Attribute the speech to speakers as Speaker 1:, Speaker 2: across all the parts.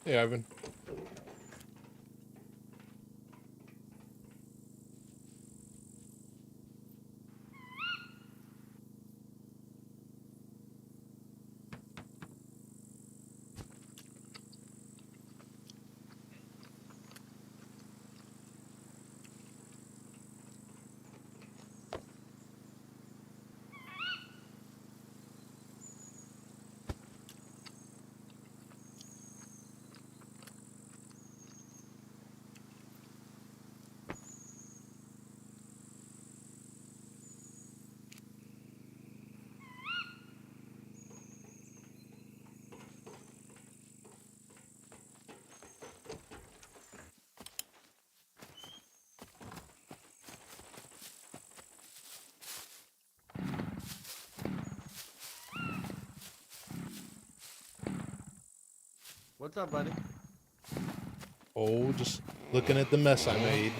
Speaker 1: Hey, Ivan.
Speaker 2: What's up, buddy?
Speaker 1: Oh, just looking at the mess I made.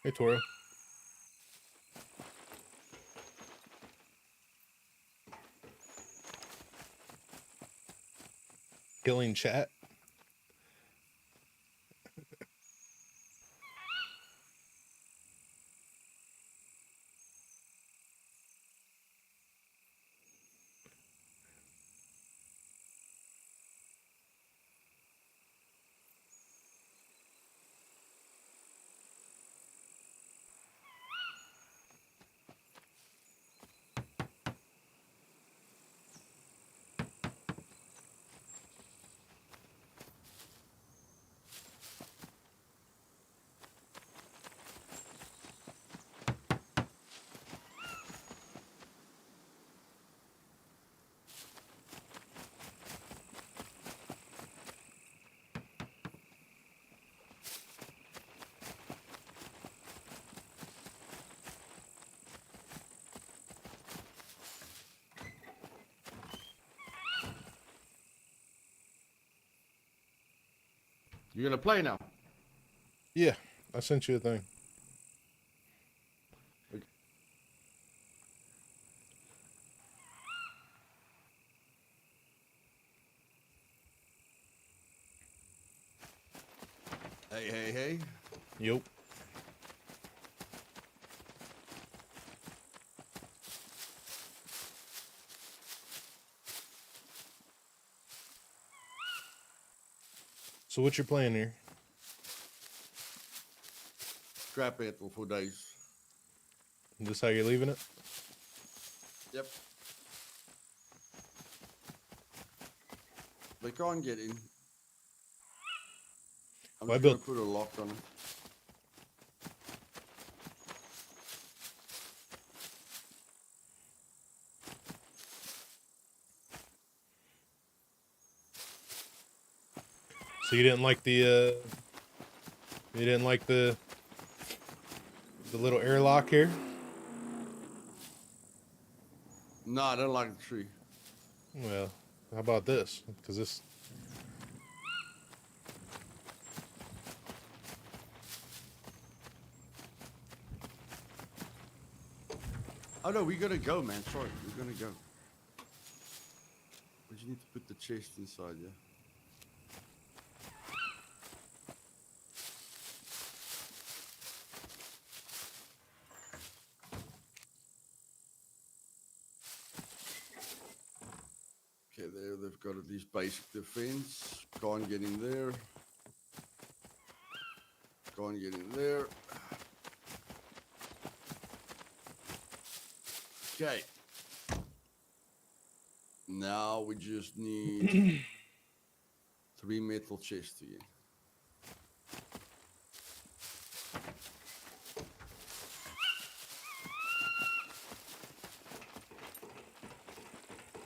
Speaker 1: Hey, Tora. Killing chat.
Speaker 2: You gonna play now?
Speaker 1: Yeah, I sent you a thing.
Speaker 2: Okay. Hey, hey, hey.
Speaker 1: Yup. So what you're playing here?
Speaker 2: Scrap it for 4 days.
Speaker 1: This how you're leaving it?
Speaker 2: Yep. They can't get in. I'm
Speaker 1: Well, I
Speaker 2: just gonna
Speaker 1: built.
Speaker 2: put a lock on it.
Speaker 1: So you didn't like the. You didn't like the little airlock here?
Speaker 2: No, I don't like the tree.
Speaker 1: Well, how about this? Because this.
Speaker 2: Oh no, we're gonna go, man. Sorry, we're gonna go. But you need to put the chest inside, yeah. they've got at least basic defense. Can't get in there. Can't get in there. Okay. Now we just need 3 metal chests again.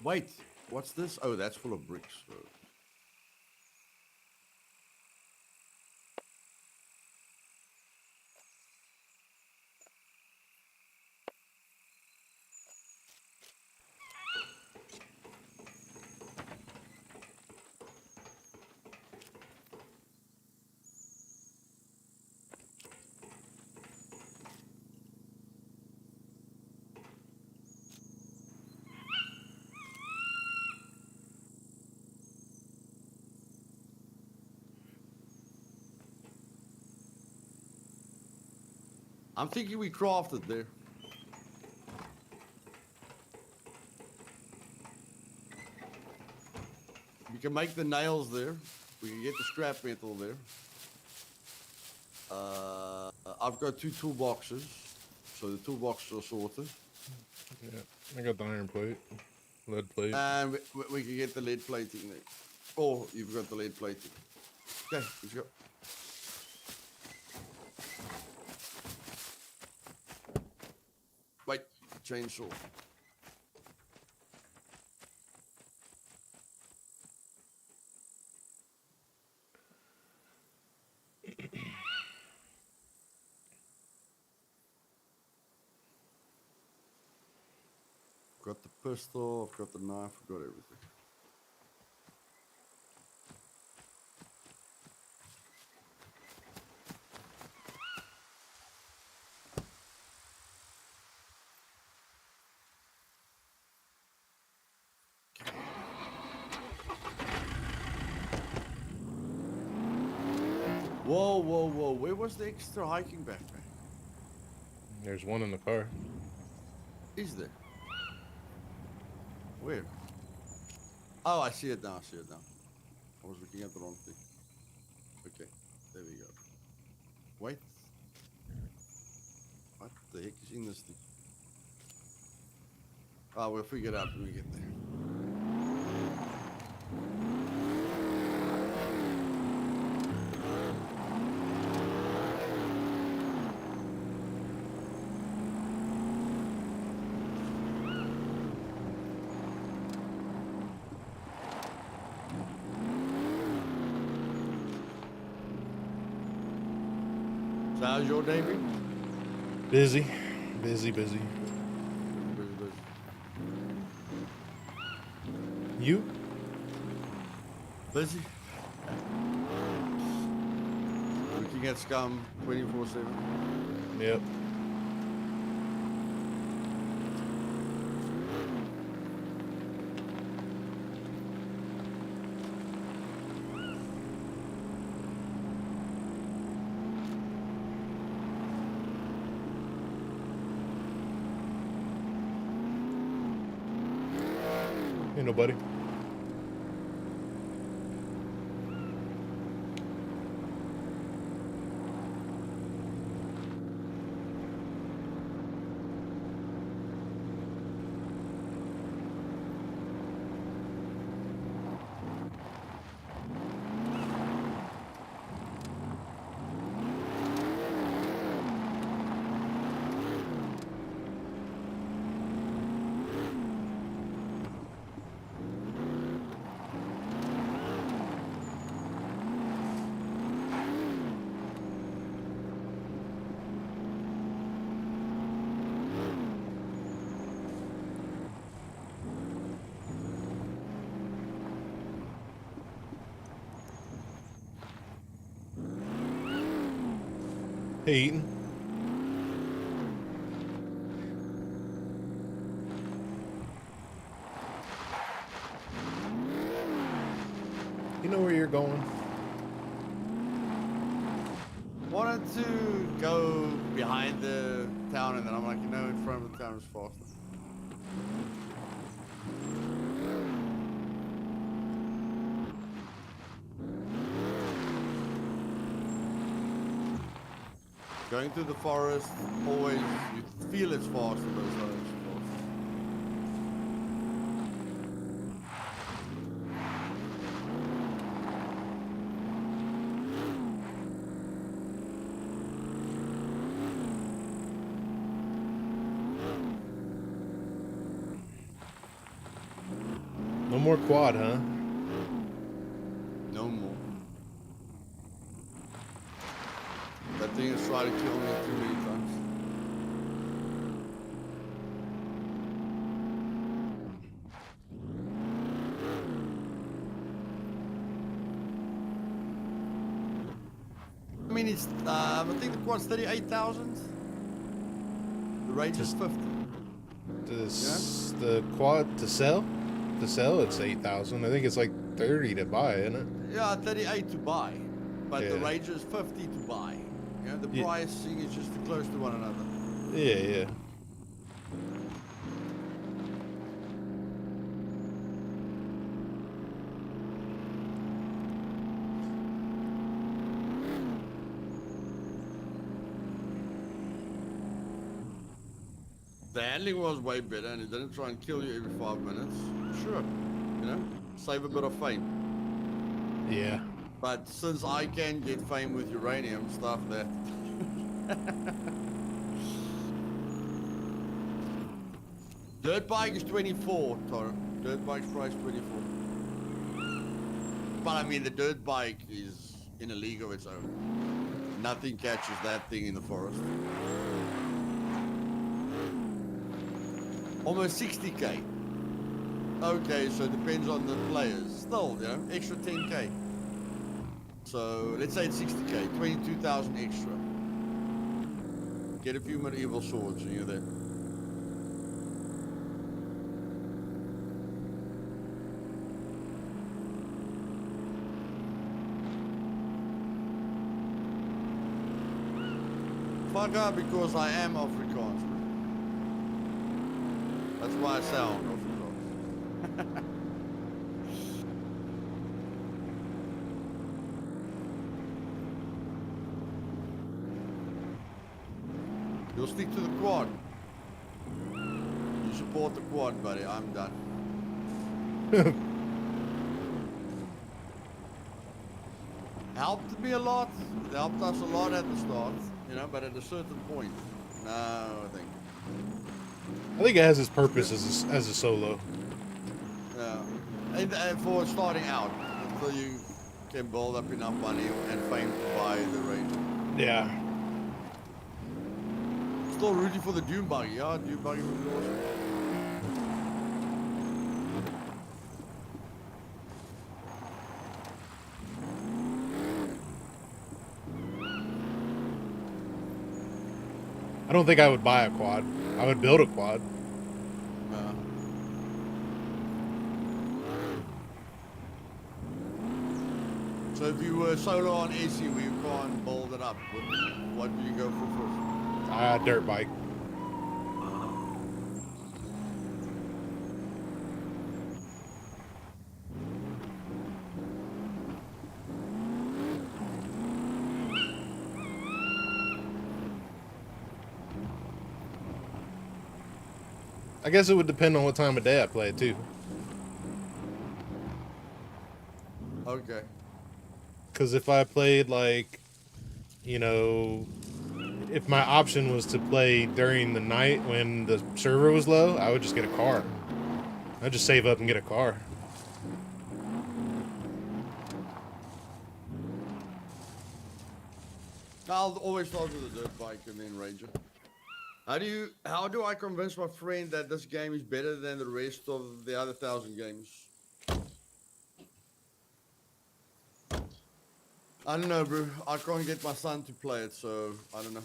Speaker 2: Wait, what's this? Oh, that's full of bricks. I'm thinking we crafted there. We can make the nails there. We can get the scrap metal there. I've got 2 toolboxes, so the toolboxes are sorted.
Speaker 1: Yeah, I got the iron plate, lead plate.
Speaker 2: And we can get the lead plating there. Oh, you've got the lead plating. Okay, let's go. Wait, chainsaw. Got the pistol, I've got the knife, I've got everything. Whoa, whoa, whoa. Where was the extra hiking backpack?
Speaker 1: There's one in the car.
Speaker 2: Is there? Where? Oh, I see it now, I see it now. I was looking at the wrong thing. Okay, there we go. Wait. What the heck is in this thing? Oh, we'll figure it out when we get there. So how's your day been?
Speaker 1: Busy, busy, busy. You?
Speaker 2: Busy. Looking at SCUM 24/7.
Speaker 1: Yep. Ain't nobody. Hey, Eaton. You know where you're going?
Speaker 2: Wanted to go behind the town, and then I'm like, you know, in front of the town is faster. Going through the forest, always, you feel it's faster, but it's not actually fast.
Speaker 1: No more quad, huh?
Speaker 2: No more. That thing has tried to kill me too many times. I mean, it's, I think the quad's 38,000. The range is 50.
Speaker 1: The quad to sell? To sell, it's 8,000. I think it's like 30 to buy, isn't it?
Speaker 2: Yeah, 38 to buy. But the
Speaker 1: Yeah.
Speaker 2: range is 50 to buy. You know, the
Speaker 1: Yeah.
Speaker 2: pricing is just close to one another.
Speaker 1: Yeah.
Speaker 2: The handling was way better and it didn't try and kill you every 5 minutes. Sure, you know, save a bit of fame.
Speaker 1: Yeah.
Speaker 2: But since I can get fame with uranium, stuff that. Dirt bike is 24, Toro. Dirt bike's price 24. But I mean, the dirt bike is in a league of its own. Nothing catches that thing in the forest. Almost 60k. Okay, so it depends on the players. Still, you know, extra 10k. So let's say it's 60k, 22,000 extra. Get a few medieval swords and you're there. Fuck up because I am Afrikaans. That's why I sound Afrikaans. You'll stick to the quad. You support the quad, buddy. I'm done. Helped me a lot. It helped us a lot at the start, you know, but at a certain point, no, I think
Speaker 1: it has its purpose as a solo.
Speaker 2: Yeah. And for starting out, until you can build up enough money and fame to buy the range.
Speaker 1: Yeah.
Speaker 2: Still rooting for the Dune buggy, yeah? Dune buggy was awesome.
Speaker 1: I don't think I would buy a quad. I would build a quad.
Speaker 2: Yeah. So if you were solo on AC where you can't build it up, what do you go for first?
Speaker 1: Dirt bike. I guess it would depend on what time of day I play too.
Speaker 2: Okay.
Speaker 1: Because if I played like, you know, if my option was to play during the night when the server was low, I would just get a car. I'd just save up and get a car.
Speaker 2: I'll always start with a dirt bike and then Ranger. How do I convince my friend that this game is better than the rest of the other 1,000 games? I don't know, bro. I can't get my son to play it, so I don't know.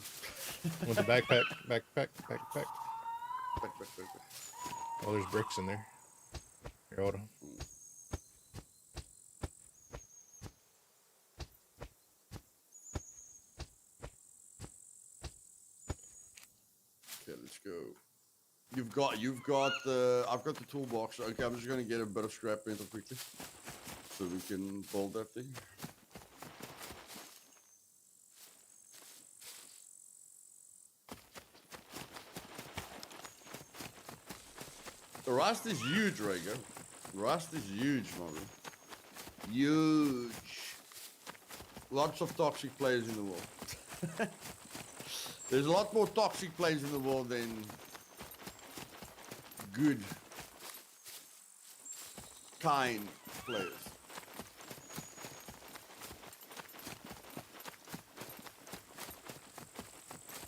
Speaker 1: With the backpack.
Speaker 2: Back.
Speaker 1: Oh, there's bricks in there. Here, hold on.
Speaker 2: Okay, let's go. You've got the. I've got the toolbox. Okay, I'm just gonna get a bit of scrap metal quickly, so we can build that thing. Rust is huge, Rego. Rust is huge, man. Huge. Lots of toxic players in the world. There's a lot more toxic players in the world than good, kind players.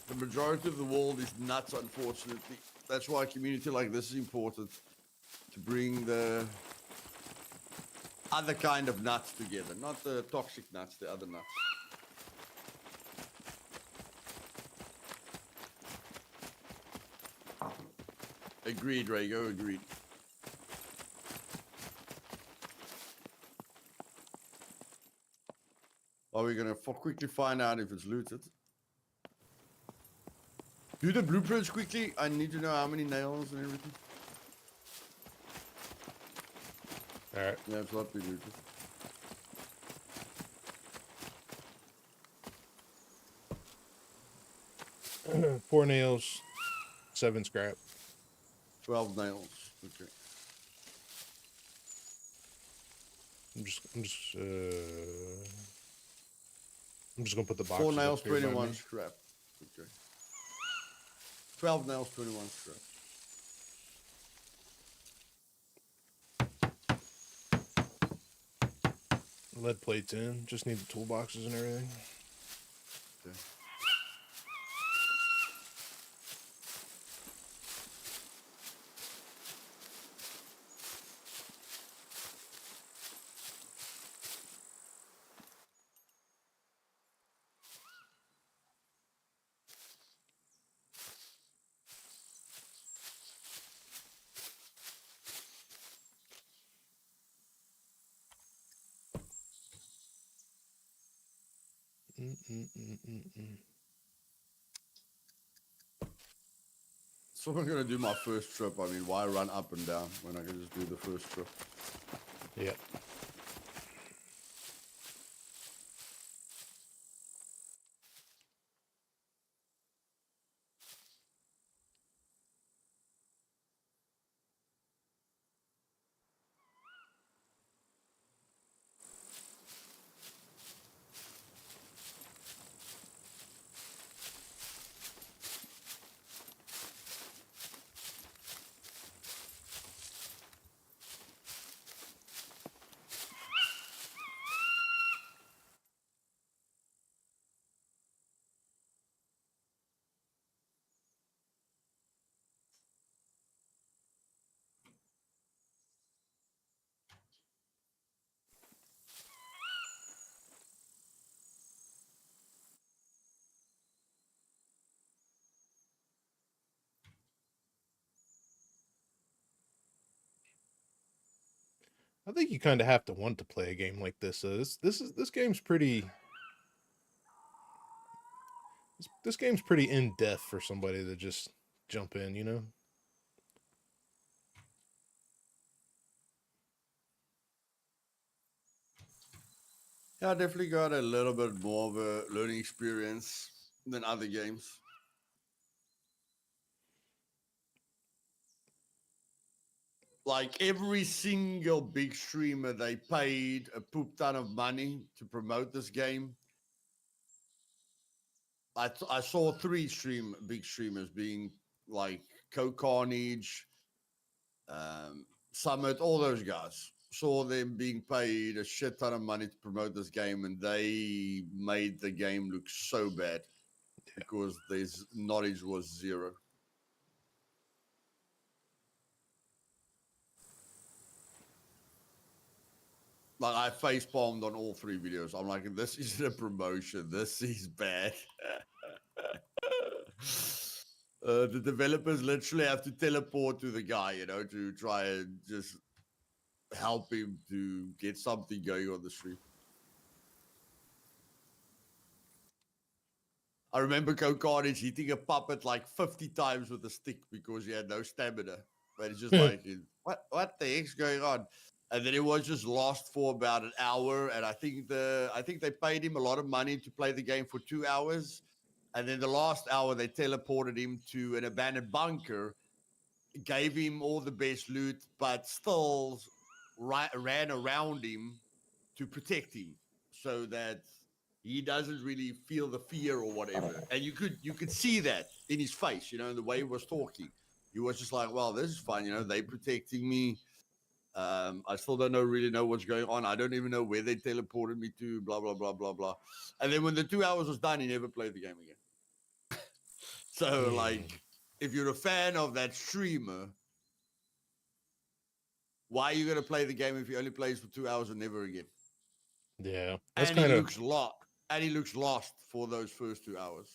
Speaker 2: The majority of the world is nuts, unfortunately. That's why a community like this is important, to bring the other kind of nuts together, not the toxic nuts, the other nuts. Agreed, Rego, agreed. Are we gonna quickly find out if it's looted? Do the blueprints quickly. I need to know how many nails and everything.
Speaker 1: Alright.
Speaker 2: Yeah, it's not been looted.
Speaker 1: Four nails, 7 scrap.
Speaker 2: 12 nails. Okay.
Speaker 1: I'm just gonna put the boxes
Speaker 2: 4 nails,
Speaker 1: up here by
Speaker 2: 21
Speaker 1: me.
Speaker 2: scrap. Okay. 12 nails, 21 scrap.
Speaker 1: Lead plates in. Just need the toolboxes and everything.
Speaker 2: Okay. So I'm gonna do my first trip. I mean, why run up and down when I can just do the first trip?
Speaker 1: Yeah. I think you kind of have to want to play a game like this. This game's pretty. This game's pretty in depth for somebody to just jump in, you know.
Speaker 2: Yeah, I definitely got a little bit more of a learning experience than other games. Like every single big streamer, they paid a poop ton of money to promote this game. I saw 3 big streamers being like Carnage, Summit, all those guys. Saw them being paid a shit ton of money to promote this game, and they made the game look so bad because their knowledge was zero. Like I face palmed on all 3 videos. I'm like, this isn't a promotion. This is bad. The developers literally have to teleport to the guy, you know, to try and just help him to get something going on the stream. I remember Carnage hitting a puppet like 50 times with a stick because he had no stamina. But it's just like, what the heck's going on? And then it was just lost for about an hour. And I think they paid him a lot of money to play the game for 2 hours. And then the last hour, they teleported him to an abandoned bunker gave him all the best loot, but still ran around him to protect him so that he doesn't really feel the fear or whatever. And you could see that in his face, you know, the way he was talking. He was just like, well, this is fine, you know, they protecting me. I still don't really know what's going on. I don't even know where they teleported me to, blah, blah, blah, blah, blah. And then when the 2 hours was done, he never played the game again. So, like, if you're a fan of that streamer, why are you going to play the game if he only plays for 2 hours and never again?
Speaker 1: Yeah, that's
Speaker 2: And he
Speaker 1: kind of
Speaker 2: looks lost. And he looks lost for those first 2 hours.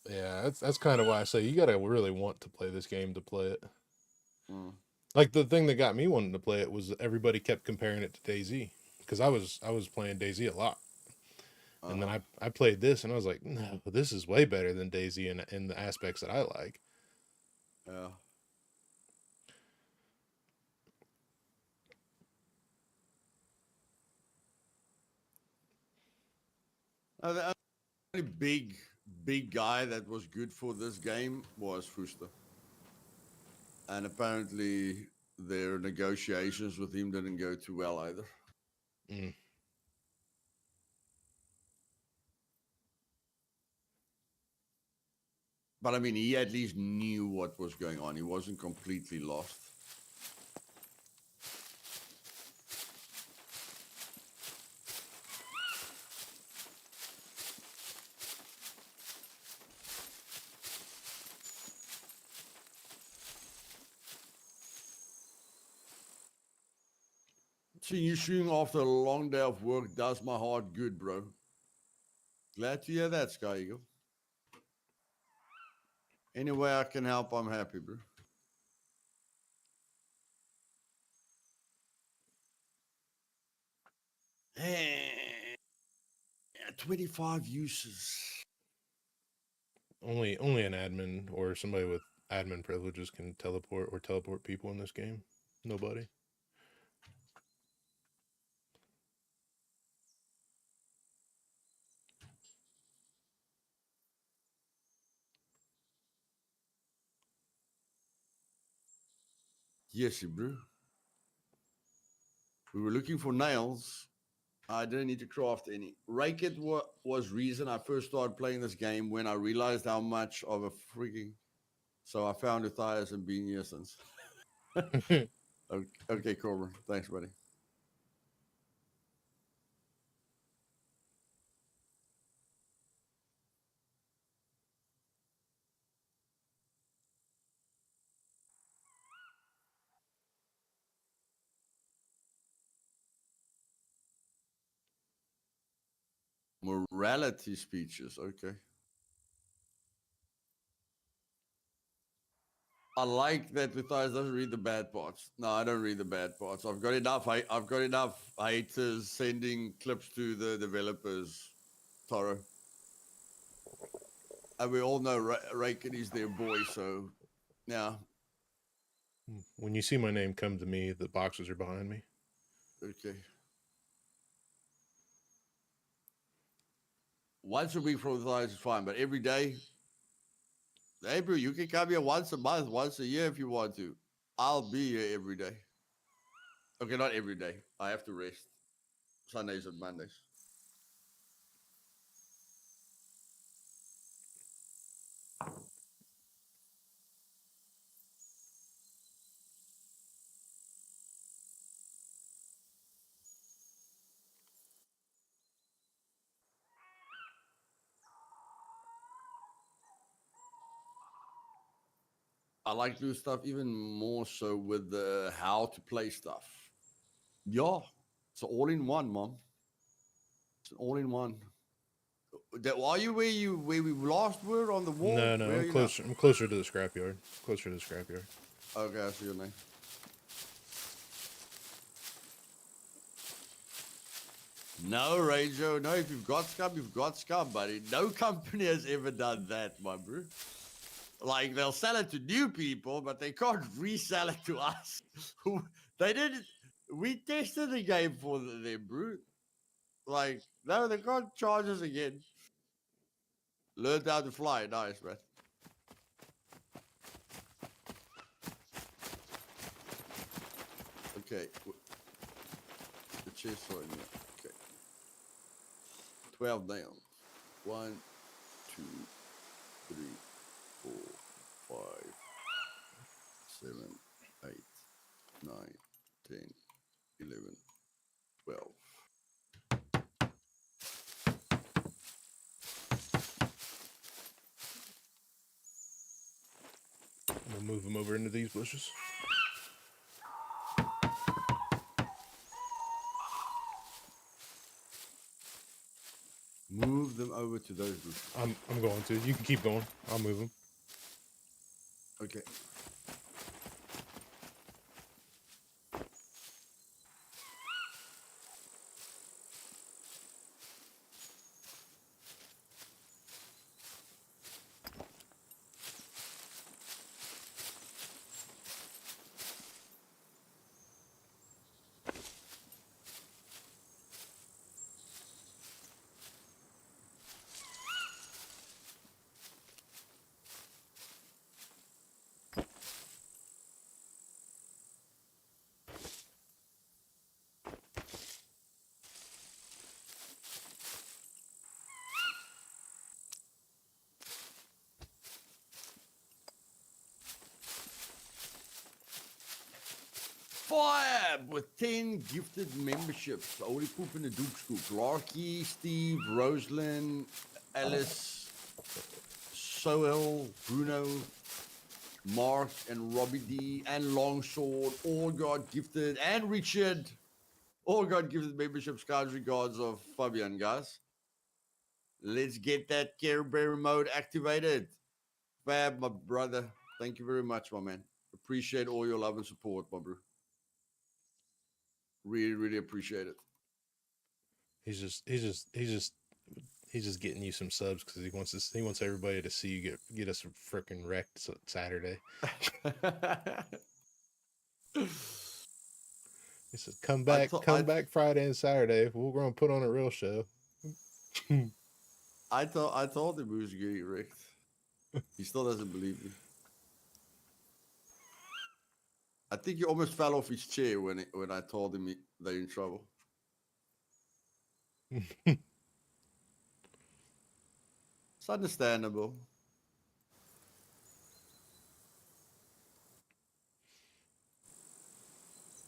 Speaker 1: yeah. That's kind of why I say you gotta really want to play this game to play it.
Speaker 2: Mm.
Speaker 1: Like the thing that got me wanting to play it was everybody kept comparing it to DayZ because I was playing DayZ a lot, and then I played this and I was like, no, this is way better than DayZ in the aspects that I like.
Speaker 2: Yeah. The only big guy that was good for this game was Fuster. And apparently their negotiations with him didn't go too well either.
Speaker 1: Mm.
Speaker 2: But I mean, he at least knew what was going on. He wasn't completely lost. Seeing you shooting after a long day of work does my heart good, bro. Glad to hear that, Sky Eagle. Any way I can help, I'm happy, bro. Hey, 25 uses.
Speaker 1: Only an admin or somebody with admin privileges can teleport people in this game. Nobody.
Speaker 2: Yes, bro. We were looking for nails. I didn't need to craft any. Rake it was reason I first started playing this game when I realized how much of a freaking... So I found Luthais and been here since. Okay, Corbin. Thanks, buddy. Morality speeches. Okay. I like that Luthais doesn't read the bad parts. No, I don't read the bad parts. I've got enough haters sending clips to the developers, Toro. And we all know Raken is their boy, so yeah.
Speaker 1: When you see my name come to me, the boxes are behind me.
Speaker 2: Okay. Once a week from Luthais is fine, but every day, hey, bro, you can come here once a month, once a year if you want to. I'll be here every day. Okay, not every day. I have to rest. Sundays and Mondays. I like to do stuff even more so with the how to play stuff. Yeah, it's all in one, mom. It's all in one. Are you where we last were on the wall?
Speaker 1: No,
Speaker 2: Where
Speaker 1: I'm closer. I'm closer to the scrapyard. Closer to the scrapyard.
Speaker 2: Okay, I see your name. No, Ranger. No, if you've got scum, you've got scum, buddy. No company has ever done that, my bro. Like, they'll sell it to new people, but they can't resell it to us. They didn't. We tested the game for them, bro. Like, no, they can't charge us again. Learned how to fly. Nice, man. Okay. The chest right here. Okay. 12 down. 1, 2, 3, 4, 5, 7, 8, 9, 10, 11, 12.
Speaker 1: We'll move them over into these bushes.
Speaker 2: Move them over to those bushes.
Speaker 1: I'm going to. You can keep going. I'll move them.
Speaker 2: Okay. Fire with 10 gifted memberships. Holy poop in the Duke Scoop. Larky, Steve, Rosalind, Alice, Soel, Bruno, Mark, and Robbie D, and Longsword. All got gifted. And Richard. All got gifted memberships. Guys, regards of Fabian, guys. Let's get that Care Bear mode activated. Fab, my brother. Thank you very much, my man. Appreciate all your love and support, my bro. Really, really appreciate it.
Speaker 1: He's just getting you some subs because he wants everybody to see you get us freaking wrecked Saturday. He says, "Come back Friday and Saturday. We're gonna put on a real show."
Speaker 2: I told him he was getting wrecked. He still doesn't believe me. I think he almost fell off his chair when I told him they're in trouble. It's understandable.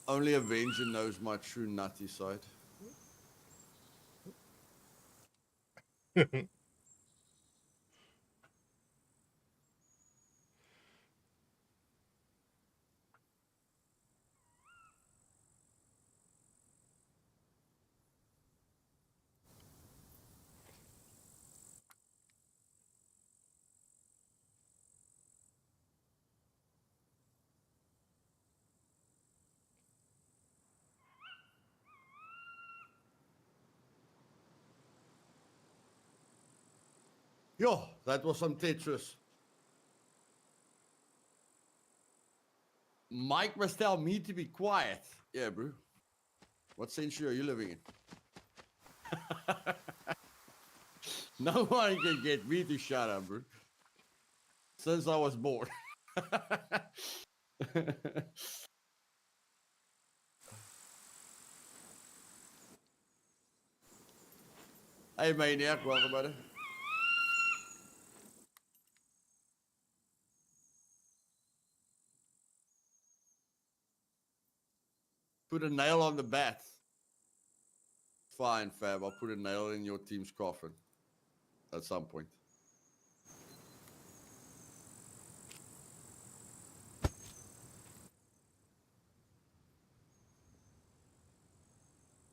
Speaker 2: Only Avenger knows my true nutty side. Yo, that was some Tetris. Mike must tell me to be quiet. Yeah, bro. What century are you living in? No one can get me to shut up, bro. Since I was born. Hey, Maniac, welcome, buddy. Put a nail on the bat. Fine, Fab. I'll put a nail in your team's coffin at some point.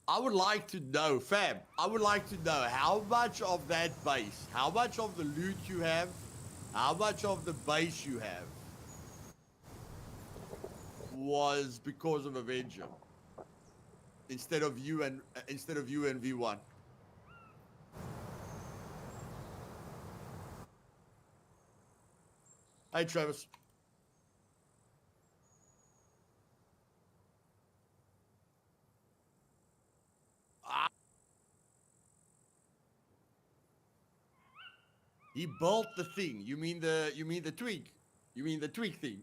Speaker 2: I would like to know, Fab, I would like to know how much of that base, how much of the loot you have, how much of the base you have was because of Avenger instead of you and V1. Hey, Travis. He built the thing. You mean the twig? You mean the twig thing?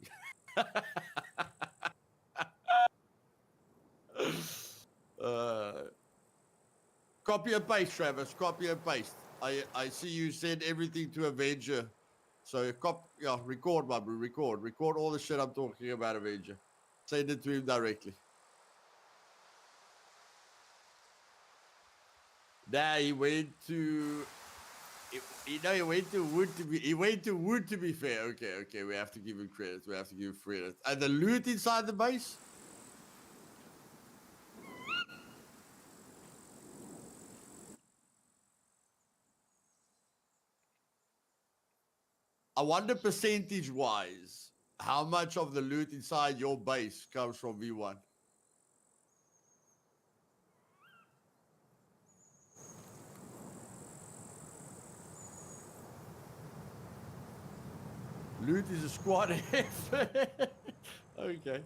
Speaker 2: Copy and paste, Travis. Copy and paste. I see you send everything to Avenger. So record, my bro. Record all the shit I'm talking about Avenger. Send it to him directly. Nah, he went to Wood to be. He went to Wood to be fair. Okay. We have to give him credit. And the loot inside the base. I wonder percentage-wise, how much of the loot inside your base comes from V1? Loot is a squad effort. Okay.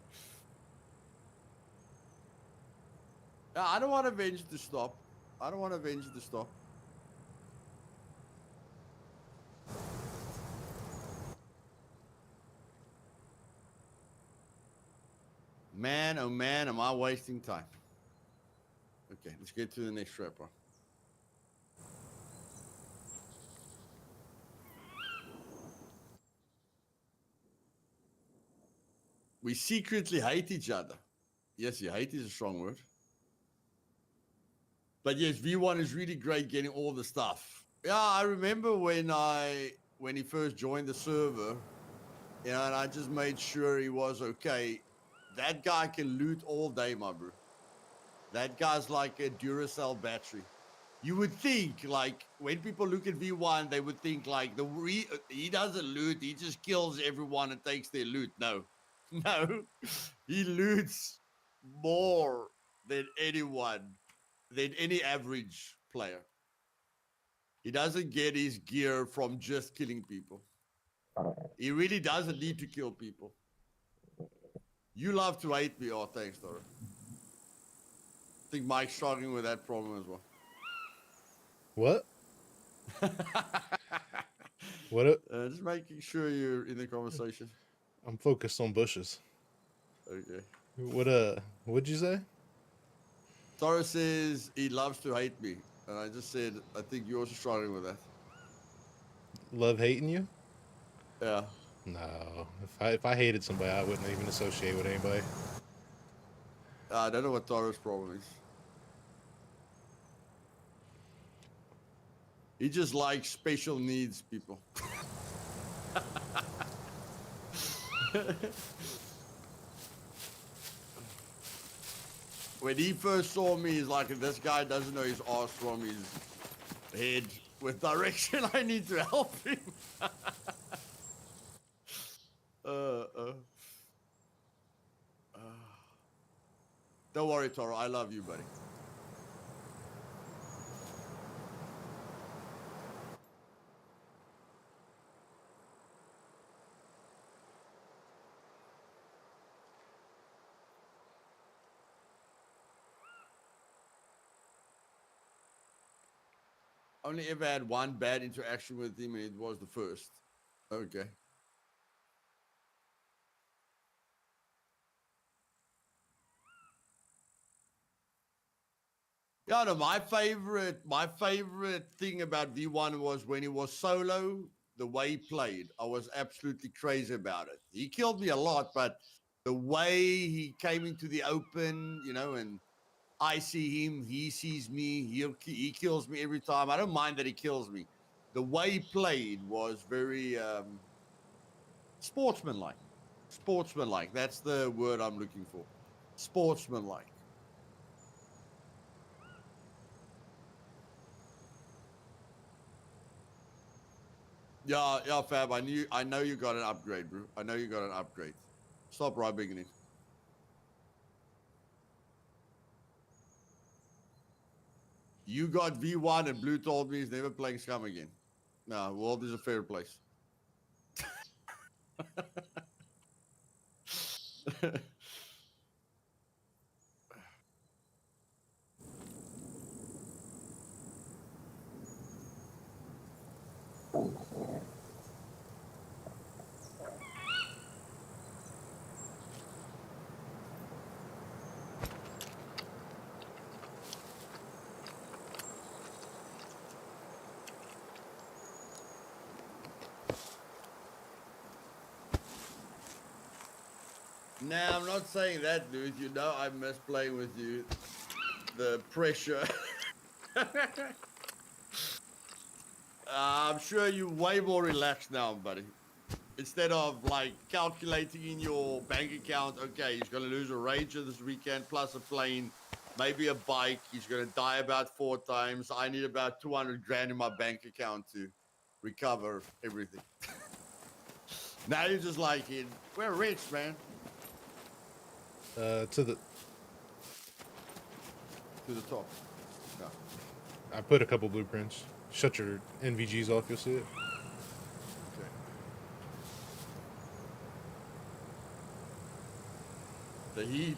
Speaker 2: I don't want Avenge to stop. Man, oh man, am I wasting time. Okay, let's get to the next rapper. We secretly hate each other. Yes, hate is a strong word. But yes, V1 is really great getting all the stuff. Yeah, I remember when he first joined the server, and I just made sure he was okay. That guy can loot all day, my bro. That guy's like a Duracell battery. You would think, like, when people look at V1, they would think, like, he doesn't loot. He just kills everyone and takes their loot. No. He loots more than anyone, than any average player. He doesn't get his gear from just killing people. He really doesn't need to kill people. You love to hate me. Oh, thanks, Dora. I think Mike's struggling with that problem as well.
Speaker 1: What? What?
Speaker 2: Just making sure you're in the conversation.
Speaker 1: I'm focused on bushes.
Speaker 2: Okay.
Speaker 1: What'd you say?
Speaker 2: Tara says he loves to hate me. And I just said, I think you're also struggling with that.
Speaker 1: Love hating you?
Speaker 2: Yeah.
Speaker 1: No. If I hated somebody, I wouldn't even associate with anybody.
Speaker 2: I don't know what Tara's problem is. He just likes special needs people. When he first saw me, he's like, this guy doesn't know his ass from his head with direction. I need to help him. Don't worry, Toro. I love you, buddy. Only ever had one bad interaction with him, and it was the first. Okay. Yeah, no, my favorite thing about V1 was when he was solo, the way he played. I was absolutely crazy about it. He killed me a lot, but the way he came into the open, you know, and I see him, he sees me, he kills me every time. I don't mind that he kills me. The way he played was very sportsmanlike. Sportsmanlike. That's the word I'm looking for. Sportsmanlike. Yeah, Fab. I know you got an upgrade, bro. I know you got an upgrade. Stop rubbing it. You got V1 and Blue told me he's never playing Scum again. No, world is a fair place. Nah, I'm not saying that, dude. You know I miss playing with you. The pressure. I'm sure you're way more relaxed now, buddy. Instead of like calculating in your bank account, okay, he's gonna lose a Ranger this weekend plus a plane, maybe a bike. He's gonna die about 4 times. I need about 200 grand in my bank account to recover everything. Now you're just like, we're rich, man.
Speaker 1: To the,
Speaker 2: To the top. Yeah.
Speaker 1: I put a couple blueprints. Shut your NVGs off, you'll see it.
Speaker 2: Okay. The heat.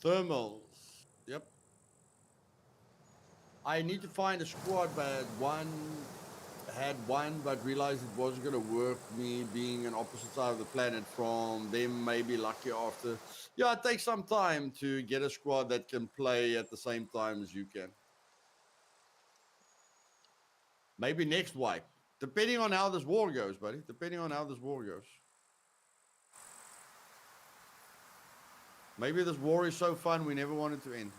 Speaker 2: Thermals. Yep. I need to find a squad, but had one, but realized it wasn't gonna work. Me being an opposite side of the planet from them, maybe lucky after. Yeah, it takes some time to get a squad that can play at the same time as you can. Maybe next wipe, depending on how this war goes, buddy. Depending on how this war goes. Maybe this war is so fun we never wanted to end.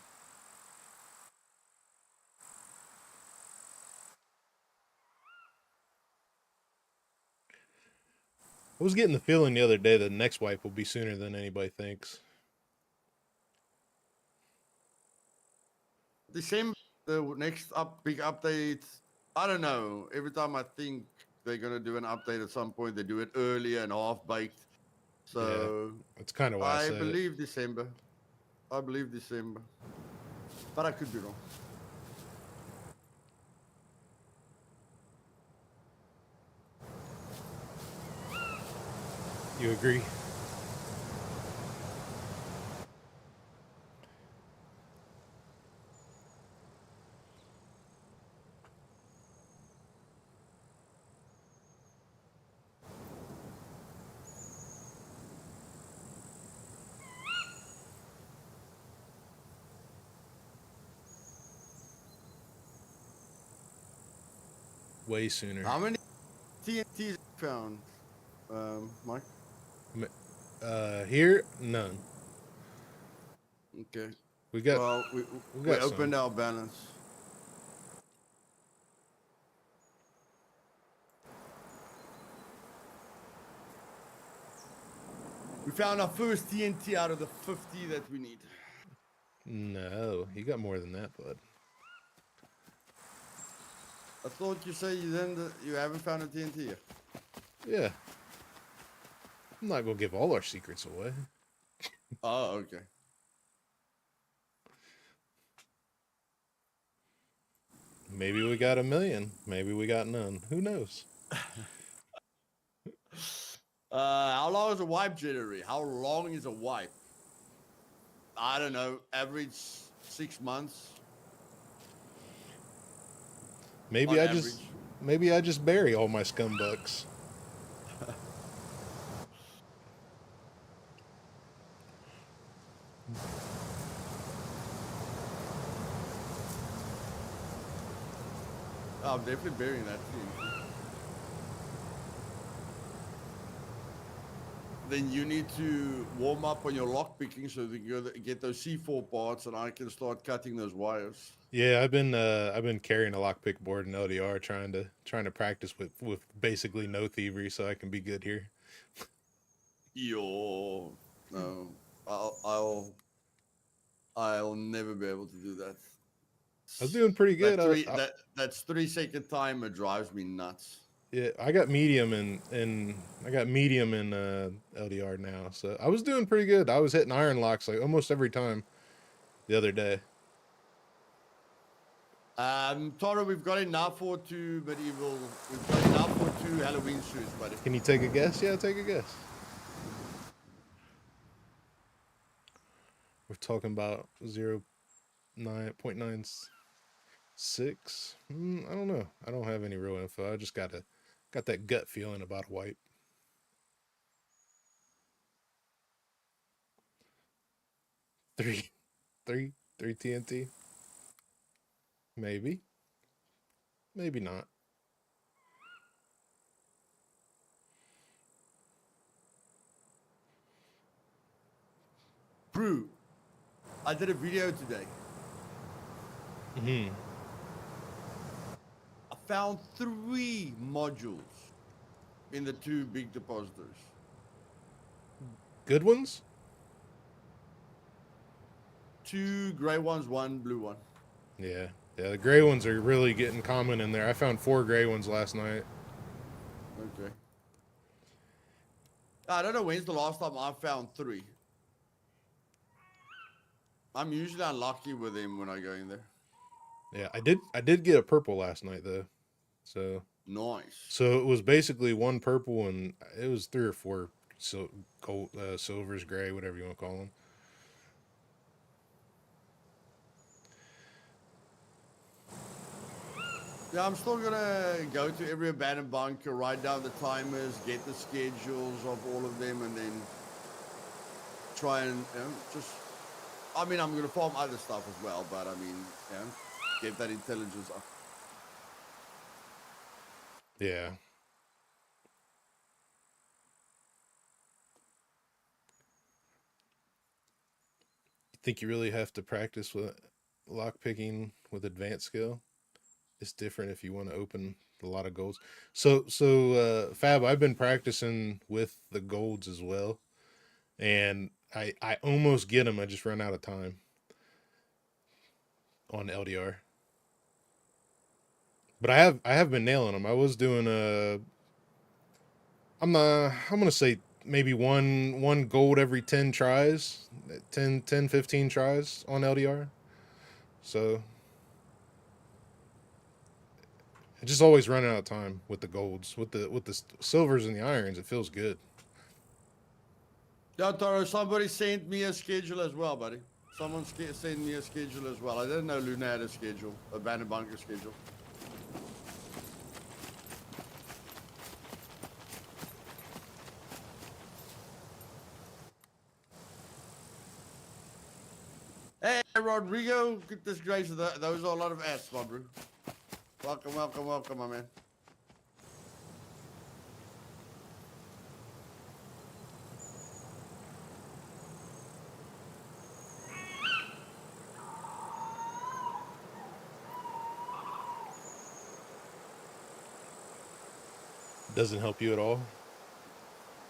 Speaker 1: I was getting the feeling the other day that the next wipe will be sooner than anybody thinks.
Speaker 2: December, the next big update. I don't know. Every time I think they're gonna do an update at some point, they do it earlier and half baked. So
Speaker 1: Yeah, that's kind of why I
Speaker 2: I
Speaker 1: said
Speaker 2: believe December. I believe December, but I could be wrong.
Speaker 1: it. You agree? Way sooner.
Speaker 2: How many TNTs found, Mike?
Speaker 1: Here, none.
Speaker 2: Okay.
Speaker 1: We got,
Speaker 2: Well,
Speaker 1: we
Speaker 2: we
Speaker 1: got
Speaker 2: opened
Speaker 1: some.
Speaker 2: our balance. We found our first TNT out of the 50 that we need.
Speaker 1: No, you got more than that, bud.
Speaker 2: I thought you said you haven't found a TNT yet.
Speaker 1: Yeah. I'm not gonna give all our secrets away.
Speaker 2: Oh, okay.
Speaker 1: Maybe we got 1,000,000. Maybe we got none. Who knows?
Speaker 2: How long is a wipe generate? How long is a wipe? I don't know. Average 6 months.
Speaker 1: Maybe maybe I just bury all my scum bucks.
Speaker 2: Oh, I'm definitely burying that too. Then you need to warm up on your lock picking so that you get those C4 parts, and I can start cutting those wires.
Speaker 1: Yeah, I've been carrying a lockpick board in LDR trying to practice with basically no thievery so I can be good here.
Speaker 2: Yo, no, I'll never be able to do that.
Speaker 1: I was doing pretty good.
Speaker 2: That's 3-second timer drives me nuts.
Speaker 1: Yeah, I got medium and I got medium in LDR now, so I was doing pretty good. I was hitting iron locks like almost every time the other day.
Speaker 2: Toro, we've got enough for 2 medieval. We've got enough for 2 Halloween suits, buddy.
Speaker 1: Can you take a guess? Yeah, take a guess. We're talking about 0.96. I don't know. I don't have any real info. I just got that gut feeling about a wipe. 3 TNT. Maybe. Maybe not.
Speaker 2: Brew. I did a video today.
Speaker 1: Mm-hmm.
Speaker 2: I found 3 modules in the 2 big depositors.
Speaker 1: Good ones?
Speaker 2: 2 gray ones, 1 blue one.
Speaker 1: Yeah. Yeah, the gray ones are really getting common in there. I found 4 gray ones last night.
Speaker 2: Okay. I don't know when's the last time I found 3. I'm usually unlucky with them when I go in there.
Speaker 1: Yeah, I did get a purple last night though. So
Speaker 2: Nice.
Speaker 1: it was basically 1 purple and it was 3 or 4 gold, silvers, gray, whatever you want to call them.
Speaker 2: Yeah, I'm still gonna go to every abandoned bunker, write down the timers, get the schedules of all of them, and then try and, you know, just, I mean, I'm gonna farm other stuff as well, but I mean, you know, get that intelligence up.
Speaker 1: Yeah. You think you really have to practice with lock picking with advanced skill? It's different if you want to open a lot of golds. So Fab, I've been practicing with the golds as well, and I almost get them. I just run out of time on LDR. But I have been nailing them. I was doing I'm gonna say maybe one gold every 10 tries, 15 tries on LDR. So just always running out of time with the golds, with the silvers and the irons. It feels good.
Speaker 2: Yeah, Taro, somebody sent me a schedule as well, buddy. Someone sent me a schedule as well. I didn't know Luna had a schedule, abandoned bunker schedule. Hey, Rodrigo, goodness gracious, those are a lot of ass, my bro. Welcome, welcome, welcome, my man.
Speaker 1: Doesn't help you at all.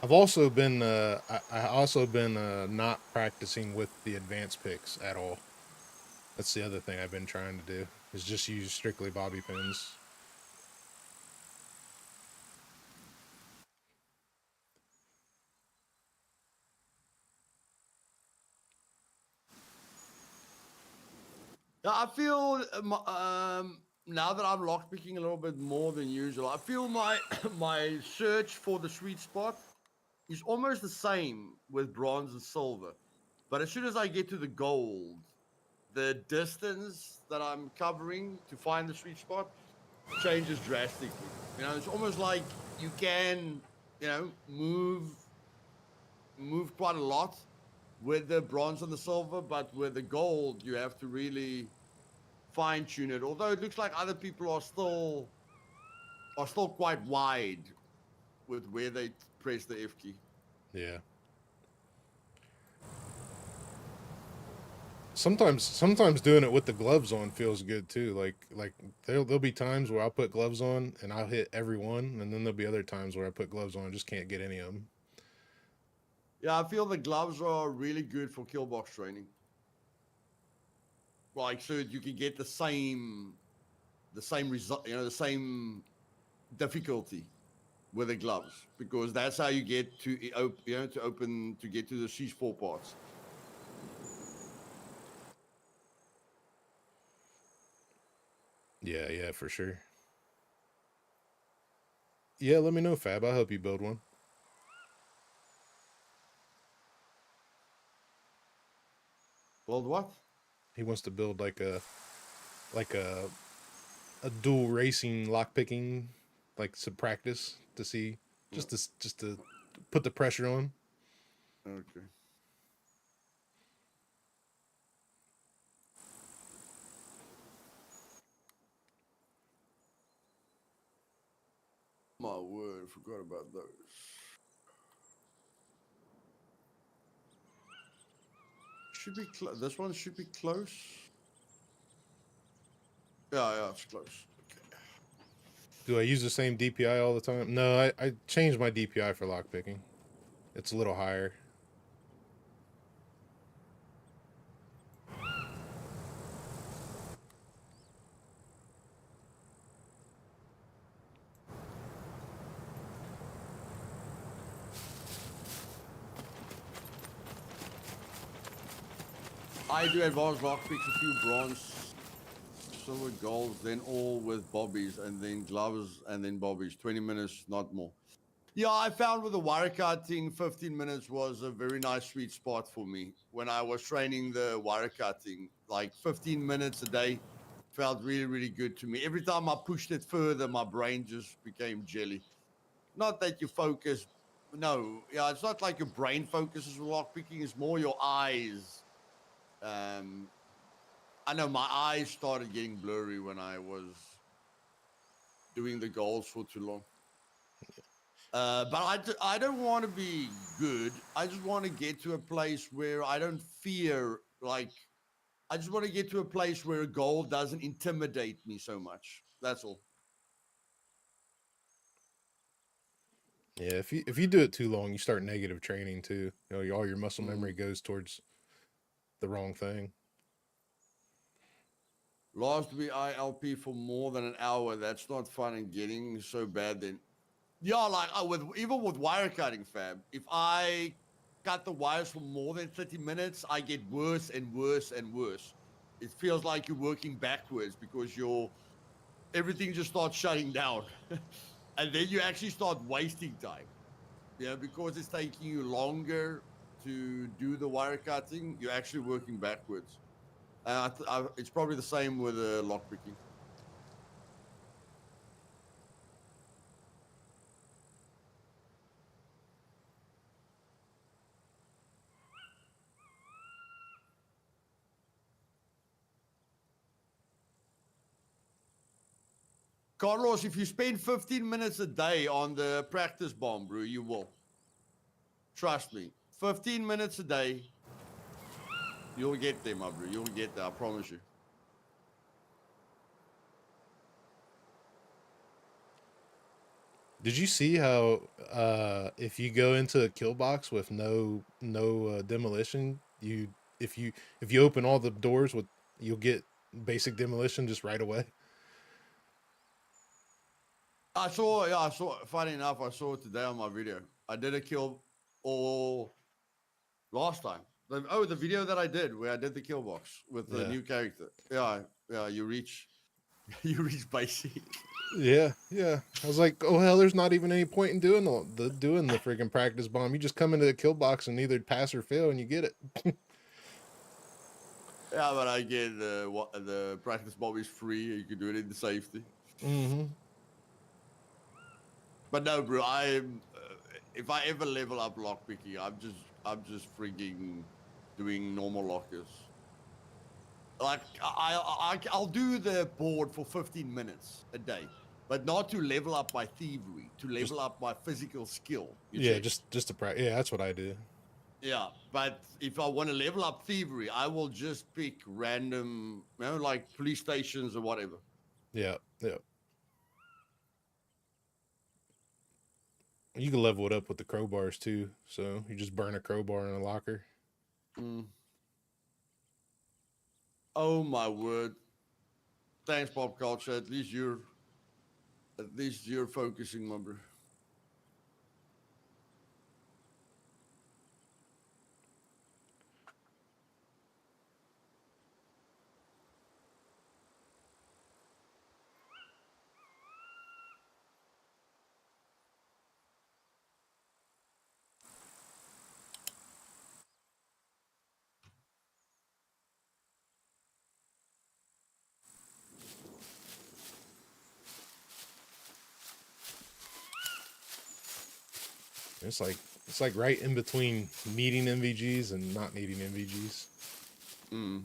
Speaker 1: I've also been I also been not practicing with the advanced picks at all. That's the other thing I've been trying to do, is just use strictly bobby pins.
Speaker 2: Yeah, I feel now that I'm lockpicking a little bit more than usual, I feel my my search for the sweet spot is almost the same with bronze and silver. But as soon as I get to the gold, the distance that I'm covering to find the sweet spot changes drastically. You know, it's almost like you can, you know, move quite a lot with the bronze and the silver, but with the gold, you have to really fine tune it. Although it looks like other people are still quite wide with where they press the F key.
Speaker 1: Yeah. Sometimes doing it with the gloves on feels good too. Like there'll be times where I'll put gloves on and I'll hit every one, and then there'll be other times where I put gloves on and just can't get any of them.
Speaker 2: Yeah, I feel the gloves are really good for kill box training. Like, so you can get the same result, you know, the same difficulty with the gloves, because that's how you get to, you know, to get to the C4 parts.
Speaker 1: Yeah, for sure. Yeah, let me know, Fab. I'll help you build one.
Speaker 2: Build what?
Speaker 1: He wants to build like a dual racing lockpicking, like some practice to see, just to put the pressure on.
Speaker 2: Okay. My word, forgot about those. Should be this one should be close. Yeah, it's close. Okay.
Speaker 1: Do I use the same DPI all the time? No, I changed my DPI for lockpicking. It's a little higher.
Speaker 2: I do advanced lockpicks, a few bronze, silver, golds, then all with bobbies, and then gloves, and then bobbies. 20 minutes, not more. Yeah, I found with the wire cutting, 15 minutes was a very nice sweet spot for me. When I was training the wire cutting, like 15 minutes a day felt really, really good to me. Every time I pushed it further, my brain just became jelly. Not that you focus, no, yeah, it's not like your brain focuses with lockpicking, it's more your eyes. Um, I know my eyes started getting blurry when I was doing the goals for too long. But I don't want to be good. I just want to get to a place where I don't fear, like, I just want to get to a place where a goal doesn't intimidate me so much. That's all.
Speaker 1: Yeah, if you do it too long, you start negative training too. You know, all your muscle
Speaker 2: Mm.
Speaker 1: memory goes towards the wrong thing.
Speaker 2: Last week I LP for more than an hour. That's not fun and getting so bad then. Yeah, like with even with wire cutting, fam. If I cut the wires for more than 30 minutes, I get worse and worse and worse. It feels like you're working backwards because everything just starts shutting down. And then you actually start wasting time. Yeah, because it's taking you longer to do the wire cutting, you're actually working backwards. It's probably the same with lock picking. Carlos, if you spend 15 minutes a day on the practice bomb, bro, you will. Trust me. 15 minutes a day, you'll get there, my bro. You'll get there, I promise you.
Speaker 1: Did you see how if you go into a kill box with no demolition, if you open all the doors with you'll get basic demolition just right away.
Speaker 2: I saw, funny enough, I saw it today on my video. I did a kill all last time. The video that I did where I did the kill box with the
Speaker 1: Yeah.
Speaker 2: new character. Yeah, you reach, you reach basic.
Speaker 1: Yeah. I was like, oh hell, there's not even any point in doing the freaking practice bomb. You just come into the kill box and either pass or fail, and you get it.
Speaker 2: Yeah, but I get the practice bomb is free. You can do it in the safety.
Speaker 1: Mm-hmm.
Speaker 2: But no, bro, if I ever level up lockpicking, I'm just freaking doing normal lockers. Like I'll do the board for 15 minutes a day, but not to level up my thievery, to
Speaker 1: Just
Speaker 2: level up my physical skill. You
Speaker 1: yeah,
Speaker 2: check?
Speaker 1: just to practice. Yeah, that's what I do.
Speaker 2: Yeah, but if I want to level up thievery, I will just pick random, like police stations or whatever.
Speaker 1: Yeah. You can level it up with the crowbars too. So you just burn a crowbar in a locker.
Speaker 2: Mm. Oh my word! Thanks, pop culture. At least you're focusing, my bro.
Speaker 1: It's like right in between needing MVGs and not needing MVGs.
Speaker 2: Mm.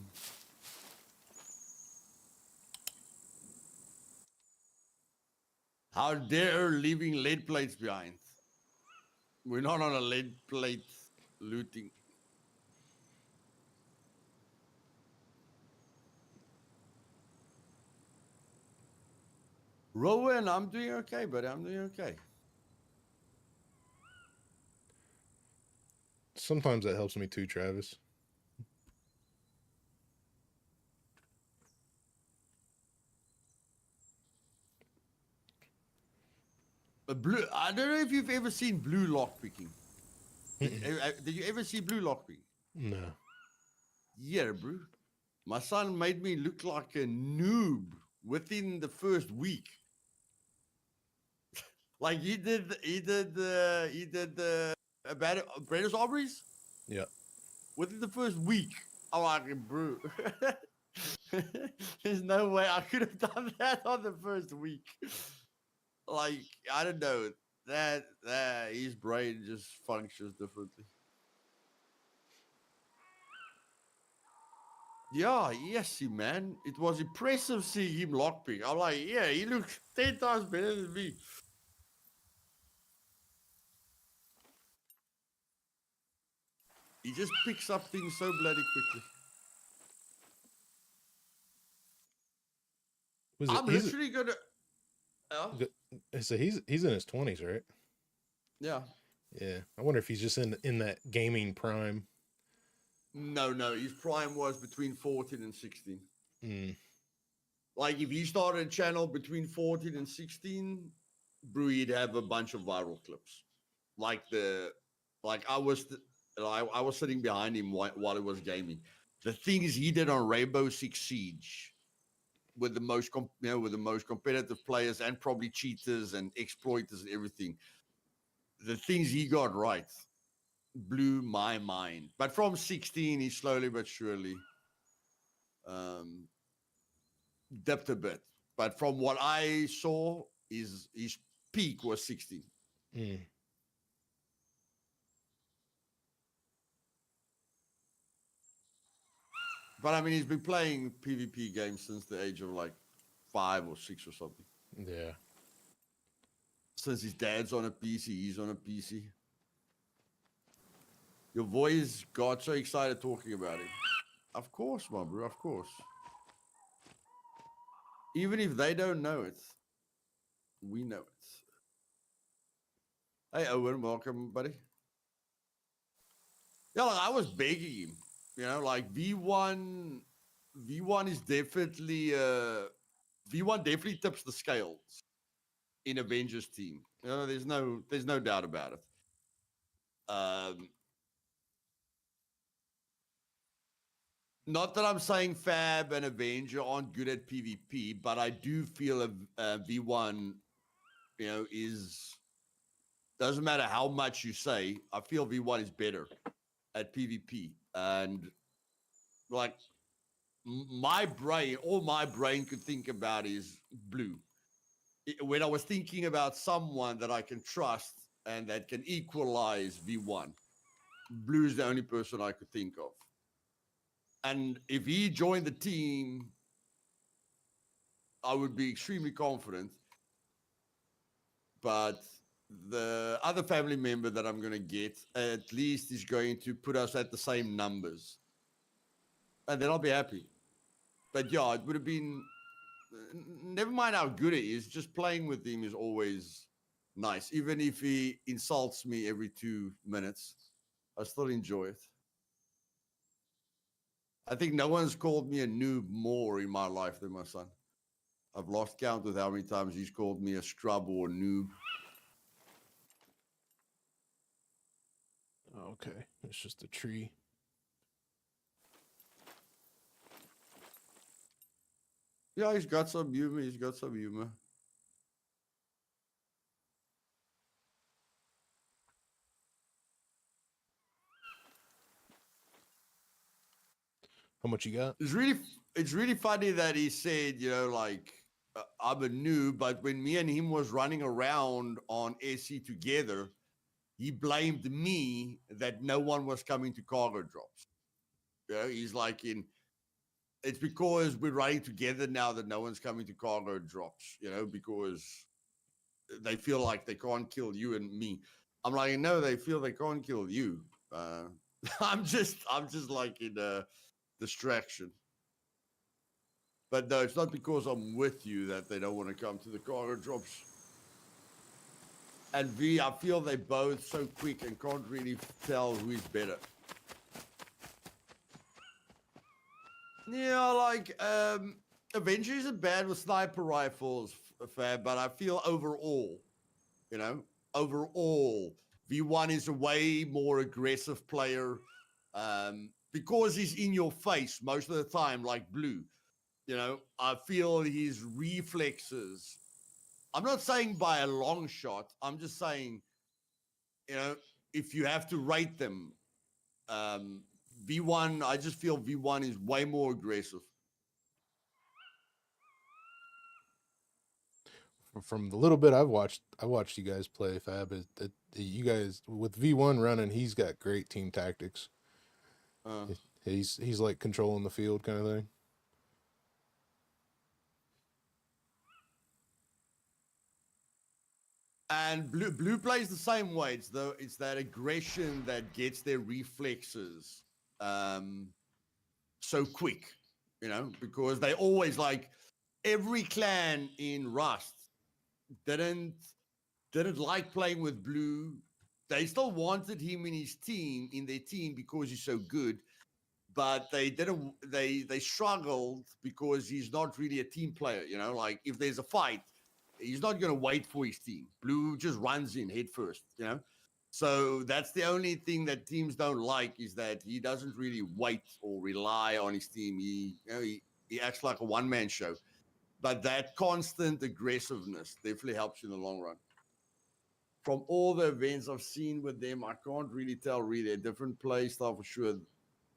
Speaker 2: How dare leaving lead plates behind? We're not on a lead plate looting. Rowan, I'm doing okay, buddy. I'm doing okay.
Speaker 1: Sometimes that helps me too, Travis.
Speaker 2: Blue. I don't know if you've ever seen blue lockpicking. Did you ever see blue lockpicking?
Speaker 1: No.
Speaker 2: Yeah, bro. My son made me look like a noob within the first week. Like he did Brandis Aubrey's
Speaker 1: Yeah.
Speaker 2: within the first week. I'm like, bro. There's no way I could have done that on the first week. Like, I don't know. That his brain just functions differently. Yeah, yes, man. It was impressive seeing him lockpick. I'm like, yeah, he looks 10 times better than me. He just picks up things so bloody quickly. I'm literally gonna.
Speaker 1: So he's in his 20s, right?
Speaker 2: Yeah.
Speaker 1: Yeah. I wonder if he's just in that gaming prime.
Speaker 2: No. His prime was between 14 and 16.
Speaker 1: Mm.
Speaker 2: Like if he started a channel between 14 and 16, bro, he'd have a bunch of viral clips. I was sitting behind him while he was gaming. The things he did on Rainbow Six Siege with the most competitive players and probably cheaters and exploiters and everything. The things he got right blew my mind. But from 16, he slowly but surely dipped a bit. But from what I saw, his peak was 16.
Speaker 1: Mm.
Speaker 2: But I mean, he's been playing PvP games since the age of like 5 or 6 or something.
Speaker 1: Yeah.
Speaker 2: Since his dad's on a PC, he's on a PC. Your voice got so excited talking about it. Of course, my bro, of course. Even if they don't know it, we know it. Hey, Owen, welcome, buddy. Yeah, like I was begging him, like V1 is definitely V1 definitely tips the scales in Avengers team. There's no doubt about it. Not that I'm saying Fab and Avenger aren't good at PvP, but I do feel V1, doesn't matter how much you say, I feel V1 is better at PvP. And like all my brain could think about is blue. When I was thinking about someone that I can trust and that can equalize V1, blue is the only person I could think of. And if he joined the team, I would be extremely confident. But the other family member that I'm going to get at least is going to put us at the same numbers. And then I'll be happy. But yeah, it would have been, never mind how good it is, just playing with him is always nice. Even if he insults me every 2 minutes, I still enjoy it. I think no one's called me a noob more in my life than my son. I've lost count with how many times he's called me a scrub or a noob.
Speaker 1: Okay. It's just a tree.
Speaker 2: Yeah, he's got some humor.
Speaker 1: How much you got?
Speaker 2: It's really funny that he said, I'm a noob, but when me and him was running around on SC together, he blamed me that no one was coming to cargo drops. You know, he's like, it's because we're running together now that no one's coming to cargo drops, you know, because they feel like they can't kill you and me. I'm like, no, they feel they can't kill you. I'm just like in a distraction. But no, it's not because I'm with you that they don't want to come to the cargo drops. And V, I feel they both so quick and can't really tell who's better. Yeah, like Avenger isn't bad with sniper rifles, Fab, but I feel overall, you know, overall, V1 is a way more aggressive player because he's in your face most of the time, like Blue. You know, I feel his reflexes. I'm not saying by a long shot. I'm just saying, you know, if you have to rate them, V1, I just feel V1 is way more aggressive.
Speaker 1: From the little bit I watched you guys play, Fab. You guys with V1 running, he's got great team tactics. He's like controlling the field kind of thing.
Speaker 2: And blue plays the same way. It's that aggression that gets their reflexes so quick, you know, because they always like every clan in Rust didn't like playing with Blue. They still wanted him in their team because he's so good, but they struggled because he's not really a team player, you know, like if there's a fight, he's not going to wait for his team. Blue just runs in head first, you know? So that's the only thing that teams don't like is that he doesn't really wait or rely on his team. He acts like a one-man show. But that constant aggressiveness definitely helps you in the long run. From all the events I've seen with them, I can't really tell really a different play style for sure.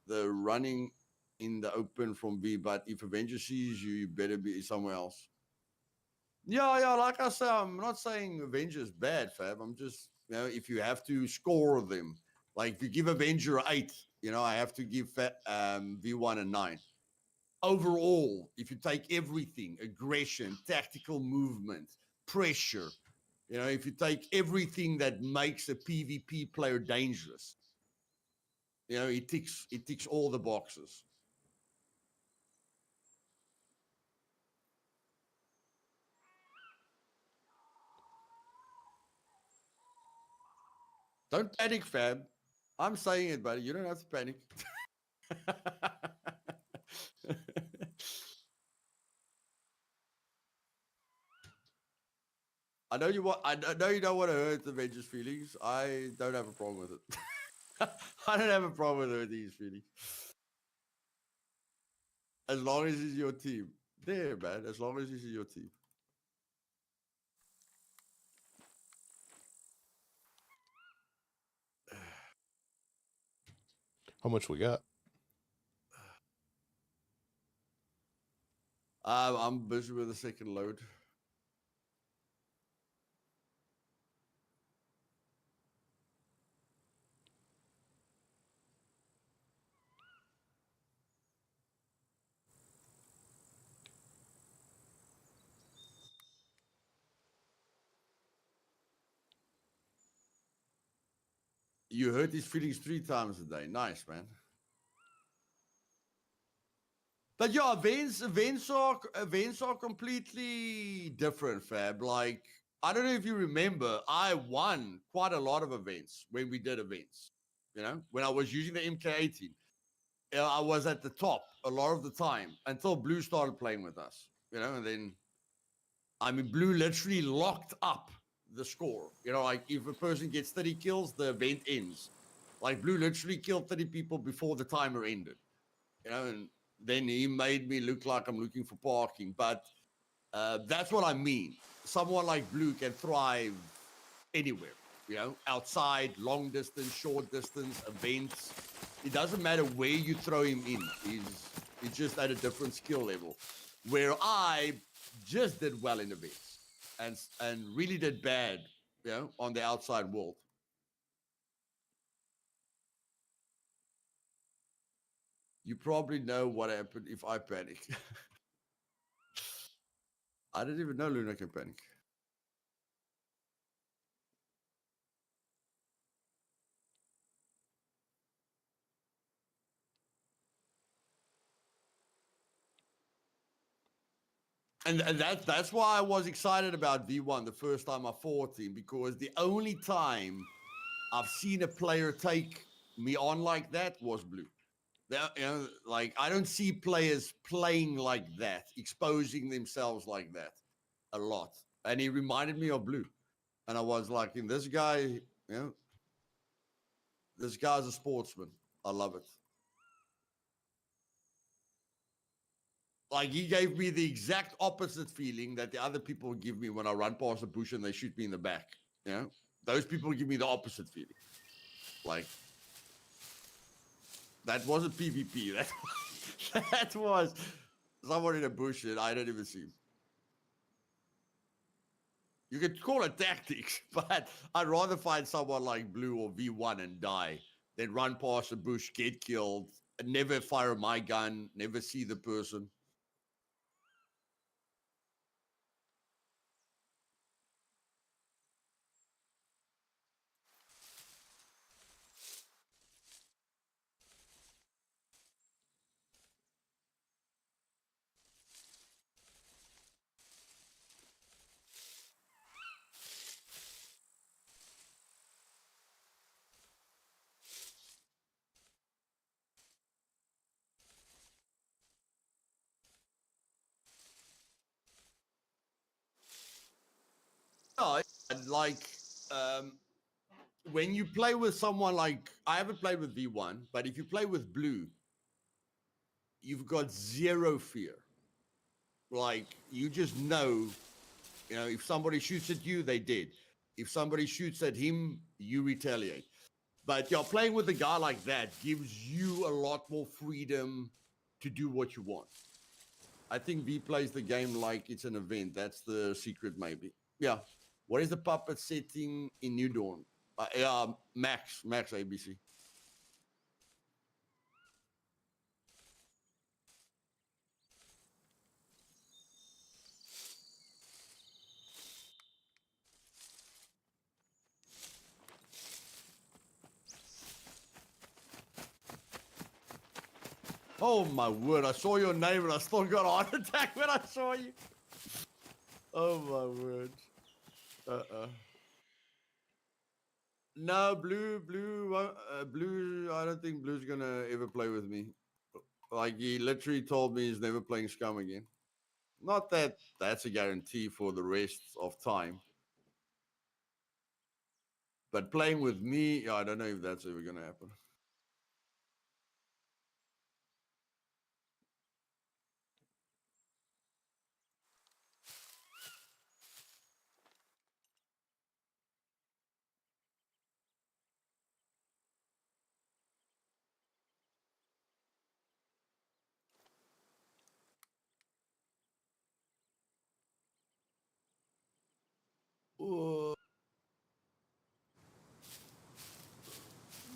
Speaker 2: The running in the open from V, but if Avenger sees you, you better be somewhere else. Yeah, like I said, I'm not saying Avenger's bad, Fab. I'm just, you know, if you have to score them, like if you give Avenger 8, you know, I have to give V1 a 9. Overall, if you take everything, aggression, tactical movement, pressure, you know, if you take everything that makes a PvP player dangerous, you know, it ticks all the boxes. Don't panic, Fab. I'm saying it, buddy. You don't have to panic. I know you want. I know you don't want to hurt the Avengers' feelings. I don't have a problem with it. I don't have a problem with hurting his feelings. As long as he's your team. There, man. As long as he's your team.
Speaker 1: How much we got?
Speaker 2: I'm busy with the second load. You hurt his feelings 3 times a day. Nice, man. But yeah, events are completely different, Fab. Like, I don't know if you remember, I won quite a lot of events when we did events. You know, when I was using the MK18, I was at the top a lot of the time until Blue started playing with us. You know, and then I mean, Blue literally locked up the score. You know, like if a person gets 30 kills, the event ends. Like Blue literally killed 30 people before the timer ended. You know, and then he made me look like I'm looking for parking. But that's what I mean. Someone like Blue can thrive anywhere, you know, outside, long distance, short distance, events. It doesn't matter where you throw him in. He's just at a different skill level. Where I just did well in events and really did bad, you know, on the outside world. You probably know what happened if I panic. I didn't even know Luna can panic. And that's why I was excited about V1 the first time I fought him, because the only time I've seen a player take me on like that was Blue. Like, I don't see players playing like that, exposing themselves like that a lot. And he reminded me of Blue. And I was like, this guy, this guy's a sportsman. I love it. Like, he gave me the exact opposite feeling that the other people give me when I run past the bush and they shoot me in the back. Those people give me the opposite feeling. Like, that wasn't PvP. That was someone in a bush and I didn't even see him. You could call it tactics, but I'd rather find someone like Blue or V1 and die than run past a bush, get killed, and never fire my gun, never see the person. No, like, when you play with someone like, I haven't played with V1, but if you play with Blue, you've got zero fear. Like, you just know, if somebody shoots at you, they did. If somebody shoots at him, you retaliate. But playing with a guy like that gives you a lot more freedom to do what you want. I think V plays the game like it's an event. That's the secret, maybe. Yeah. What is the puppet setting in New Dawn? Max ABC. Oh my word, I saw your name and I still got a heart attack when I saw you. Oh my word. No, Blue, I don't think Blue's gonna ever play with me. Like, he literally told me he's never playing Scum again. Not that that's a guarantee for the rest of time. But playing with me, I don't know if that's ever gonna happen.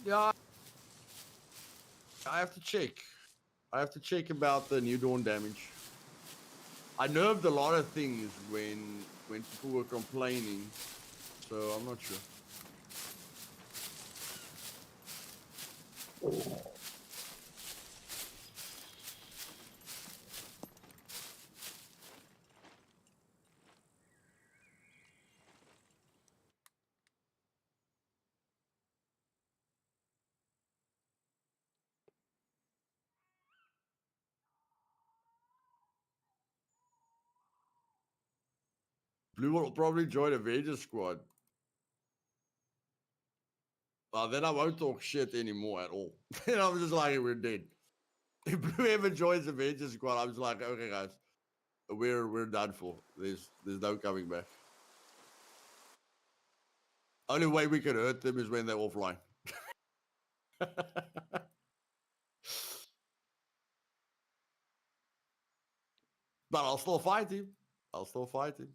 Speaker 2: Yeah, I have to check. I have to check about the New Dawn damage. I nerfed a lot of things when people were complaining, so I'm not sure. Blue will probably join Avengers Squad. Then I won't talk shit anymore at all. And I'm just like, we're dead. If Blue ever joins Avengers Squad, I'm just like, okay, guys, we're done for. There's no coming back. Only way we can hurt them is when they're offline. But I'll still fight him. I'll still fight him.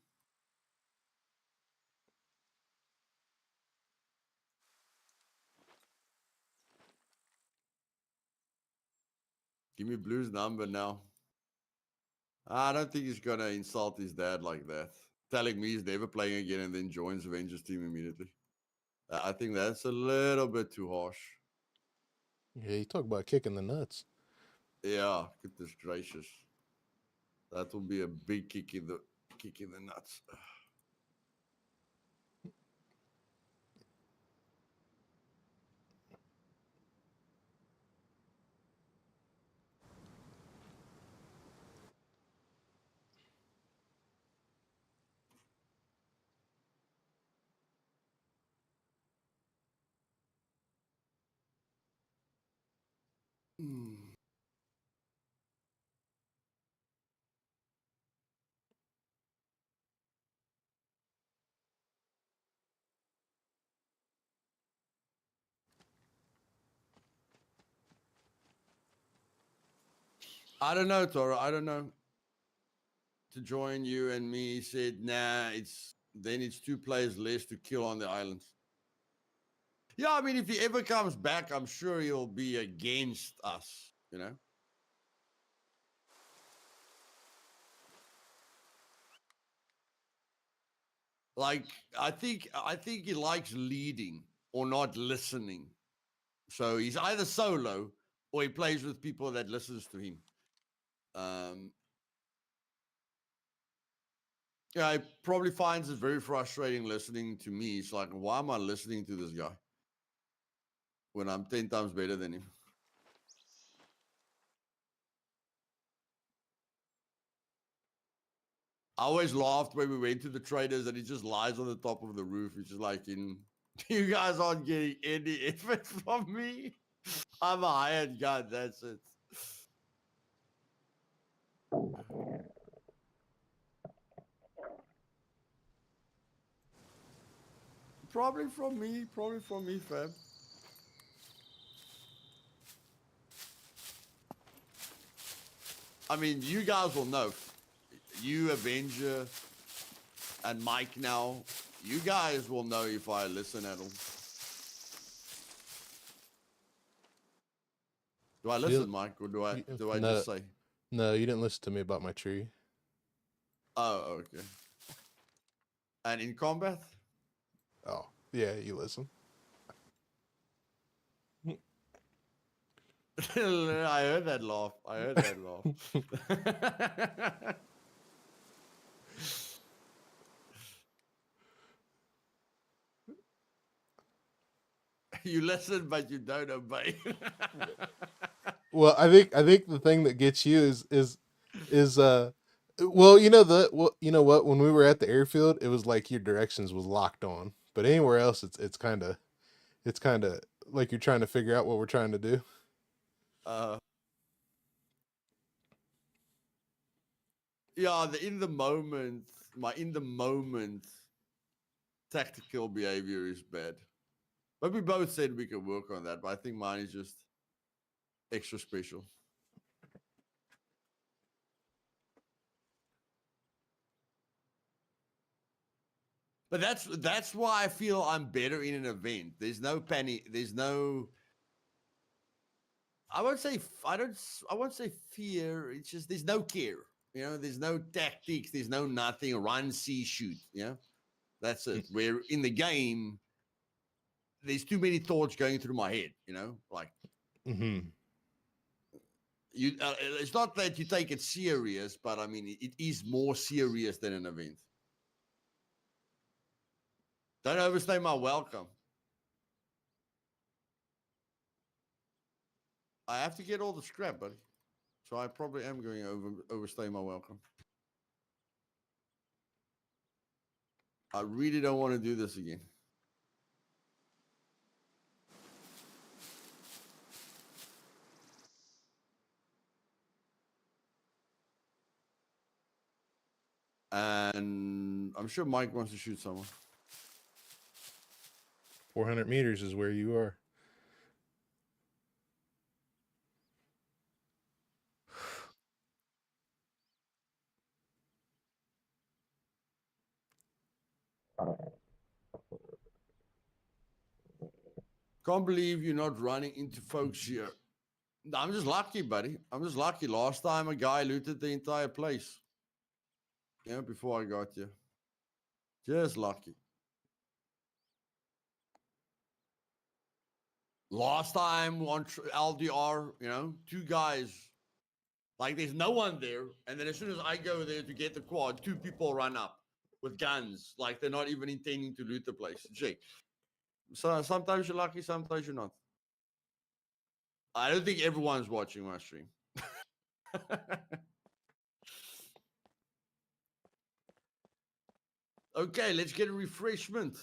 Speaker 2: Give me Blue's number now. I don't think he's gonna insult his dad like that. Telling me he's never playing again and then joins Avengers team immediately. I think that's a little bit too harsh.
Speaker 1: Yeah, you talk about kicking the nuts.
Speaker 2: Yeah, goodness gracious. That will be a big kick in the nuts. I don't know, Toro. I don't know. To join you and me, he said, nah, it's 2 players less to kill on the islands. Yeah, I mean, if he ever comes back, I'm sure he'll be against us, you know? Like, I think he likes leading or not listening. So he's either solo or he plays with people that listens to him. Yeah, he probably finds it very frustrating listening to me. It's like, why am I listening to this guy when I'm 10 times better than him? I always laughed when we went to the traders and he just lies on the top of the roof. He's just like, you guys aren't getting any effort from me. I'm a hired gun, that's it. Probably from me, fam. I mean, you guys will know. You, Avenger, and Mike now, you guys will know if I listen at all. Do I listen, Mike, or do I just say?
Speaker 1: No, you didn't listen to me about my tree.
Speaker 2: Oh, okay. And in combat?
Speaker 1: Oh, yeah, you listen.
Speaker 2: I heard that laugh. You listen, but you don't obey.
Speaker 1: Well, I think the thing that gets you is well, you know what, when we were at the airfield, it was like your directions was locked on. But anywhere else it's kind of like you're trying to figure out what we're trying to do.
Speaker 2: Yeah, my in the moment tactical behavior is bad. But we both said we could work on that, but I think mine is just extra special. But that's why I feel I'm better in an event. There's no panic. There's no. I won't say fear. It's just there's no care. You know, there's no tactics. There's no nothing. Run, see, shoot. You know, that's it. Where in the game, there's too many thoughts going through my head. You know, like you. It's not that you take it serious, but I mean, it is more serious than an event. Don't overstay my welcome. I have to get all the scrap, buddy. So I probably am going to overstay my welcome. I really don't want to do this again. And I'm sure Mike wants to shoot someone.
Speaker 1: 400 meters is where you are.
Speaker 2: Can't believe you're not running into folks here. I'm just lucky, buddy. I'm just lucky. Last time a guy looted the entire place. You know, before I got here. Just lucky. Last time on LDR, you know, 2 guys. Like, there's no one there. And then as soon as I go there to get the quad, 2 people run up with guns. Like, they're not even intending to loot the place. Gee. So sometimes you're lucky, sometimes you're not. I don't think everyone's watching my stream. Okay, let's get a refreshment.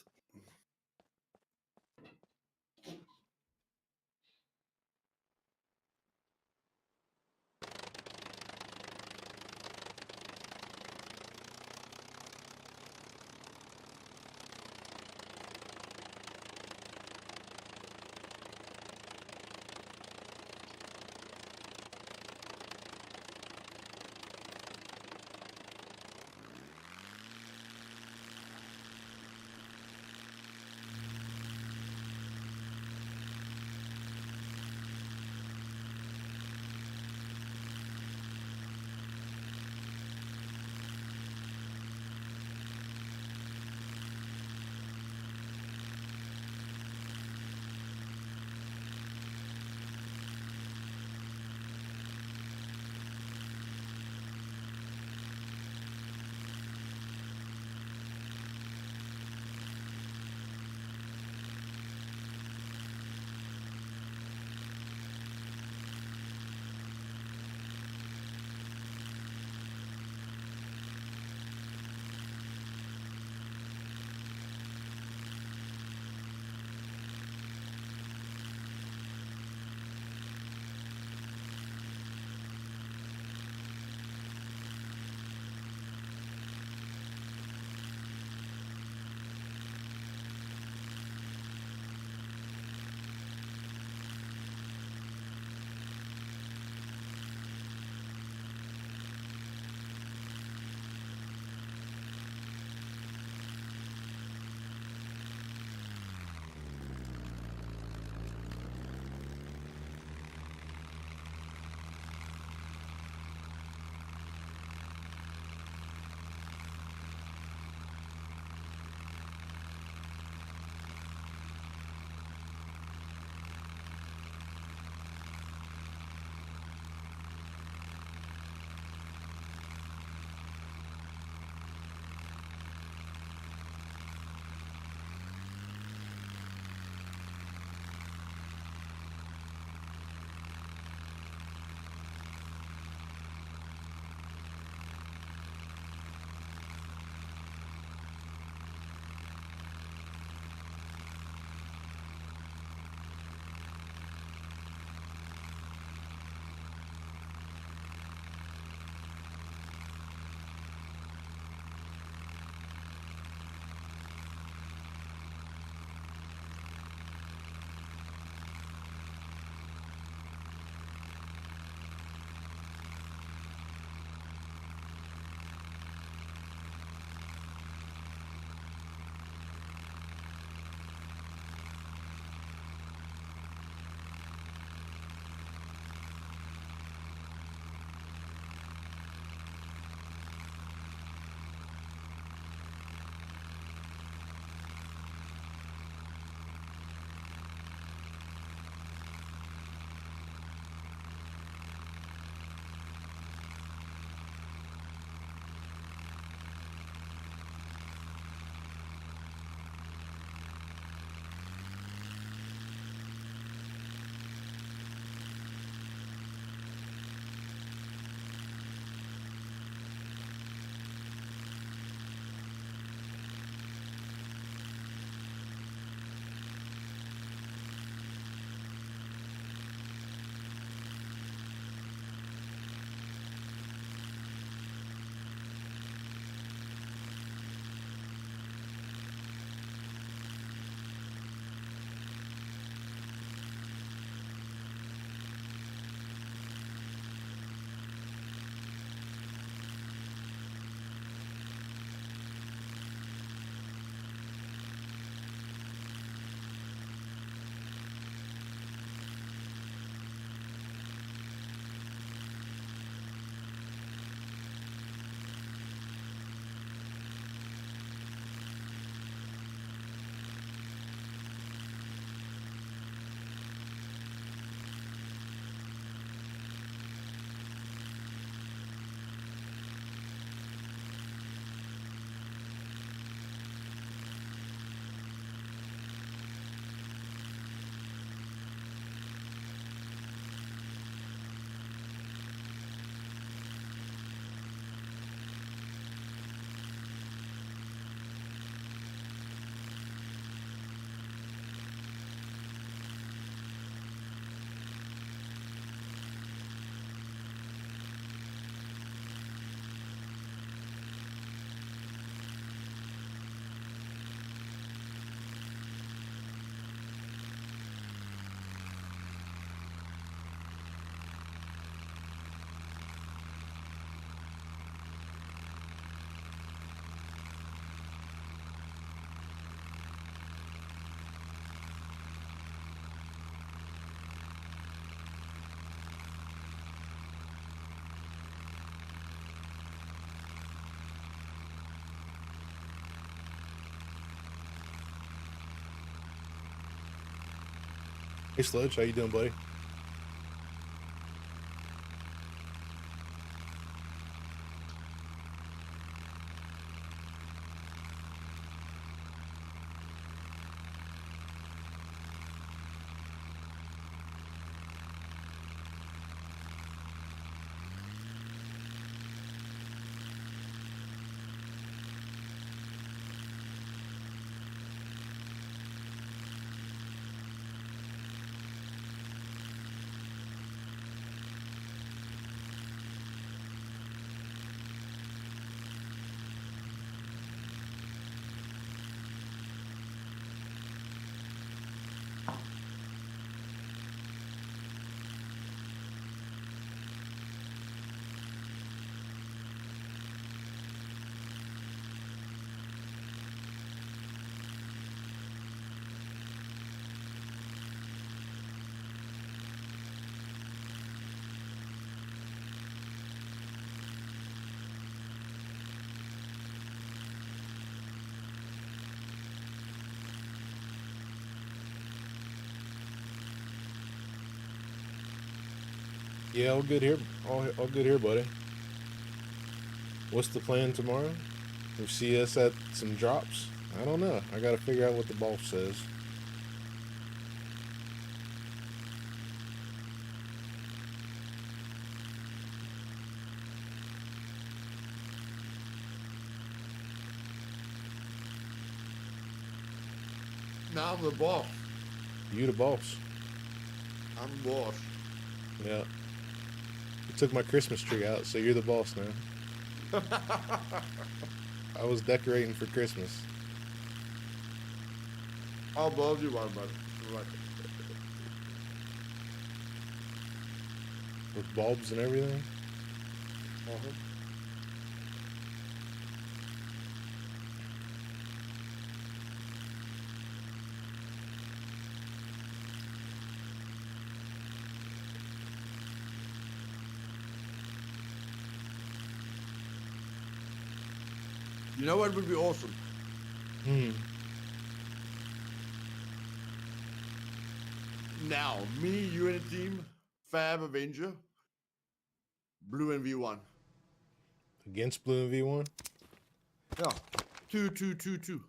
Speaker 1: Hey Sludge, how you doing, buddy? Yeah, all good here. All good here, buddy. What's the plan tomorrow? We see us at some drops? I don't know. I gotta figure out what the boss says.
Speaker 2: Now I'm the boss.
Speaker 1: You the boss.
Speaker 2: I'm the boss.
Speaker 1: Yeah. You took my Christmas tree out, so you're the boss now. I was decorating for Christmas.
Speaker 2: I'll build you one, buddy. Right.
Speaker 1: With bulbs and everything.
Speaker 2: You know what would be awesome? Now, me, you and a team, Fab Avenger, Blue and V1.
Speaker 1: Against Blue and V1?
Speaker 2: Yeah. 2-2-2-2.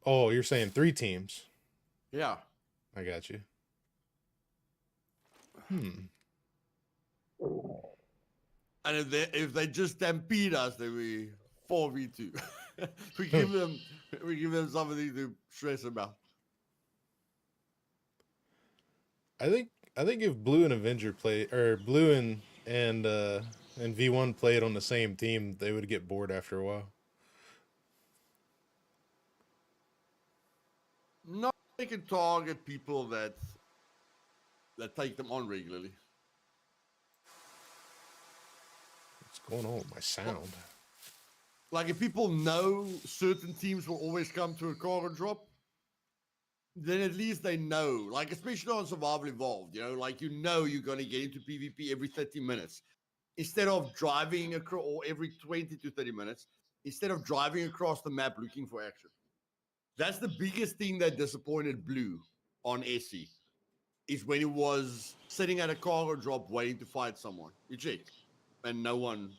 Speaker 1: Oh, you're saying 3 teams.
Speaker 2: Yeah.
Speaker 1: I got you.
Speaker 2: And if they just stampede us, then we 4v2. we give them something to stress about.
Speaker 1: I think if Blue and Avenger play, or Blue and V1 played on the same team, they would get bored after a while.
Speaker 2: No, they can target people that take them on regularly.
Speaker 1: What's going on with my sound?
Speaker 2: Like if people know certain teams will always come to a cargo drop, then at least they know. Like especially on Survival Evolved, you know, like you know you're gonna get into PvP every 30 minutes. Instead of driving across, or every 20 to 30 minutes, instead of driving across the map looking for action. That's the biggest thing that disappointed Blue on SE, is when he was sitting at a cargo drop waiting to fight someone. You check, and no one,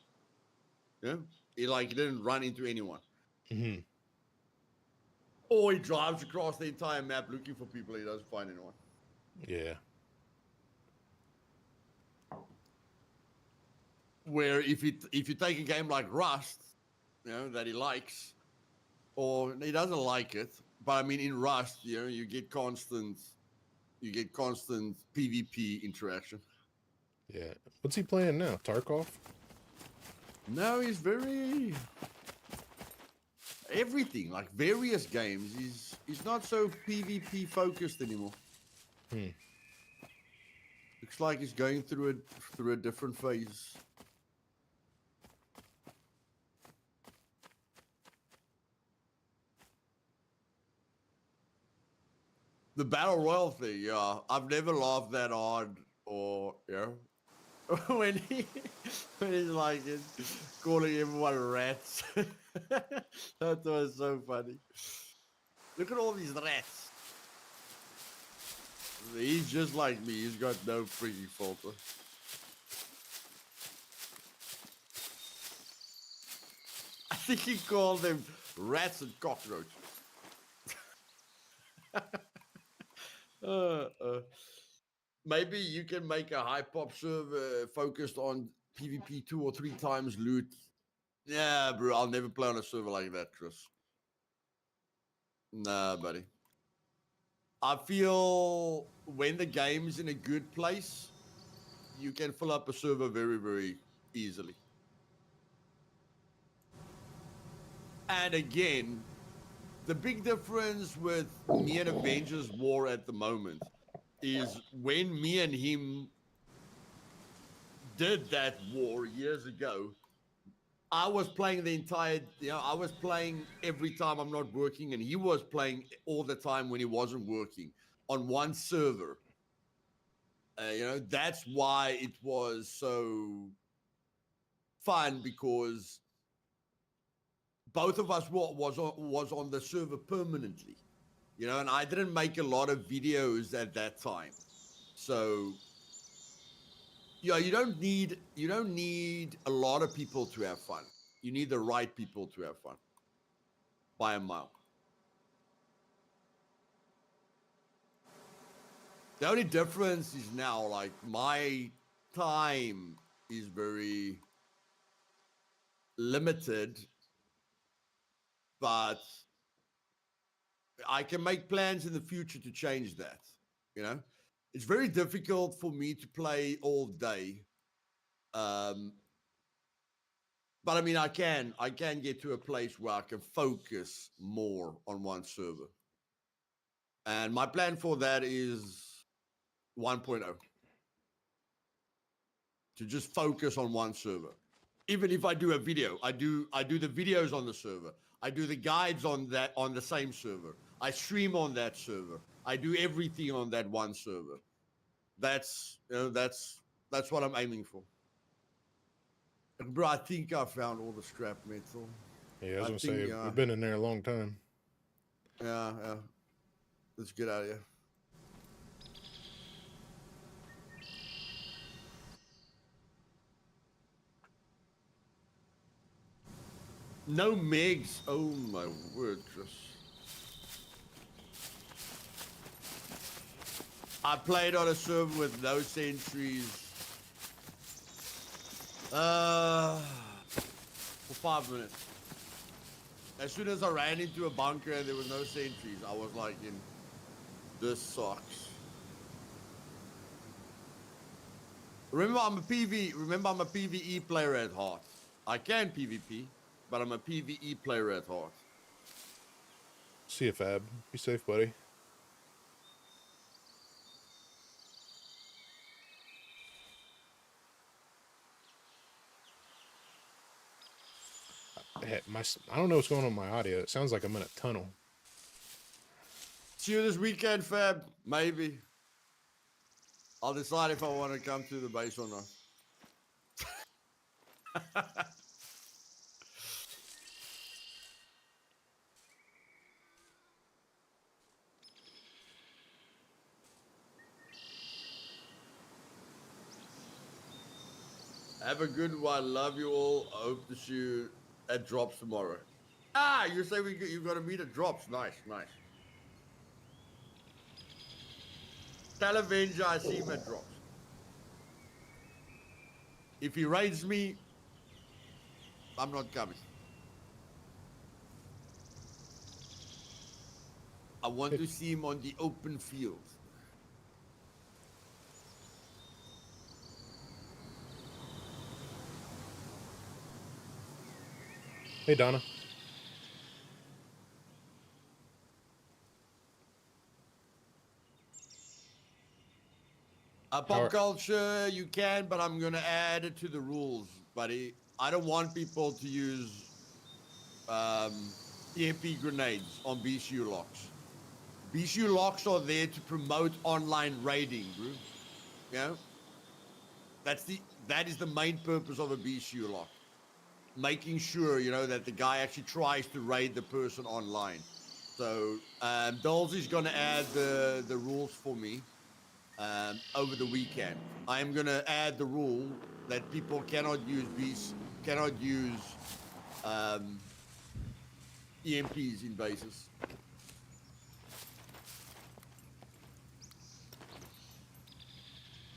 Speaker 2: yeah, he didn't run into anyone.
Speaker 1: Mm-hmm.
Speaker 2: Or he drives across the entire map looking for people, he doesn't find anyone.
Speaker 1: Yeah.
Speaker 2: Where if you take a game like Rust, you know, that he likes, or he doesn't like it, but I mean in Rust, you know, you get constant PvP interaction.
Speaker 1: Yeah. What's he playing now? Tarkov?
Speaker 2: No, he's very everything, like various games. He's not so PvP focused anymore. Looks like he's going through a different phase. The battle royale thing, yeah. I've never laughed that hard, or when he's like just calling everyone rats. That was so funny. Look at all these rats. He's just like me. He's got no freaking filter. I think he called them rats and cockroaches. Maybe you can make a high pop server focused on PvP 2 or 3 times loot. Yeah, bro, I'll never play on a server like that, Chris. Nah, buddy. I feel when the game's in a good place, you can fill up a server very, very easily. And again, the big difference with me and Avengers War at the moment is when me and him did that war years ago, I was playing the entire, I was playing every time I'm not working, and he was playing all the time when he wasn't working on one server. That's why it was so fun, because both of us was on the server permanently, and I didn't make a lot of videos at that time. So yeah, you don't need a lot of people to have fun. You need the right people to have fun by a mile. The only difference is now, like, my time is very limited, but I can make plans in the future to change that. It's very difficult for me to play all day. But I mean, I can get to a place where I can focus more on one server. And my plan for that is 1.0. To just focus on one server. Even if I do a video, I do the videos on the server. I do the guides on the same server. I stream on that server. I do everything on that one server. That's what I'm aiming for. And bro, I think I found all the scrap metal.
Speaker 1: Yeah, I was gonna say, we've been in there a long time.
Speaker 2: Yeah. Let's get out of here. No megs. Oh my word, Chris. I played on a server with no sentries. For 5 minutes. As soon as I ran into a bunker and there was no sentries, I was like, this sucks. Remember, I'm a PvE player at heart. I can PvP, but I'm a PvE player at heart.
Speaker 1: See you, Fab. Be safe, buddy. I don't know what's going on with my audio. It sounds like I'm in a tunnel.
Speaker 2: See you this weekend, Fab. Maybe. I'll decide if I want to come to the base or not. Have a good one. Love you all. I hope to see you at Drops tomorrow. You say you got to meet at Drops. Nice. Tell Avenger I see him at Drops. If he raids me, I'm not coming. I want to see him on the open field.
Speaker 1: Hey, Donna.
Speaker 2: Pop culture, you can, but I'm going to add it to the rules, buddy. I don't want people to use EMP grenades on BCU locks. BCU locks are there to promote online raiding, bro. That is the main purpose of a BCU lock. Making sure, that the guy actually tries to raid the person online. So, Dolls is going to add the rules for me. over the weekend. I am gonna add the rule that people cannot use EMPs in bases.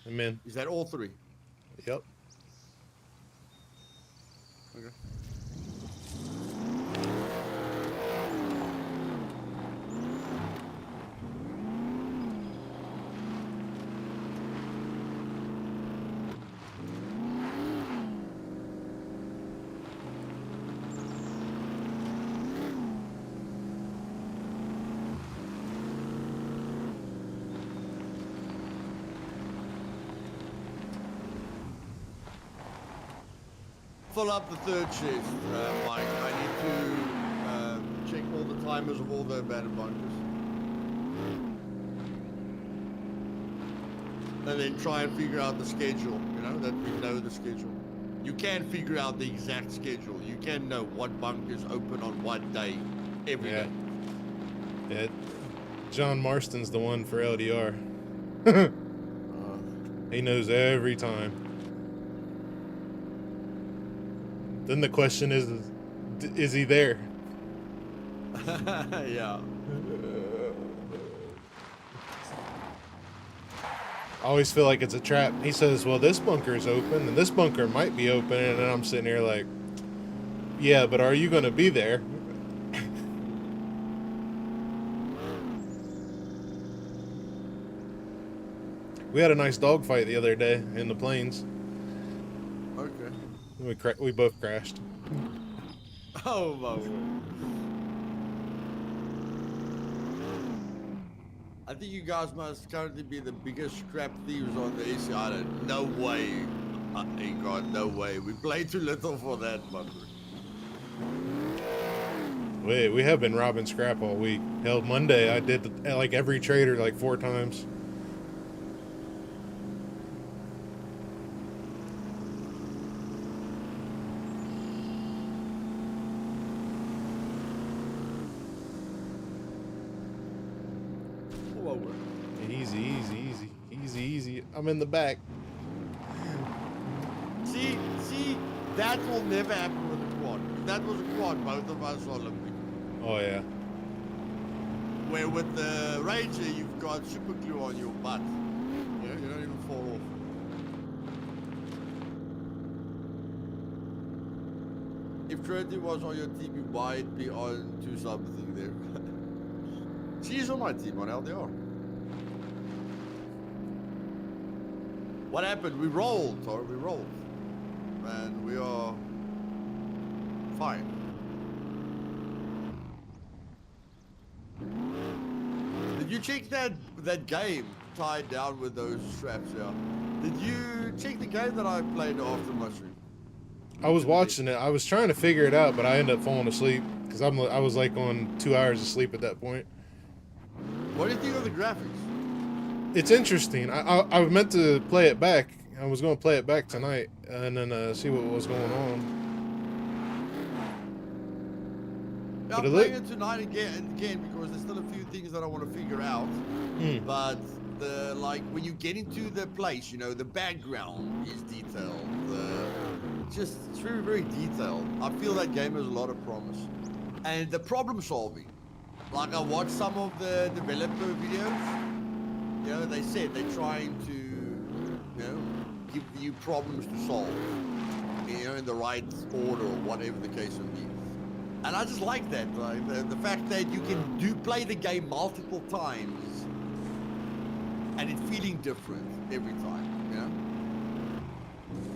Speaker 1: Amen.
Speaker 2: Is that all three?
Speaker 1: Yep.
Speaker 2: Okay. Fill up the third shift, Mike. I need to check all the timers of all the abandoned bunkers. And then try and figure out the schedule, you know, that we know the schedule. You can figure out the exact schedule. You can know what bunkers open on what day, every day.
Speaker 1: Yeah. John Marston's the one for LDR. He knows every time. Then the question is he there?
Speaker 2: Yeah.
Speaker 1: I always feel like it's a trap. He says, well, this bunker is open, and this bunker might be open, and then I'm sitting here like, yeah, but are you going to be there? We had a nice dogfight the other day in the plains.
Speaker 2: Okay.
Speaker 1: We both crashed.
Speaker 2: Oh my word. I think you guys must currently be the biggest scrap thieves on the AC Island. No way. God, no way. We play too little for that, mother.
Speaker 1: We have been robbing scrap all week. Hell, Monday I did like every trader like 4 times. Easy. I'm in the back.
Speaker 2: See, that will never happen with a quad. If that was a quad, both of us are limping.
Speaker 1: Oh yeah.
Speaker 2: Where with the Ranger, you've got super glue on your butt. You know, you don't even fall off. If Trinity was on your team, you might be on to something there. She's on my team on LDR. What happened? We rolled, Tor. We rolled. And we are fine. Did you check that game tied down with those straps? Yeah. Did you check the game that I played after my stream?
Speaker 1: I was watching it. I was trying to figure it out, but I ended up falling asleep because I was like on 2 hours of sleep at that point.
Speaker 2: What do you think of the graphics?
Speaker 1: It's interesting. I meant to play it back. I was going to play it back tonight and then see what was going on.
Speaker 2: Yeah, I'm playing it tonight again because there's still a few things that I want to figure out. But when you get into the place, you know, the background is detailed. It's very, very detailed. I feel that game has a lot of promise. And the problem solving. Like I watched some of the developer videos. You know, they said they're trying to, you know, give you problems to solve, you know, in the right order or whatever the case may be. And I just like that, like the fact that you can play the game multiple times and it feeling different every time, you know?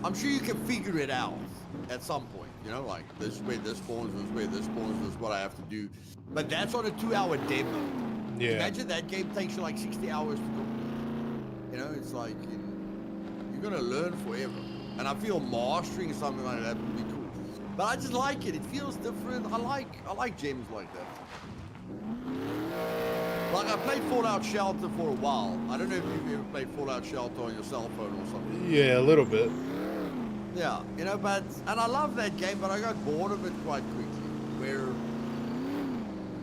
Speaker 2: I'm sure you can figure it out at some point, you know, like this is where this spawns, this is where this spawns, this is what I have to do. But that's on a 2-hour demo.
Speaker 1: Yeah.
Speaker 2: Imagine that game takes you like 60 hours to complete. You know, it's like you're gonna learn forever. And I feel mastering something like that would be cool. But I just like it. It feels different. I like games like that. Like I played Fallout Shelter for a while. I don't know if you've ever played Fallout Shelter on your cell phone or something.
Speaker 1: Yeah, a little bit.
Speaker 2: Yeah, you know, and I love that game, but I got bored of it quite quickly. Where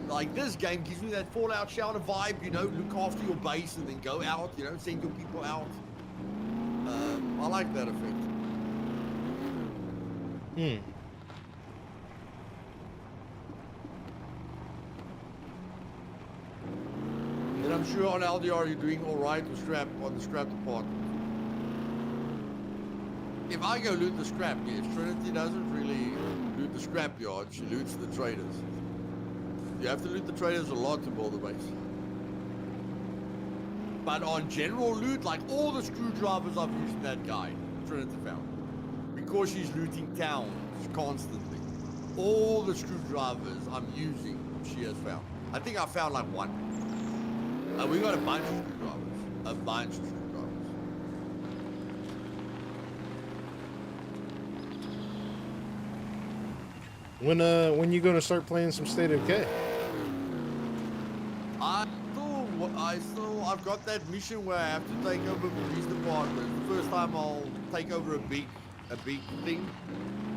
Speaker 2: like this game gives me that Fallout Shelter vibe, you know, look after your base and then go out, you know, send your people out. I like that effect. And I'm sure on LDR you're doing all right with scrap on the scrap department. If I go loot the scrap, yes, Trinity doesn't really loot the scrap yard, she loots the traders. You have to loot the traders a lot to build the base. But on general loot, like all the screwdrivers I've used in that guide, Trinity found. Because she's looting towns constantly. All the screwdrivers I'm using, she has found. I think I found like one. We got a bunch of screwdrivers. A bunch of screwdrivers.
Speaker 1: When you gonna start playing some State of Decay?
Speaker 2: I've got that mission where I have to take over police department. The first time I'll take over a big thing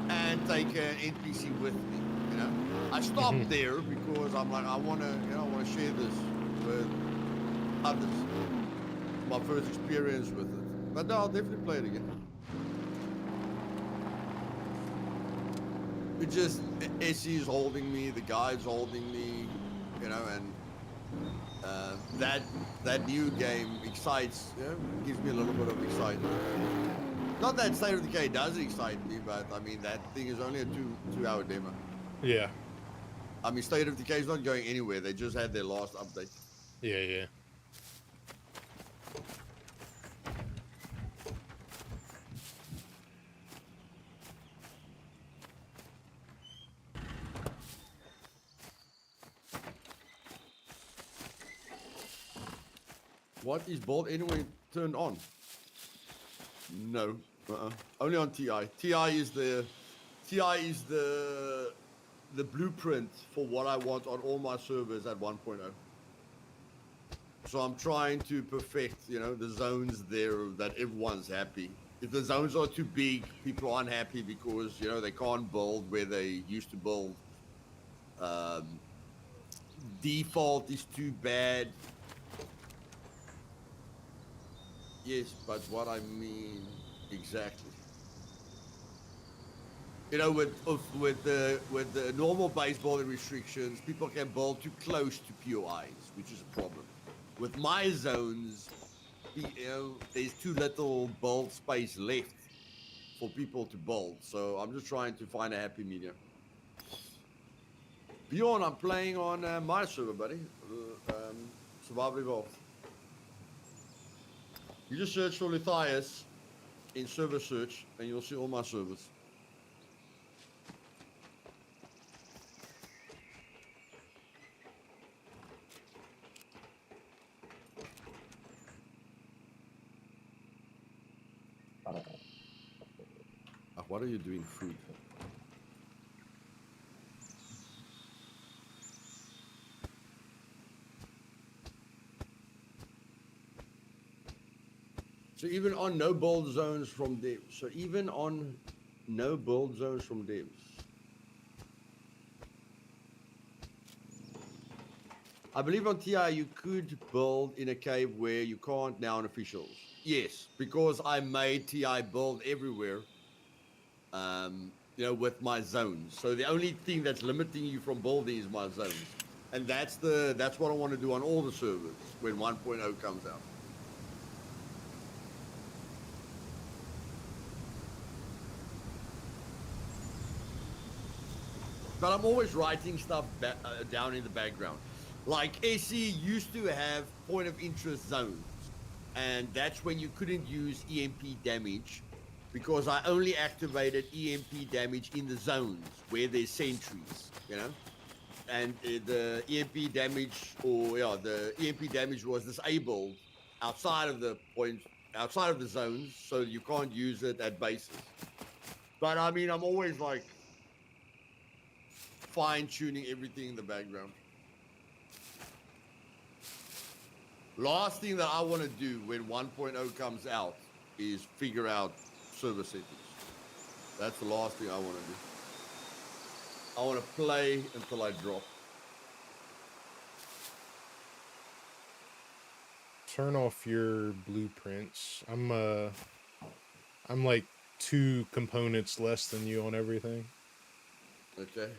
Speaker 2: and take an NPC with me. You know, I stopped there because I'm like, I want to share this with others. My first experience with it, but no, I'll definitely play it again. It just SE is holding me, the guide's holding me, you know, and that new game excites, you know, gives me a little bit of excitement. Not that State of Decay does excite me, but I mean that thing is only a two-hour demo.
Speaker 1: Yeah.
Speaker 2: I mean State of Decay is not going anywhere. They just had their last update.
Speaker 1: Yeah.
Speaker 2: What is bolt anyway turned on? No, only on TI. TI is the blueprint for what I want on all my servers at 1.0. So I'm trying to perfect, you know, the zones there that everyone's happy. If the zones are too big, people are unhappy because, you know, they can't build where they used to build. Default is too bad. Yes, but what I mean exactly. You know, with the normal base building restrictions, people can build too close to POIs, which is a problem. With my zones, you know, there's too little build space left for people to build. So I'm just trying to find a happy medium. Bjorn, I'm playing on my server, buddy. Survival Evolved. You just search for Luthais in server search and you'll see all my servers. What are you doing, food? So even on no build zones from devs. So even on no build zones from devs. I believe on TI you could build in a cave where you can't now on officials. Yes, because I made TI build everywhere. You know, with my zones. So the only thing that's limiting you from building is my zones. And that's what I want to do on all the servers when 1.0 comes out. But I'm always writing stuff down in the background. Like SE used to have point of interest zones. And that's when you couldn't use EMP damage because I only activated EMP damage in the zones where there's sentries, you know? And the EMP damage, the EMP damage was disabled outside of the zones, so you can't use it at bases. But I mean, I'm always like fine-tuning everything in the background. Last thing that I want to do when 1.0 comes out is figure out server settings. That's the last thing I want to do. I want to play until I drop.
Speaker 1: turn off your blueprints. I'm like 2 components less than you on everything.
Speaker 2: Okay.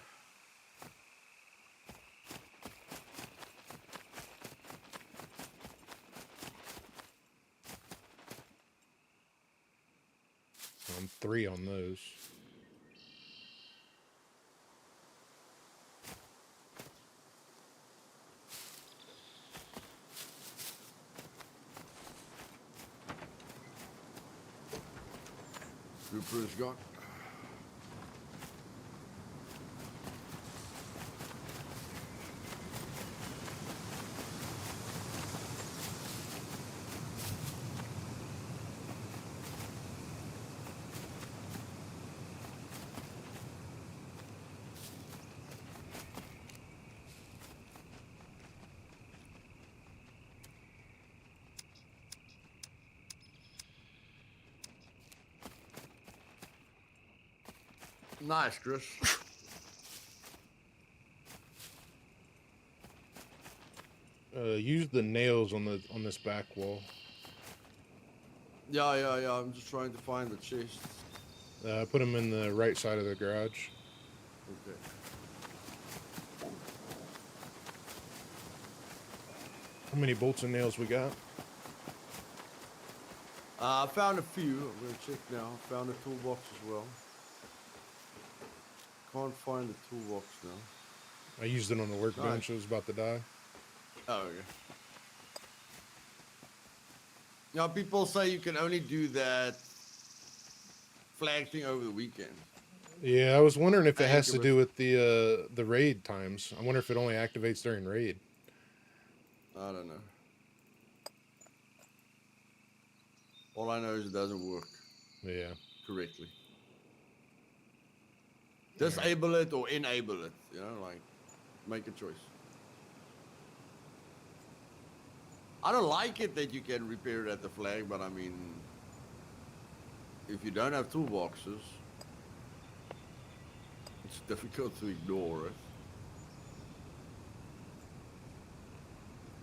Speaker 1: I'm 3 on those.
Speaker 2: Blueprint's gone. Nice, Chris.
Speaker 1: Use the nails on this back wall.
Speaker 2: Yeah. I'm just trying to find the chest.
Speaker 1: Put them in the right side of the garage.
Speaker 2: Okay.
Speaker 1: How many bolts and nails we got?
Speaker 2: I found a few. I'm gonna check now. Found a toolbox as well. Can't find the toolbox now.
Speaker 1: I used it on the workbench. It was about to die.
Speaker 2: Oh, okay. Now, people say you can only do that flag thing over the weekend.
Speaker 1: Yeah, I was wondering if it has to do with the raid times. I wonder if it only activates during raid.
Speaker 2: I don't know. All I know is it doesn't work.
Speaker 1: Yeah.
Speaker 2: Correctly. Disable it or enable it. You know, like, make a choice. I don't like it that you can repair it at the flag, but I mean, if you don't have toolboxes, it's difficult to ignore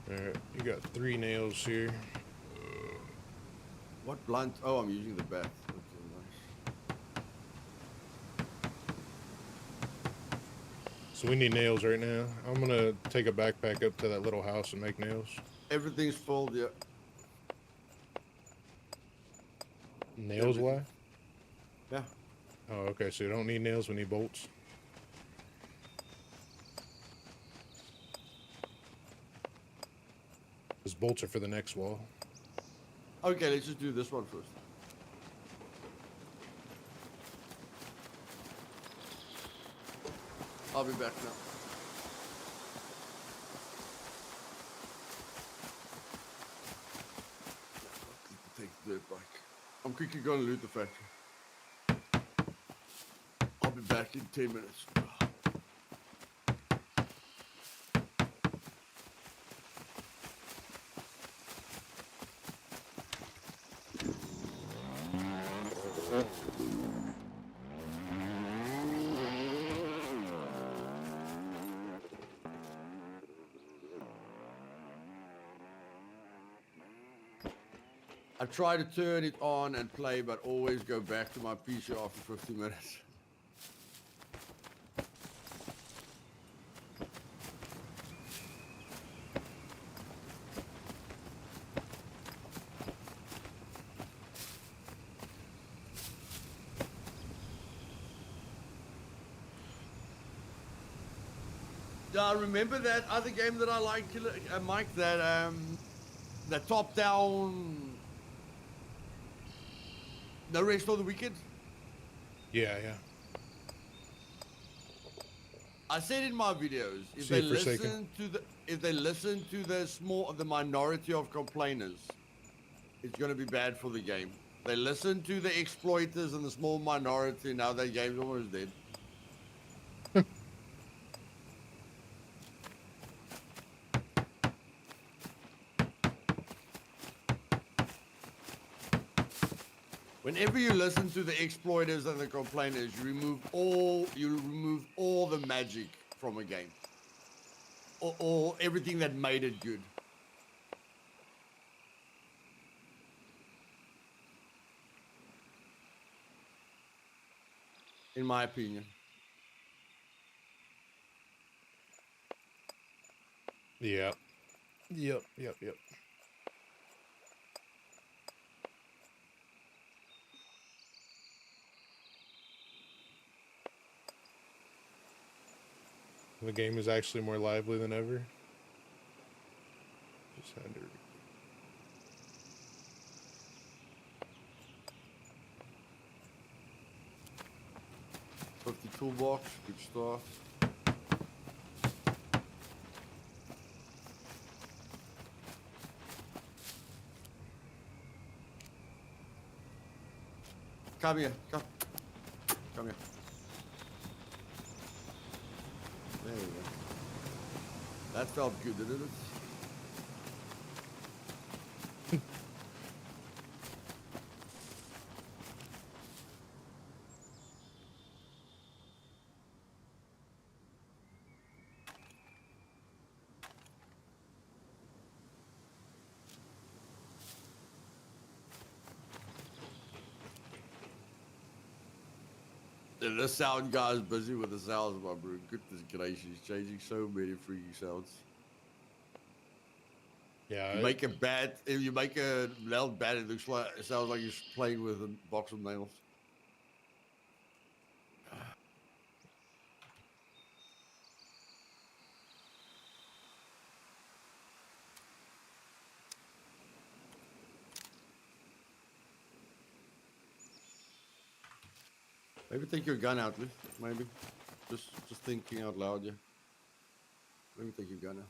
Speaker 2: it.
Speaker 1: Alright, you got 3 nails here.
Speaker 2: What blunt? Oh, I'm using the bat. Okay, nice.
Speaker 1: So we need nails right now. I'm gonna take a backpack up to that little house and make nails.
Speaker 2: Everything's full, yeah.
Speaker 1: Nails, why?
Speaker 2: Yeah.
Speaker 1: Oh, okay, so you don't need nails, we need bolts. Those bolts are for the next wall.
Speaker 2: Okay, let's just do this one first. I'll be back now. Take the dirt bike. I'm quickly going to loot the factory. I'll be back in 10 minutes. I try to turn it on and play, but always go back to my PC after 50 minutes. Yeah, remember that other game that I liked, Mike? That top-down. No Rest for the Wicked?
Speaker 1: Yeah, yeah.
Speaker 2: I said in my videos, if they listen to the minority of complainers, it's gonna be bad for the game. They listen to the exploiters and the small minority, now their game's almost dead. Whenever you listen to the exploiters and the complainers, you remove all the magic from a game, or everything that made it good. in my opinion.
Speaker 1: Yep. Yep. The game is actually more lively than ever. Just had to.
Speaker 2: The toolbox, good start. Come here, come here. There you go. That felt good, didn't it? The sound guy's busy with the sounds, my bro. Goodness gracious, he's changing so many freaking sounds.
Speaker 1: Yeah.
Speaker 2: If you make a loud bad, it sounds like he's playing with a box of nails. Maybe take your gun out, Luth. Maybe. Just thinking out loud, yeah. Maybe take your gun out.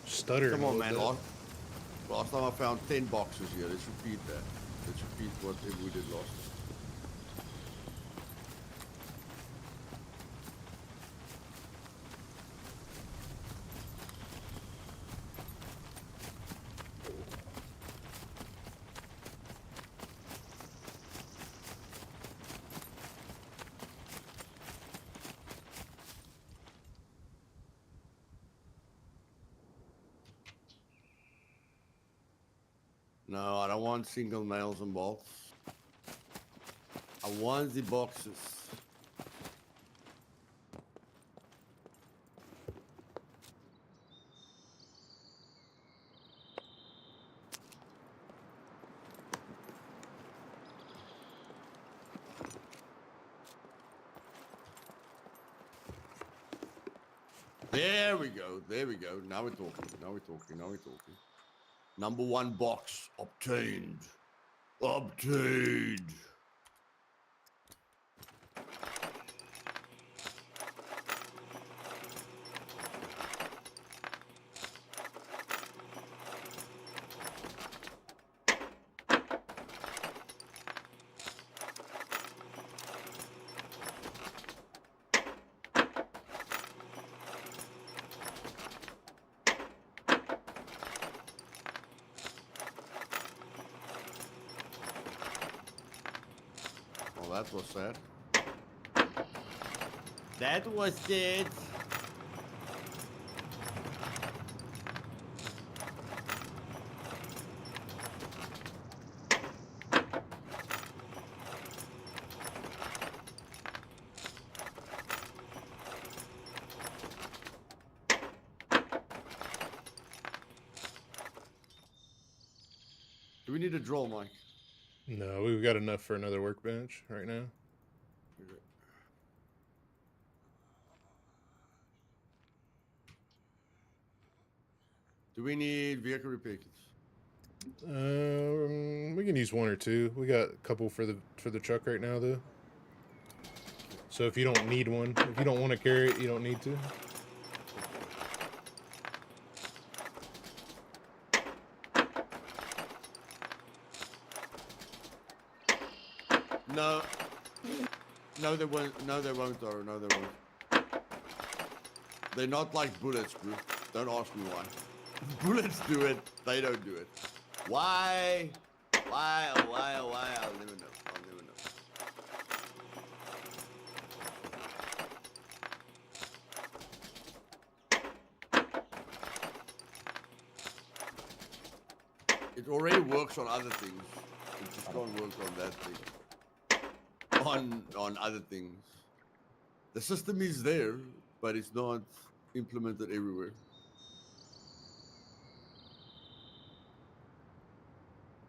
Speaker 1: Stuttering.
Speaker 2: Come on, man. Last time I found 10 boxes here. Let's repeat that. Let's repeat whatever we did last time. No, I don't want single nails and bolts. I want the boxes. There we go. There we go. Now we're talking. Now we're talking. Now we're talking. Number 1 box obtained. Obtained. That was sad. That was sad. Do we need a drill, Mike?
Speaker 1: No, we've got enough for another workbench right now.
Speaker 2: Okay. Do we need vehicle repair kits?
Speaker 1: We can use 1 or 2. We got a couple for the truck right now, though. So if you don't need one, if you don't want to carry it, you don't need to.
Speaker 2: No. No, they won't. No, they won't, Oro. No, they won't. They're not like bullets, bro. Don't ask me why. Bullets do it. They don't do it. Why? Why? Oh, why? Oh, why? I'll never know. I'll never know. It already works on other things. It just can't work on that thing. On other things. The system is there, but it's not implemented everywhere.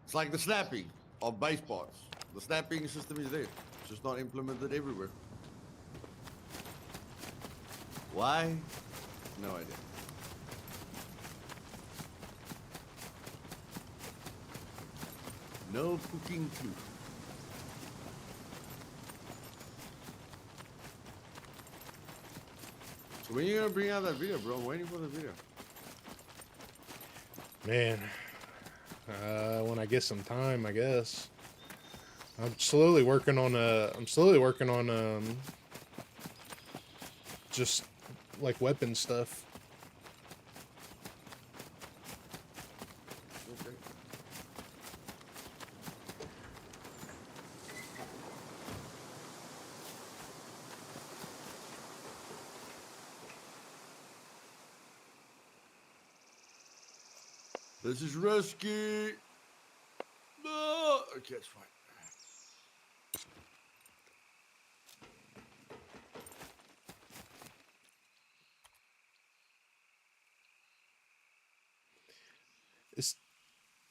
Speaker 2: It's like the snapping of base parts. The snapping system is there. It's just not implemented everywhere. Why? No idea. No fucking clue. So when are you gonna bring out that video, bro? I'm waiting for the video.
Speaker 1: Man, when I get some time, I guess. I'm slowly working on just like weapon stuff.
Speaker 2: Okay. This is risky. No. Okay, it's fine.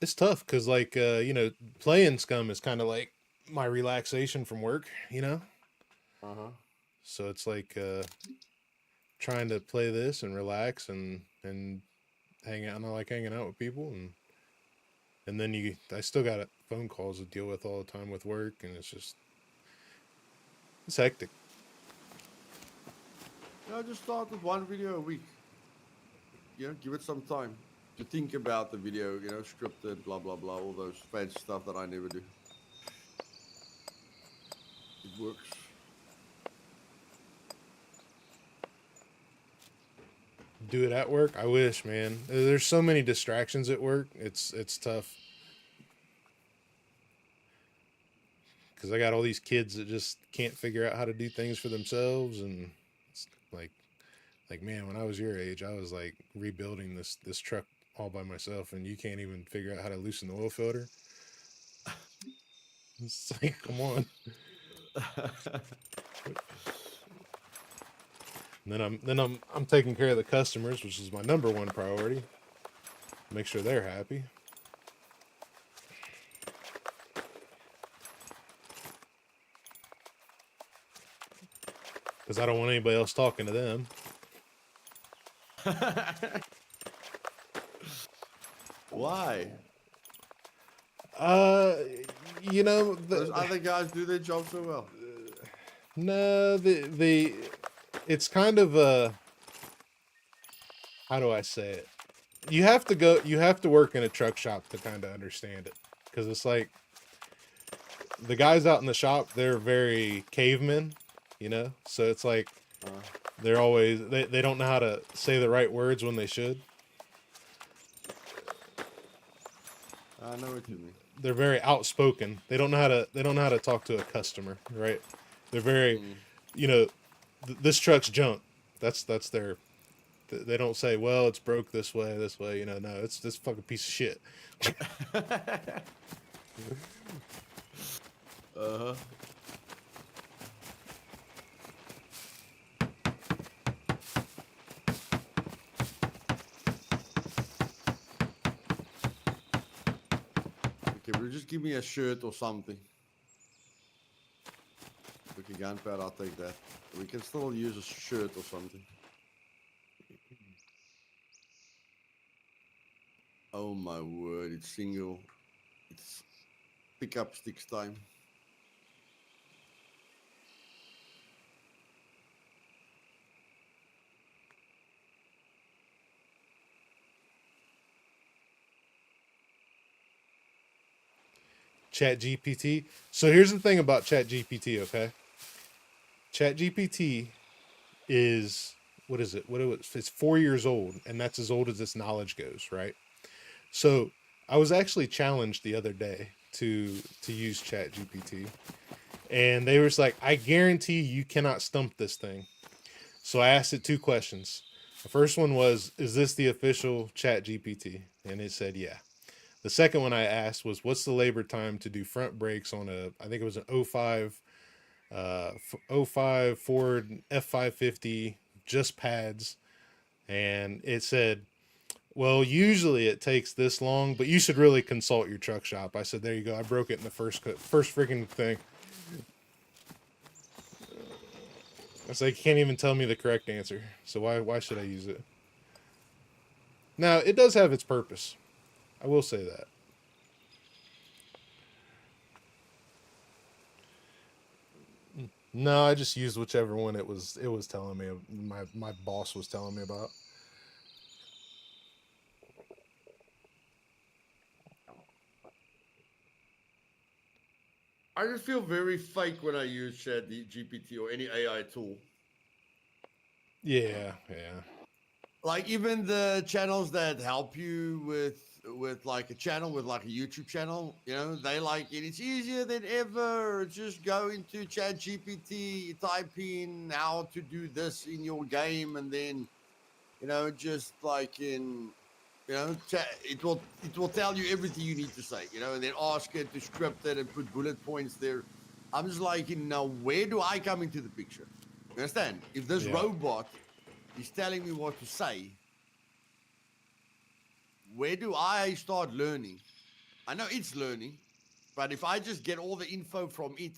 Speaker 1: It's tough because like you know, playing Scum is kind of like my relaxation from work, you know. So it's like trying to play this and relax and hang out. And I like hanging out with people and then I still got phone calls to deal with all the time with work, and it's hectic.
Speaker 2: No, just start with one video a week. You know, give it some time to think about the video, you know, scripted, blah, blah, blah, all those fancy stuff that I never do. It works.
Speaker 1: Do it at work. I wish, man. There's so many distractions at work. It's tough. Because I got all these kids that just can't figure out how to do things for themselves, and it's like man, when I was your age, I was like rebuilding this truck all by myself, and you can't even figure out how to loosen the oil filter. It's like, come on. And then I'm taking care of the customers, which is my number one priority. Make sure they're happy. Because I don't want anybody else talking to them.
Speaker 2: Why?
Speaker 1: You know,
Speaker 2: Those other guys do their job so well.
Speaker 1: No, it's kind of a, how do I say it? You have to work in a truck shop to kind of understand it. Because it's like, the guys out in the shop, they're very cavemen, you know? So it's like, they're always, they don't know how to say the right words when they should.
Speaker 2: I know what you mean.
Speaker 1: They're very outspoken. They don't know how to talk to a customer, right? They're very, you know, this truck's junk. That's their. They don't say, well, it's broke this way. You know, no, it's this fucking piece of shit.
Speaker 2: Okay, but just give me a shirt or something. Okay, gunpowder, I'll take that. We can still use a shirt or something. Oh my word, it's single. It's pickup sticks time.
Speaker 1: Chat GPT. So here's the thing about Chat GPT, okay? Chat GPT is what is it? It's 4 years old, and that's as old as this knowledge goes, right? So I was actually challenged the other day to use Chat GPT, and they were just like, I guarantee you cannot stump this thing. So I asked it two questions. The first one was, is this the official Chat GPT? And it said, yeah. The second one I asked was, what's the labor time to do front brakes on a, I think it was an '05 Ford F550, just pads. And it said, well, usually it takes this long, but you should really consult your truck shop. I said, there you go. I broke it in the first freaking thing. I was like, you can't even tell me the correct answer. So why should I use it? Now, it does have its purpose. I will say that. No, I just used whichever one it was telling me, my boss was telling me about.
Speaker 2: I just feel very fake when I use Chat GPT or any AI tool.
Speaker 1: Yeah, yeah.
Speaker 2: Like even the channels that help you with like a channel, with like a YouTube channel, you know, they like it. It's easier than ever. Just go into Chat GPT, type in how to do this in your game, and then, you know, just like in, you know, it will tell you everything you need to say, you know, and then ask it to script it and put bullet points there. I'm just like, you know, where do I come into the picture? You understand? If this robot is telling me what to say, where do I start learning? I know it's learning, but if I just get all the info from it,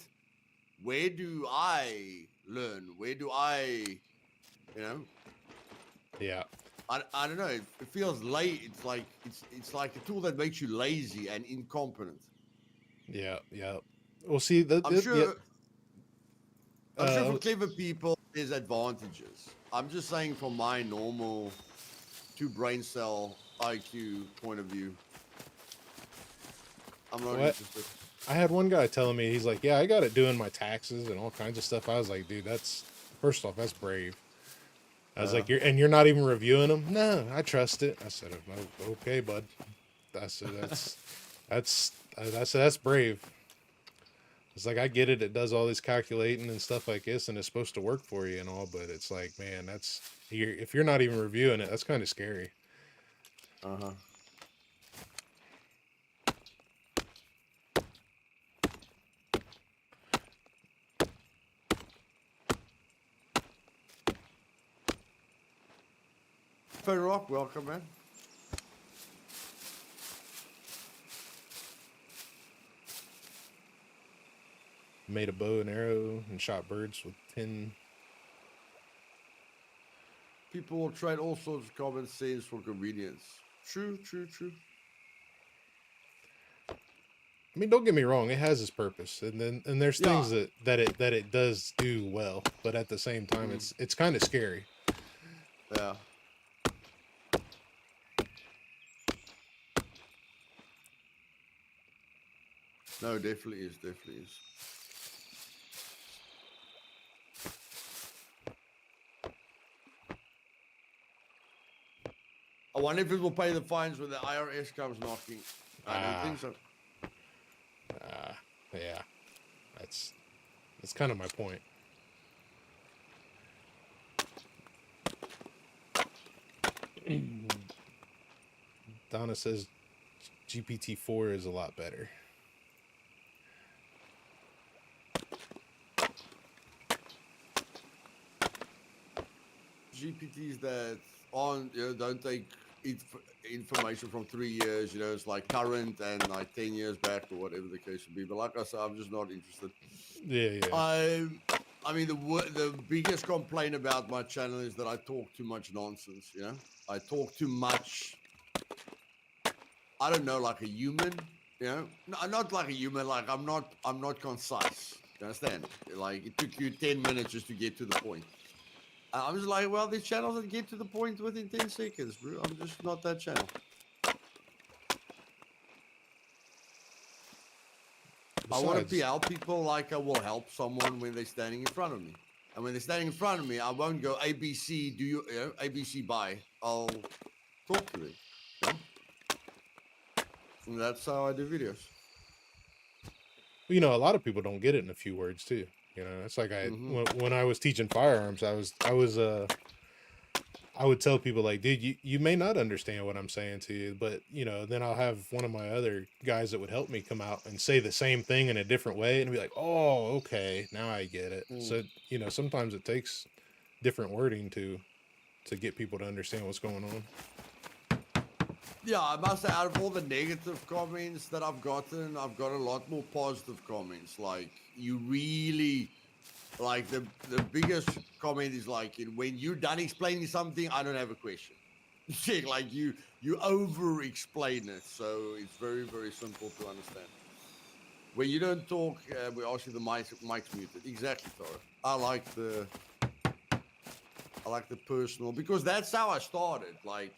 Speaker 2: where do I learn? Where do I, you know?
Speaker 1: Yeah.
Speaker 2: I don't know. It feels late. It's like a tool that makes you lazy and incompetent.
Speaker 1: Yeah, yeah. Well, see,
Speaker 2: I'm sure
Speaker 1: uh,
Speaker 2: for clever people there's advantages. I'm just saying from my normal two brain cell IQ point of view, I'm not interested.
Speaker 1: I had one guy telling me, he's like, yeah, I got it doing my taxes and all kinds of stuff. I was like, dude, that's, first off, that's brave. I was like, you're not even reviewing them? No, I trust it. I said, oh, okay, bud. I said, that's brave. It's like, I get it. It does all this calculating and stuff like this, and it's supposed to work for you and all, but it's like, man, if you're not even reviewing it, that's kind of scary.
Speaker 2: Uh-huh. Rock, welcome, man.
Speaker 1: Made a bow and arrow and shot birds with 10.
Speaker 2: People will trade all sorts of common sense for convenience. True.
Speaker 1: I mean, don't get me wrong; it has its purpose, and there's things that it does do well, but at the same time, it's kind of scary.
Speaker 2: Yeah. No, definitely is. I wonder if it will pay the fines when the IRS comes knocking. I don't think so.
Speaker 1: Yeah, that's kind of my point. Donna says GPT-4 is a lot better.
Speaker 2: GPTs that aren't, you know, don't take information from 3 years, you know, it's like current and like 10 years back or whatever the case would be. But like I said, I'm just not interested.
Speaker 1: Yeah.
Speaker 2: I mean, the biggest complaint about my channel is that I talk too much nonsense, you know? I talk too much, I don't know, like a human, you know? No, not like a human, like I'm not concise. You understand? Like it took you 10 minutes just to get to the point. I'm just like, well, these channels that get to the point within 10 seconds, bro. I'm just not that channel. I want to help people like I will help someone when they're standing in front of me. And when they're standing in front of me, I won't go ABC, do you know, ABC bye. I'll talk to them. You know? And that's how I do videos.
Speaker 1: You know, a lot of people don't get it in a few words too. You know, it's like when I was teaching firearms, I would tell people like, dude, you may not understand what I'm saying to you, but you know, then I'll have one of my other guys that would help me come out and say the same thing in a different way and be like, oh, okay, now I get it. So, you know, sometimes it takes different wording to get people to understand what's going on.
Speaker 2: Yeah, I must say, out of all the negative comments that I've got a lot more positive comments. Like, you really, like, the biggest comment is like, when you're done explaining something, I don't have a question. Like, you over-explain it, so it's very, very simple to understand. When you don't talk, we ask you the mic's muted. Exactly, Tara. I like the personal, because that's how I started. Like,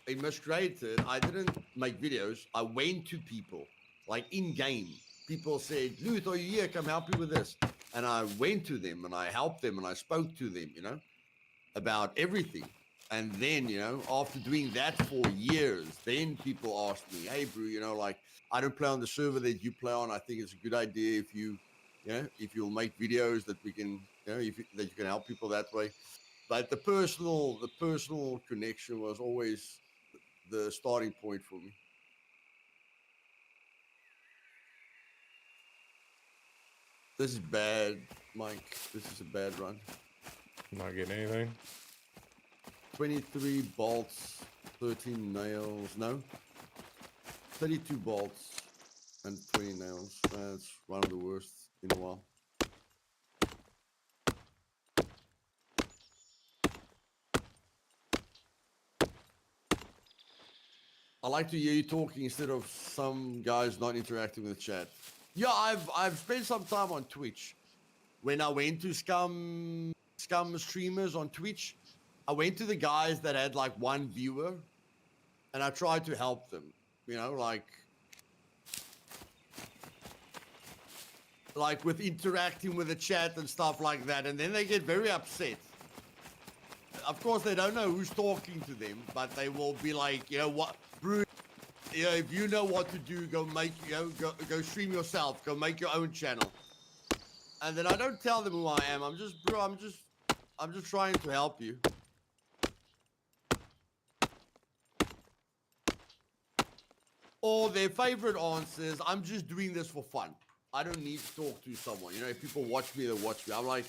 Speaker 2: in Miscreated, I didn't make videos. I went to people, like in game. People said, Luth, are you here? Come help me with this. And I went to them and I helped them and I spoke to them, you know, about everything. And then, you know, after doing that for years, then people asked me, hey, bro, you know, like, I don't play on the server that you play on. I think it's a good idea if you know, if you'll make videos that we can, you know, that you can help people that way. But the personal connection was always the starting point for me. This is bad, Mike. This is a bad run.
Speaker 1: I'm not getting anything.
Speaker 2: 23 bolts, 13 nails. No, 32 bolts and 20 nails. That's one of the worst in a while. I like to hear you talking instead of some guys not interacting with the chat. Yeah, I've spent some time on Twitch. When I went to SCUM streamers on Twitch, I went to the guys that had like one viewer, and I tried to help them. You know, like with interacting with the chat and stuff like that, and then they get very upset. Of course, they don't know who's talking to them, but they will be like, you know what, bro, you know, if you know what to do, go make, you know, go stream yourself, go make your own channel. And then I don't tell them who I am. I'm just, bro, I'm just trying to help you. Or their favorite answer is, I'm just doing this for fun. I don't need to talk to someone. You know, if people watch me, they watch me. I'm like,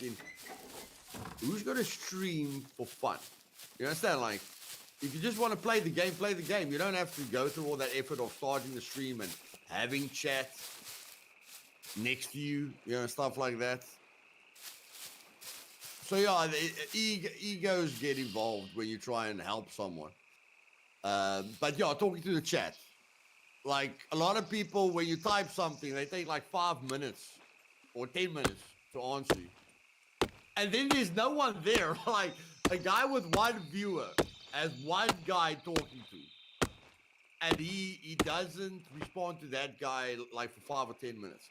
Speaker 2: who's going to stream for fun? You understand? Like, if you just want to play the game, play the game. You don't have to go through all that effort of starting the stream and having chat next to you, you know, stuff like that. So yeah, egos get involved when you try and help someone. But yeah, talking to the chat. Like, a lot of people, when you type something, they take like 5 minutes or 10 minutes to answer you. And then there's no one there. Like, a guy with one viewer has one guy talking to. And he doesn't respond to that guy like for 5 or 10 minutes.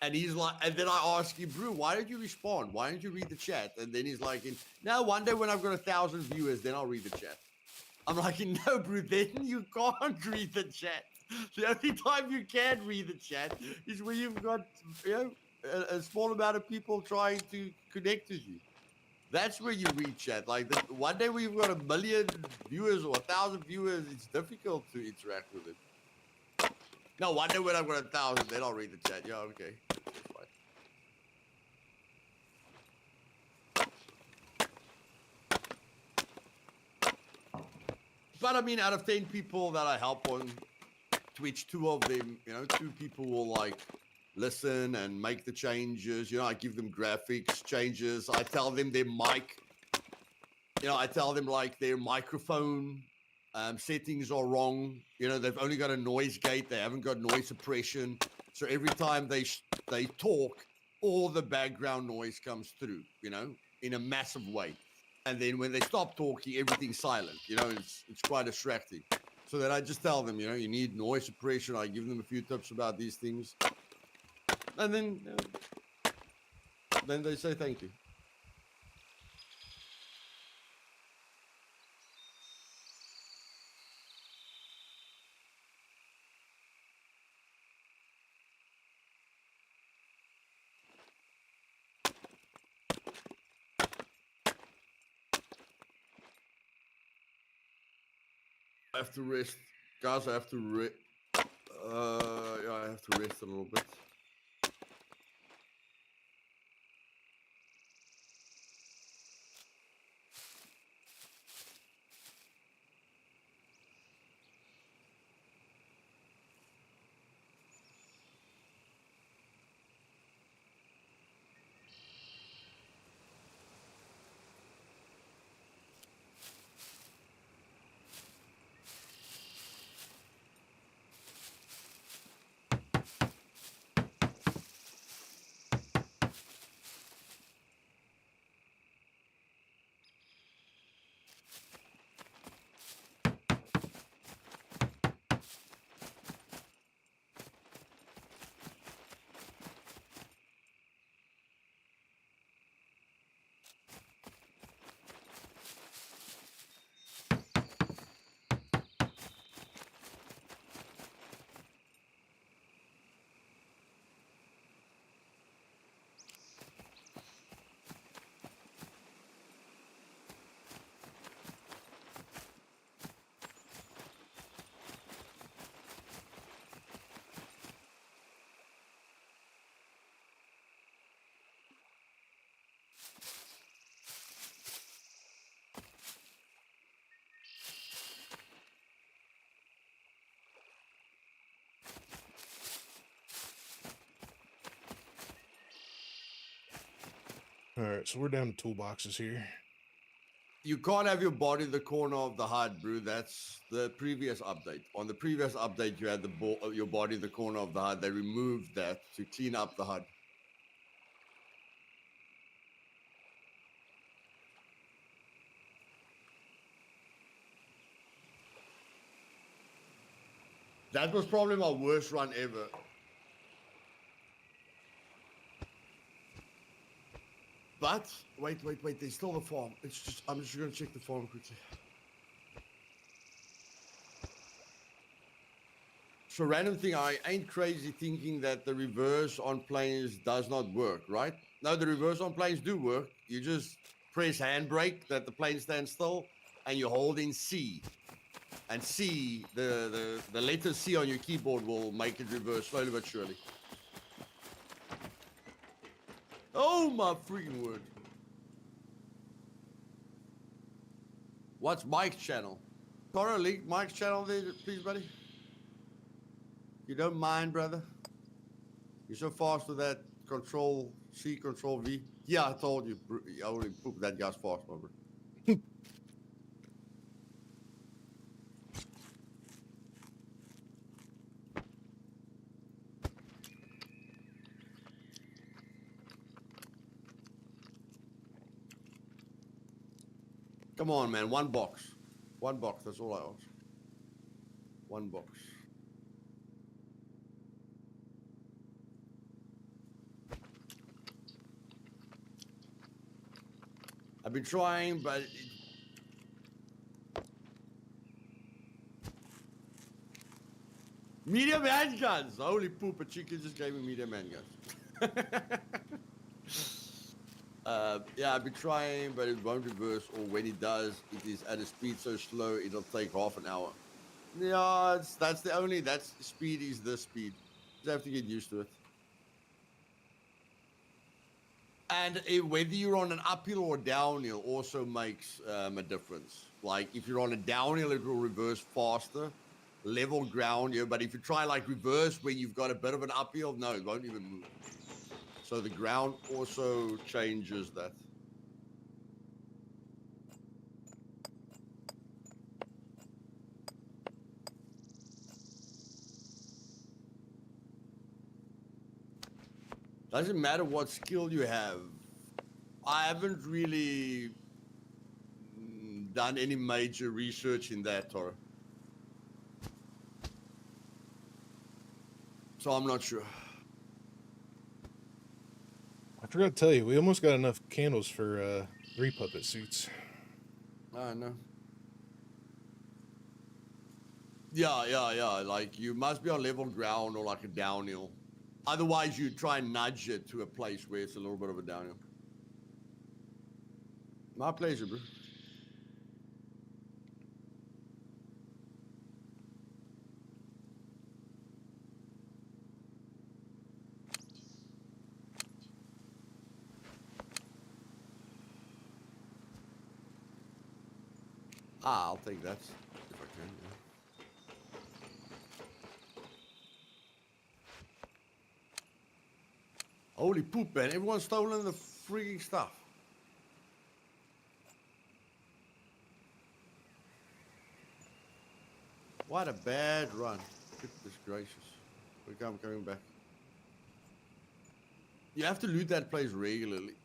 Speaker 2: And he's like, and then I ask him, bro, why don't you respond? Why don't you read the chat? And then he's like, no, one day when I've got 1,000 viewers, then I'll read the chat. I'm like, no, bro, then you can't read the chat. The only time you can read the chat is when you've got, you know, a small amount of people trying to connect with you. That's where you read chat. Like, one day when you've got 1 million viewers or 1,000 viewers, it's difficult to interact with it. No, one day when I've got 1,000, then I'll read the chat. Yeah, okay. That's fine. But I mean, out of 10 people that I help on Twitch, 2 of them, you know, 2 people will like listen and make the changes. You know, I give them graphics changes. I tell them their mic, you know, I tell them like their microphone settings are wrong. You know, they've only got a noise gate. They haven't got noise suppression. So every time they talk, all the background noise comes through, you know, in a massive way. And then when they stop talking, everything's silent. You know, it's quite distracting. So then I just tell them, you know, you need noise suppression. I give them a few tips about these things. And then, then they say thank you. have to rest. Guys, I have to rest. Yeah, I have to rest a little bit.
Speaker 1: All right, so we're down to toolboxes here.
Speaker 2: You can't have your body in the corner of the HUD, bro. That's the previous update. On the previous update, you had your body in the corner of the HUD. They removed that to clean up the HUD. That was probably my worst run ever. But wait, there's still the farm. It's just I'm just gonna check the farm quickly. So random thing, I ain't crazy thinking that the reverse on planes does not work, right? No, the reverse on planes do work. You just press handbrake that the plane stands still and you hold in C. And C, the letter C on your keyboard will make it reverse slowly but surely. Oh my freaking word. What's Mike's channel? Cora, link Mike's channel there, please, buddy. You don't mind, brother? You're so fast with that Control C, Control V. Yeah, I told you. I only pooped that guy's fast, my bro. Come on, man. One box. One box. That's all I ask. One box. I've been trying, but... Medium handguns! Holy poop, a chicken just gave me medium handguns. Yeah, I've been trying, but it won't reverse, or when it does, it is at a speed so slow, it'll take half an hour. Yeah, speed is the speed. You have to get used to it. And whether you're on an uphill or downhill also makes a difference. Like if you're on a downhill, it will reverse faster, level ground, yeah. But if you try like reverse when you've got a bit of an uphill, no, it won't even move. So the ground also changes that. Doesn't matter what skill you have. I haven't really done any major research in that, Toro. So I'm not sure.
Speaker 1: I forgot to tell you, we almost got enough candles for 3 puppet suits.
Speaker 2: I know. Yeah. Like you must be on level ground or like a downhill. Otherwise, you try and nudge it to a place where it's a little bit of a downhill. My pleasure, bro. Ah, I'll take that if I can. Yeah. Holy poop, man! Everyone's stolen the freaking stuff. What a bad run. Goodness gracious. Okay, I'm coming back. You have to loot that place regularly.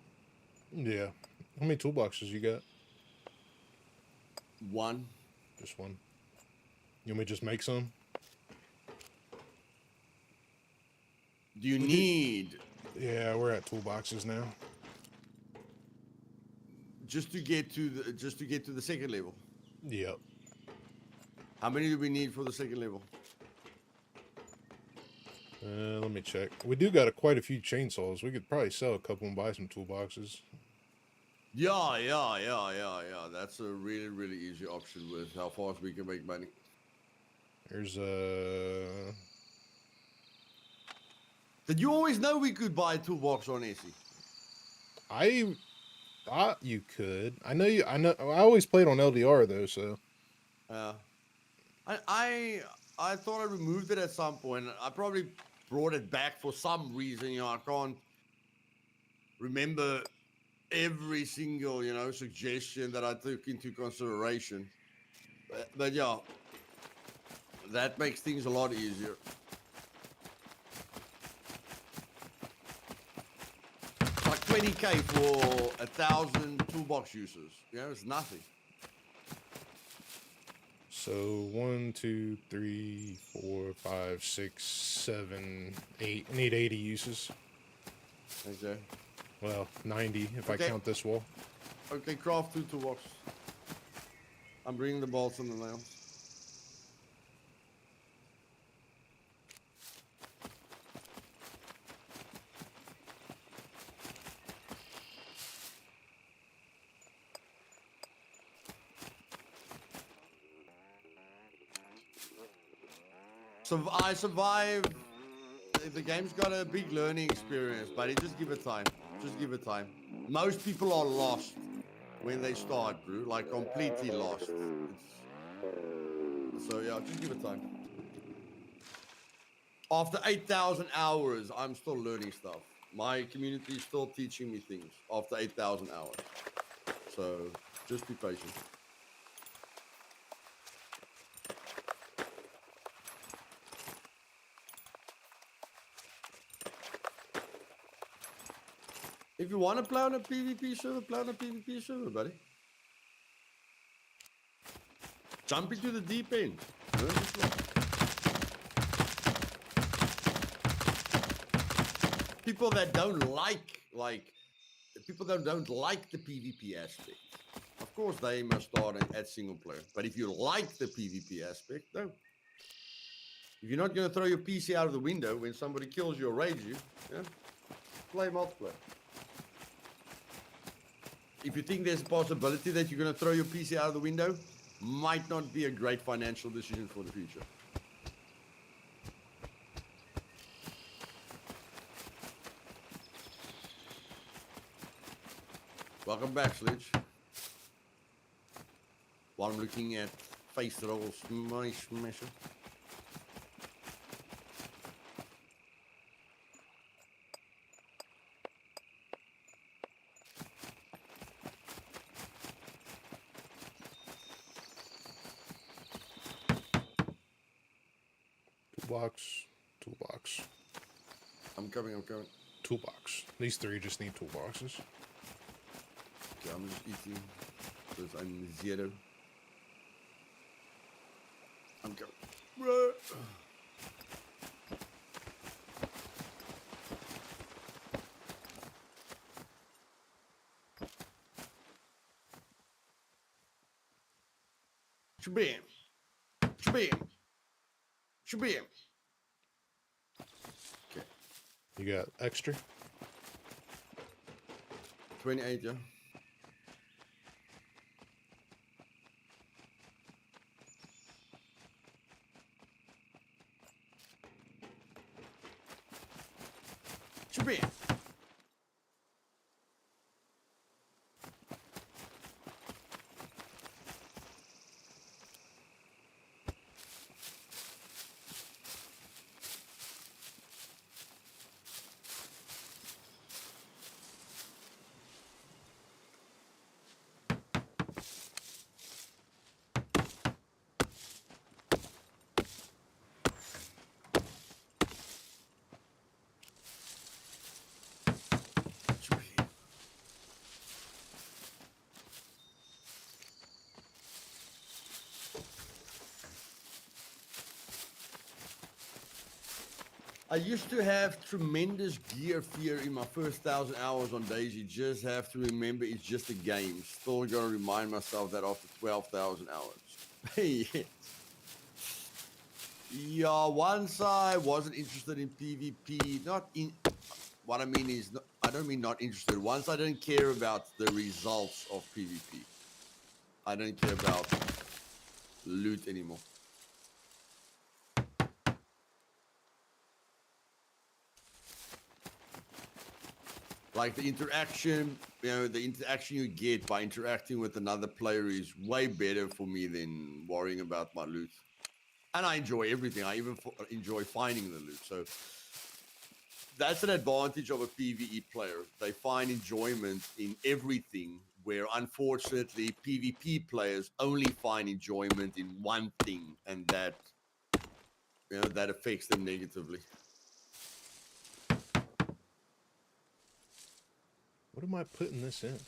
Speaker 1: Yeah. How many toolboxes you got?
Speaker 2: One.
Speaker 1: Just one. You want me to just make some?
Speaker 2: Do you need
Speaker 1: Yeah, we're at toolboxes now.
Speaker 2: just to get to the second level?
Speaker 1: Yep.
Speaker 2: How many do we need for the second level?
Speaker 1: Let me check. We do got quite a few chainsaws. We could probably sell a couple and buy some toolboxes.
Speaker 2: Yeah. That's a really, really easy option with how fast we can make money.
Speaker 1: There's
Speaker 2: Did you always know we could buy a toolbox on Essie?
Speaker 1: I thought you could. I know you. I know. I always played on LDR though, so.
Speaker 2: I thought I removed it at some point. I probably brought it back for some reason. You know, I can't remember every single, you know, suggestion that I took into consideration. But yeah, that makes things a lot easier. Like 20k for 1,000 toolbox users. You know, it's nothing.
Speaker 1: So 1, 2, 3, 4, 5, 6, 7, 8. I need 80 uses.
Speaker 2: Okay.
Speaker 1: Well, 90 if I
Speaker 2: Okay.
Speaker 1: count this wall.
Speaker 2: Okay, craft 2 toolbox. I'm bringing the bolts and the nails. So I survived. The game's got a big learning experience, buddy. Just give it time. Just give it time. Most people are lost when they start, bro. Like completely lost. So yeah, just give it time. After 8,000 hours, I'm still learning stuff. My community is still teaching me things after 8,000 hours. So just be patient. If you want to play on a PvP server, play on a PvP server, buddy. Jump into the deep end. Learn to fly. People that don't like people that don't like the PvP aspect, of course they must start at single player. But if you like the PvP aspect, no. If you're not going to throw your PC out of the window when somebody kills you or raids you, yeah, play multiplayer. If you think there's a possibility that you're going to throw your PC out of the window, might not be a great financial decision for the future. Welcome back, Sledge. While I'm looking at face rolls, my smasher.
Speaker 1: Toolbox.
Speaker 2: I'm coming.
Speaker 1: Toolbox. These three just need toolboxes.
Speaker 2: Okay, I'm just eating because I'm 0. I'm coming. Shabam. Okay.
Speaker 1: You got extra?
Speaker 2: 28, yeah. Shabam. I used to have tremendous gear fear in my first 1,000 hours on Daisy. Just have to remember it's just a game. Still gotta remind myself that after 12,000 hours. Yes. Yeah, once I wasn't interested in PvP, not in, what I mean is, I don't mean not interested. Once I didn't care about the results of PvP. I don't care about loot anymore. Like the interaction, you know, the interaction you get by interacting with another player is way better for me than worrying about my loot. And I enjoy everything. I even enjoy finding the loot. So that's an advantage of a PvE player. They find enjoyment in everything, where unfortunately PvP players only find enjoyment in one thing, and that, you know, that affects them negatively.
Speaker 1: What am I putting this in?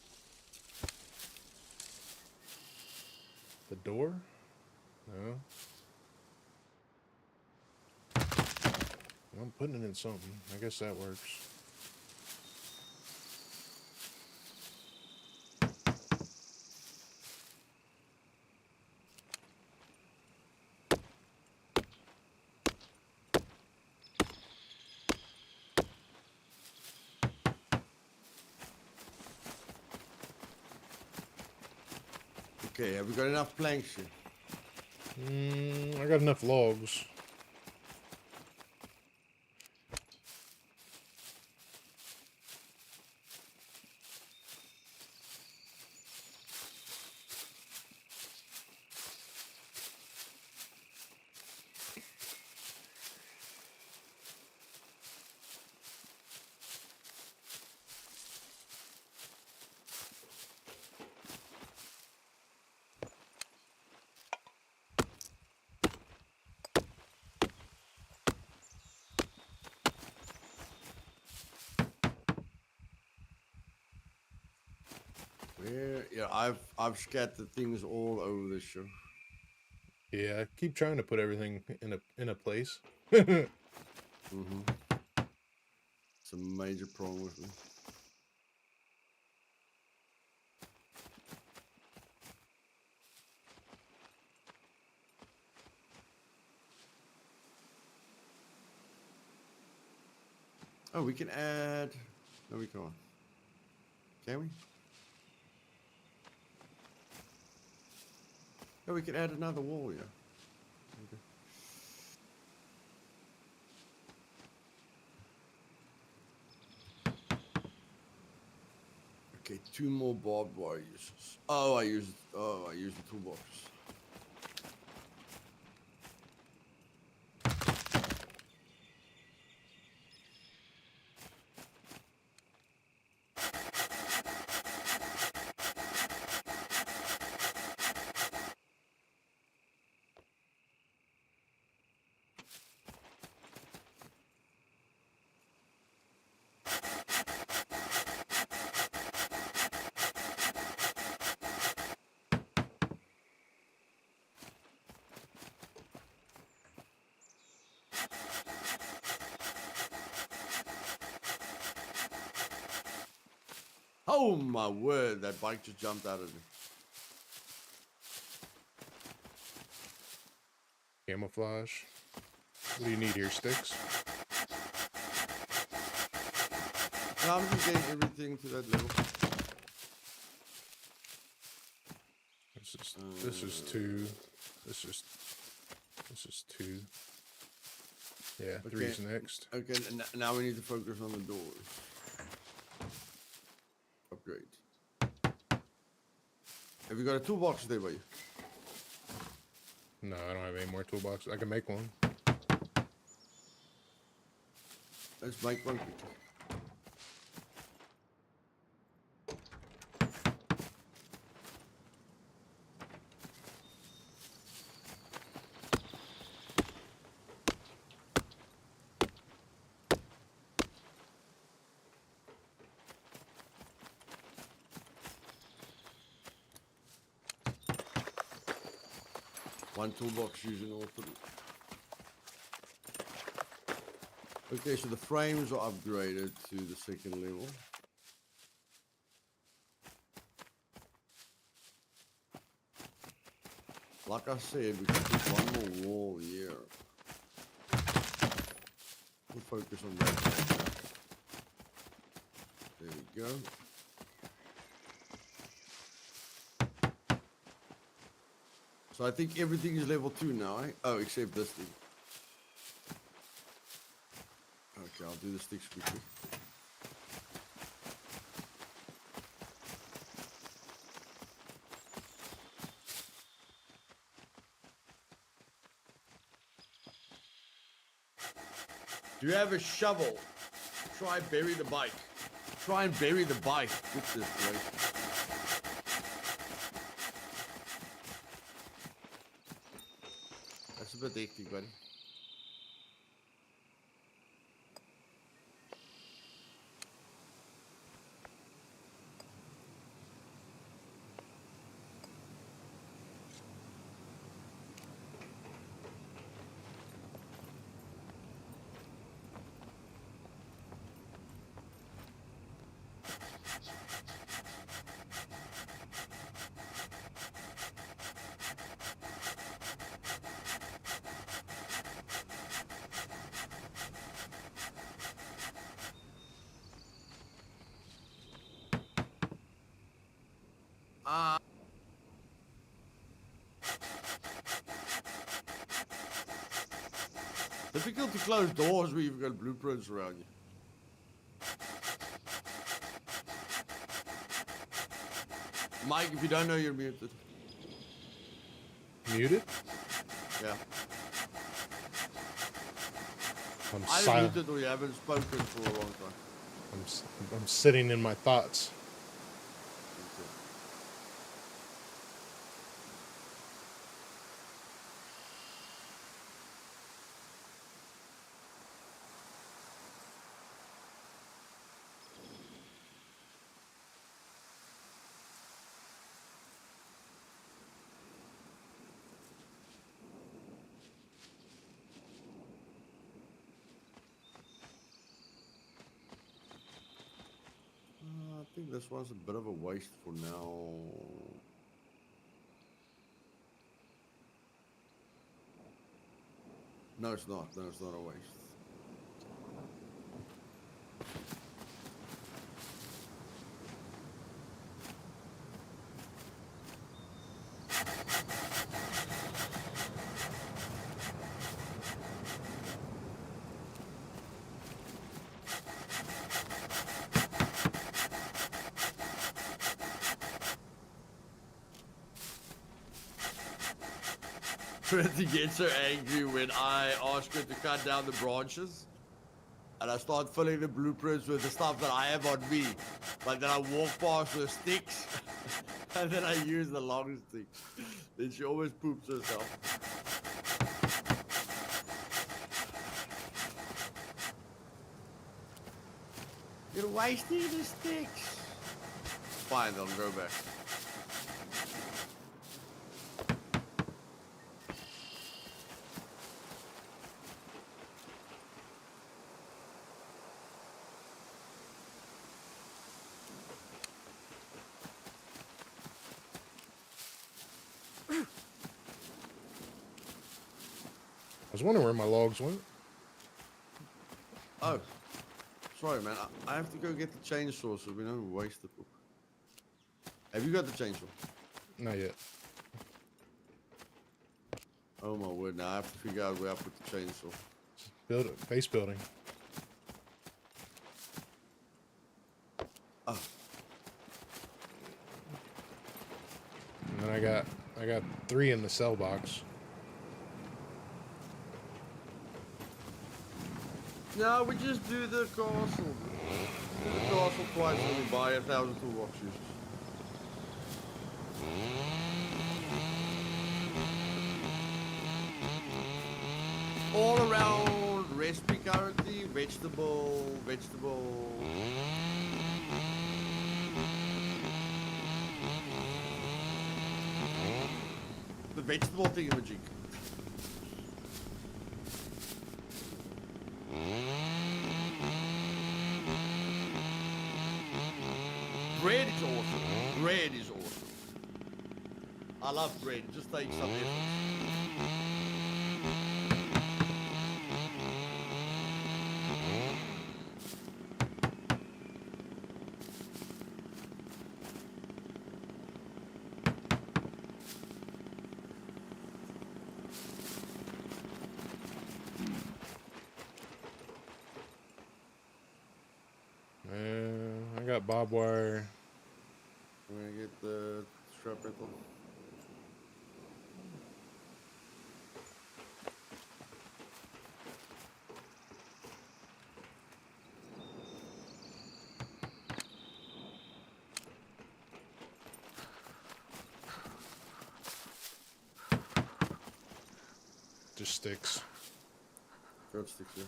Speaker 1: The door? No. I'm putting it in something. I guess that works.
Speaker 2: Okay, have we got enough planks here?
Speaker 1: I got enough logs.
Speaker 2: Where? Yeah, I've scattered things all over the show.
Speaker 1: Yeah, I keep trying to put everything in a place.
Speaker 2: It's a major problem with me. Oh, we can add. No, we can't. Can we? Oh, we can add another wall, yeah. Okay. Okay, 2 more barbed wire uses. Oh, I used the toolbox. Oh my word, that bike just jumped out of me.
Speaker 1: Camouflage. What do you need here? Sticks?
Speaker 2: Now I'm just getting everything to that level.
Speaker 1: This is 2. This is 2. Yeah,
Speaker 2: Okay.
Speaker 1: 3's next.
Speaker 2: Okay, now we need to focus on the doors. Upgrade. Have you got a toolbox there by you?
Speaker 1: No, I don't have any more toolboxes. I can make one.
Speaker 2: Let's make one quickly. One toolbox using all 3. Okay, so the frames are upgraded to the second level. Like I said, we can put one more wall here. We'll focus on that. There we go. So I think everything is level 2 now, eh? Oh, except this thing. Okay, I'll do the sticks quickly. Do you have a shovel? Try and bury the bike. Try and bury the bike. With this, right? That's a bit hectic, buddy. Difficult to close doors where you've got blueprints around you. Mike, if you don't know, you're muted.
Speaker 1: Muted?
Speaker 2: Yeah.
Speaker 1: I'm
Speaker 2: Either
Speaker 1: silent.
Speaker 2: muted or you haven't spoken for a long time.
Speaker 1: I'm sitting in my thoughts.
Speaker 2: I think this one's a bit of a waste for now. No, it's not. No, it's not a waste. Trinity gets so angry when I ask her to cut down the branches and I start filling the blueprints with the stuff that I have on me. But then I walk past the sticks and then I use the long sticks. Then she always poops herself. You're wasting the sticks. Fine, they'll go back.
Speaker 1: I was wondering where my logs went.
Speaker 2: Oh, sorry, man. I have to go get the chainsaw so we don't waste the poop. Have you got the chainsaw?
Speaker 1: Not yet.
Speaker 2: Oh my word! Now I have to figure out where I put the chainsaw.
Speaker 1: Build it. Base building.
Speaker 2: Oh,
Speaker 1: And then I got 3 in the cell box.
Speaker 2: no, we just do the castle. Do the castle twice and we buy 1,000 toolboxes. All around recipe currently, vegetable. The vegetable thingamajig. bread is awesome. Bread is awesome. I love bread. It just takes some effort.
Speaker 1: I got barbed wire.
Speaker 2: I'm gonna get the strap rental.
Speaker 1: Just sticks.
Speaker 2: Got sticks here.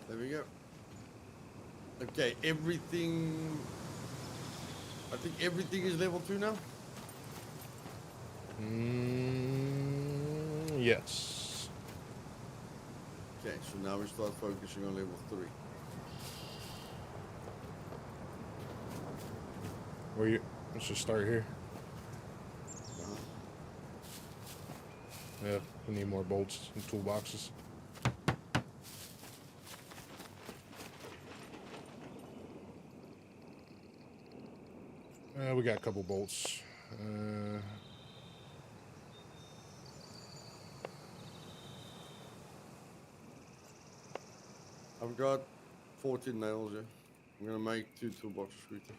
Speaker 2: There we go. Okay, everything. I think everything is level 2 now.
Speaker 1: Yes.
Speaker 2: Okay, so now we start focusing on level 3.
Speaker 1: Where you? Let's just start here. Yeah, we need more bolts and toolboxes. We got a couple bolts.
Speaker 2: I've got 14 nails here. I'm gonna make 2 toolboxes quickly.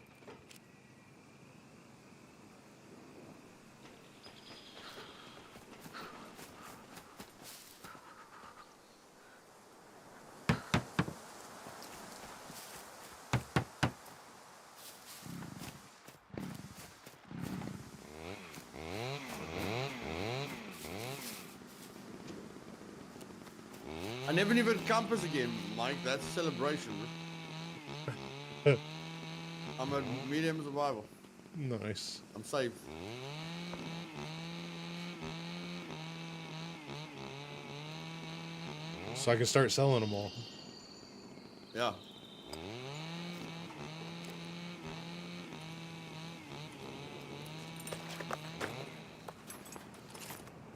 Speaker 2: I never knew about compass again, Mike. That's a celebration. I'm at medium survival.
Speaker 1: Nice.
Speaker 2: I'm safe.
Speaker 1: So I can start selling them all.
Speaker 2: Yeah.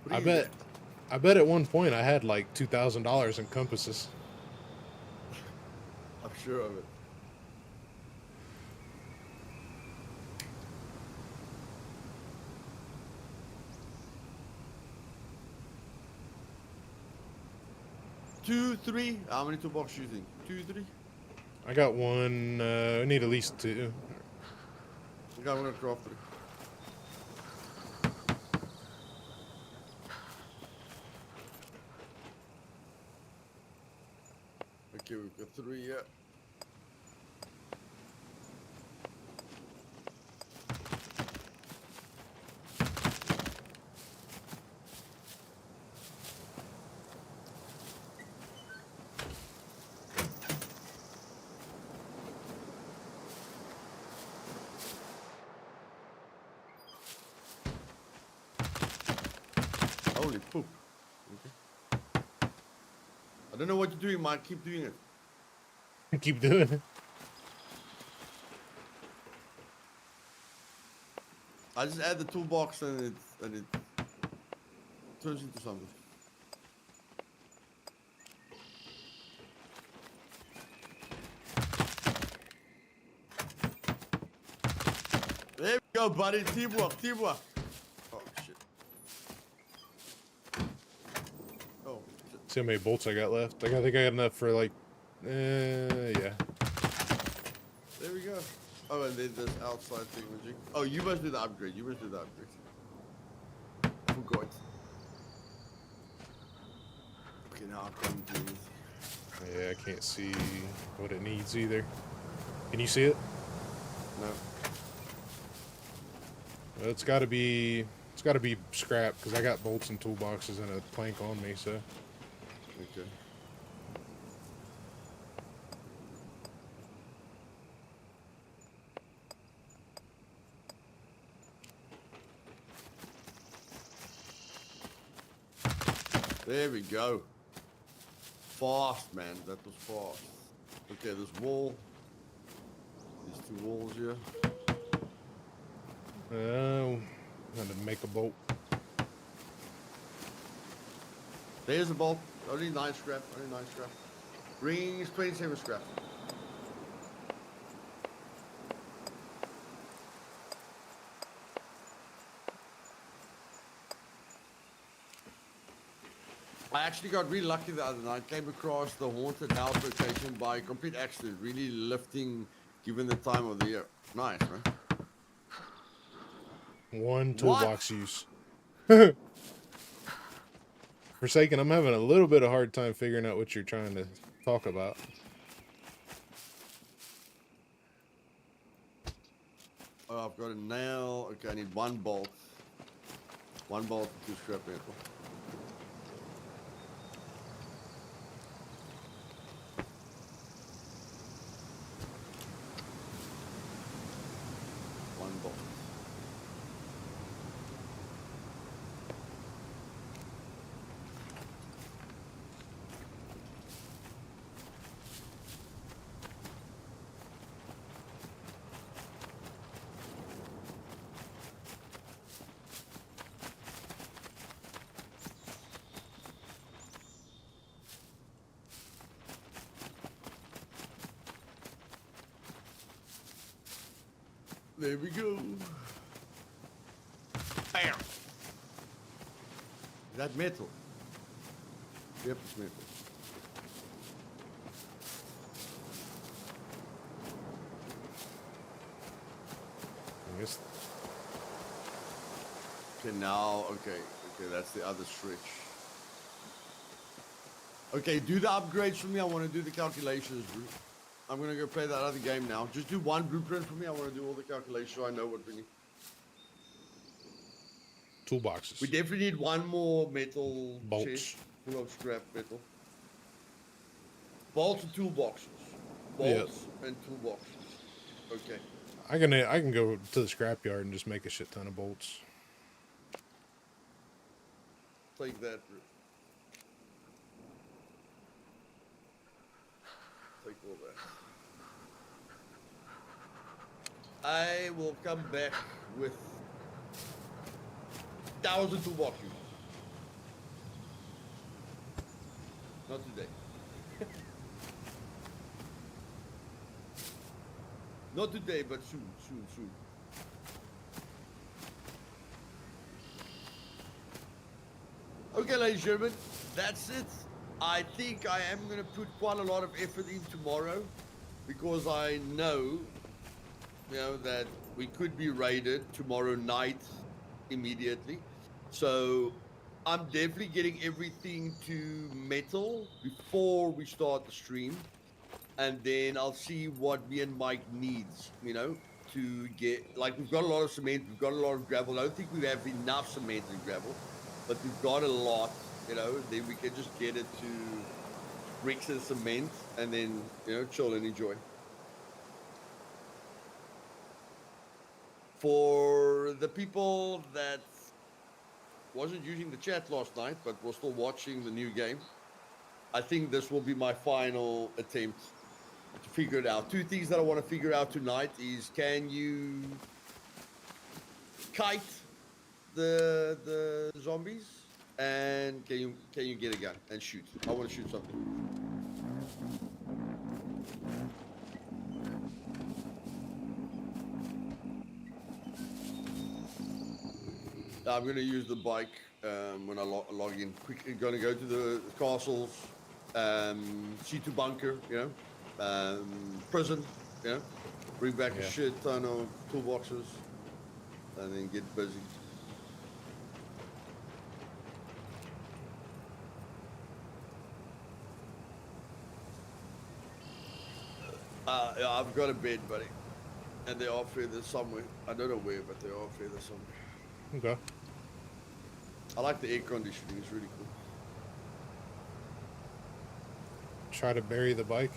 Speaker 1: I bet at one point I had like $2,000 in compasses.
Speaker 2: I'm sure of it. Two, three. How many toolboxes do you think? 2, 3?
Speaker 1: I got one. I need at least 2.
Speaker 2: Okay, I'm gonna craft 3. Okay, we've got 3 yet. Holy poop. Okay. I don't know what you're doing, Mike. Keep doing it.
Speaker 1: Keep doing it.
Speaker 2: I just add the toolbox and it turns into something. There we go, buddy. Teamwork, teamwork. Oh shit. Oh shit.
Speaker 1: See how many bolts I got left. I think I got enough for like, yeah.
Speaker 2: There we go. Oh, and then this outside thingamajig. Oh, you must do the upgrade. You must do the upgrade. Forgot. Okay, now I can't do anything.
Speaker 1: Yeah, I can't see what it needs either. Can you see it?
Speaker 2: No.
Speaker 1: Well, it's got to be scrap because I got bolts and toolboxes and a plank on me. So
Speaker 2: Okay. There we go. Fast, man. That was fast. Okay, this wall. These two walls here.
Speaker 1: Gotta make a bolt.
Speaker 2: There's a bolt. Only 9 scrap. Only 9 scrap. Rings 27 scrap. I actually got really lucky the other night. Came across the haunted house location by complete accident. Really lifting, given the time of the year. Nice, man.
Speaker 1: One toolbox use. Forsaken, I'm having a little bit of hard time figuring out what you're trying to talk about.
Speaker 2: Oh, I've got a nail. Okay, I need 1 bolt. 1 bolt, 2 scrap metal. There we go. Bam! Is that metal? Yep, it's metal.
Speaker 1: I guess.
Speaker 2: Okay, now, okay, that's the other switch. Okay, do the upgrades for me. I want to do the calculations. I'm going to go play that other game now. Just do 1 blueprint for me. I want to do all the calculations so I know what we need.
Speaker 1: Toolboxes.
Speaker 2: We definitely need 1 more metal
Speaker 1: Bolts.
Speaker 2: chest full of scrap metal. Bolts and toolboxes.
Speaker 1: Yep.
Speaker 2: Bolts and toolboxes. Okay.
Speaker 1: I can go to the scrapyard and just make a shit ton of bolts.
Speaker 2: Take that. Take all that. I will come back with 1,000 toolboxes. Not today. Not today, but soon. Okay, ladies and gentlemen, that's it. I think I am going to put quite a lot of effort in tomorrow because I know, that we could be raided tomorrow night immediately. So I'm definitely getting everything to metal before we start the stream. And then I'll see what me and Mike needs, to get, like, we've got a lot of cement, we've got a lot of gravel. I don't think we have enough cement and gravel, but we've got a lot, then we can just get it to bricks and cement and then, chill and enjoy. For the people that wasn't using the chat last night, but was still watching the new game, I think this will be my final attempt to figure it out. 2 things that I want to figure out tonight is, can you kite the zombies, and can you get a gun and shoot? I want to shoot something. I'm going to use the bike when I log in. Quickly going to go to the castles, C2 bunker, prison, bring back a shit ton of toolboxes, and then get busy. Yeah, I've got a bed, buddy, and they are feathers somewhere. I don't know where, but they are feathers somewhere.
Speaker 1: Okay.
Speaker 2: I like the air conditioning, it's really cool.
Speaker 1: Try to bury the bike.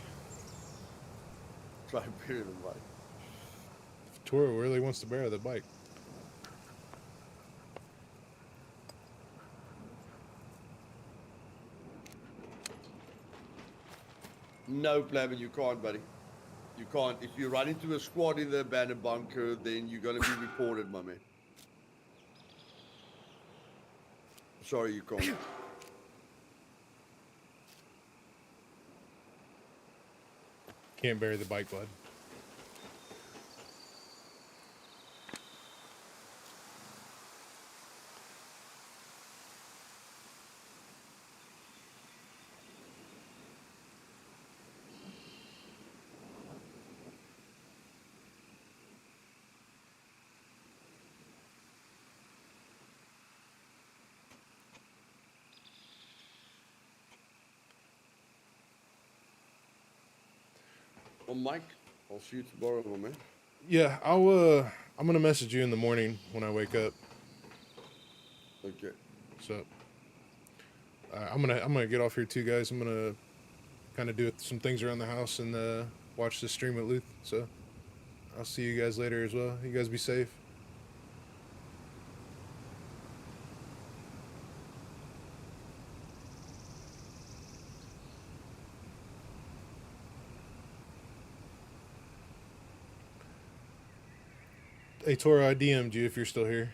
Speaker 2: Try to bury the bike.
Speaker 1: If Toro really wants to bury the bike.
Speaker 2: No, Plavin, you can't, buddy. You can't. If you run into a squad in the abandoned bunker, then you're going to be reported, my man. Sorry, you can't.
Speaker 1: Can't bury the bike, bud.
Speaker 2: Well, Mike, I'll see you tomorrow, my man.
Speaker 1: Yeah, I'm gonna message you in the morning when I wake up.
Speaker 2: Okay.
Speaker 1: So I'm gonna get off here too, guys. I'm gonna kind of do some things around the house and watch the stream at Luth. So I'll see you guys later as well. You guys be safe. Hey Tora, I DM'd you if you're still here.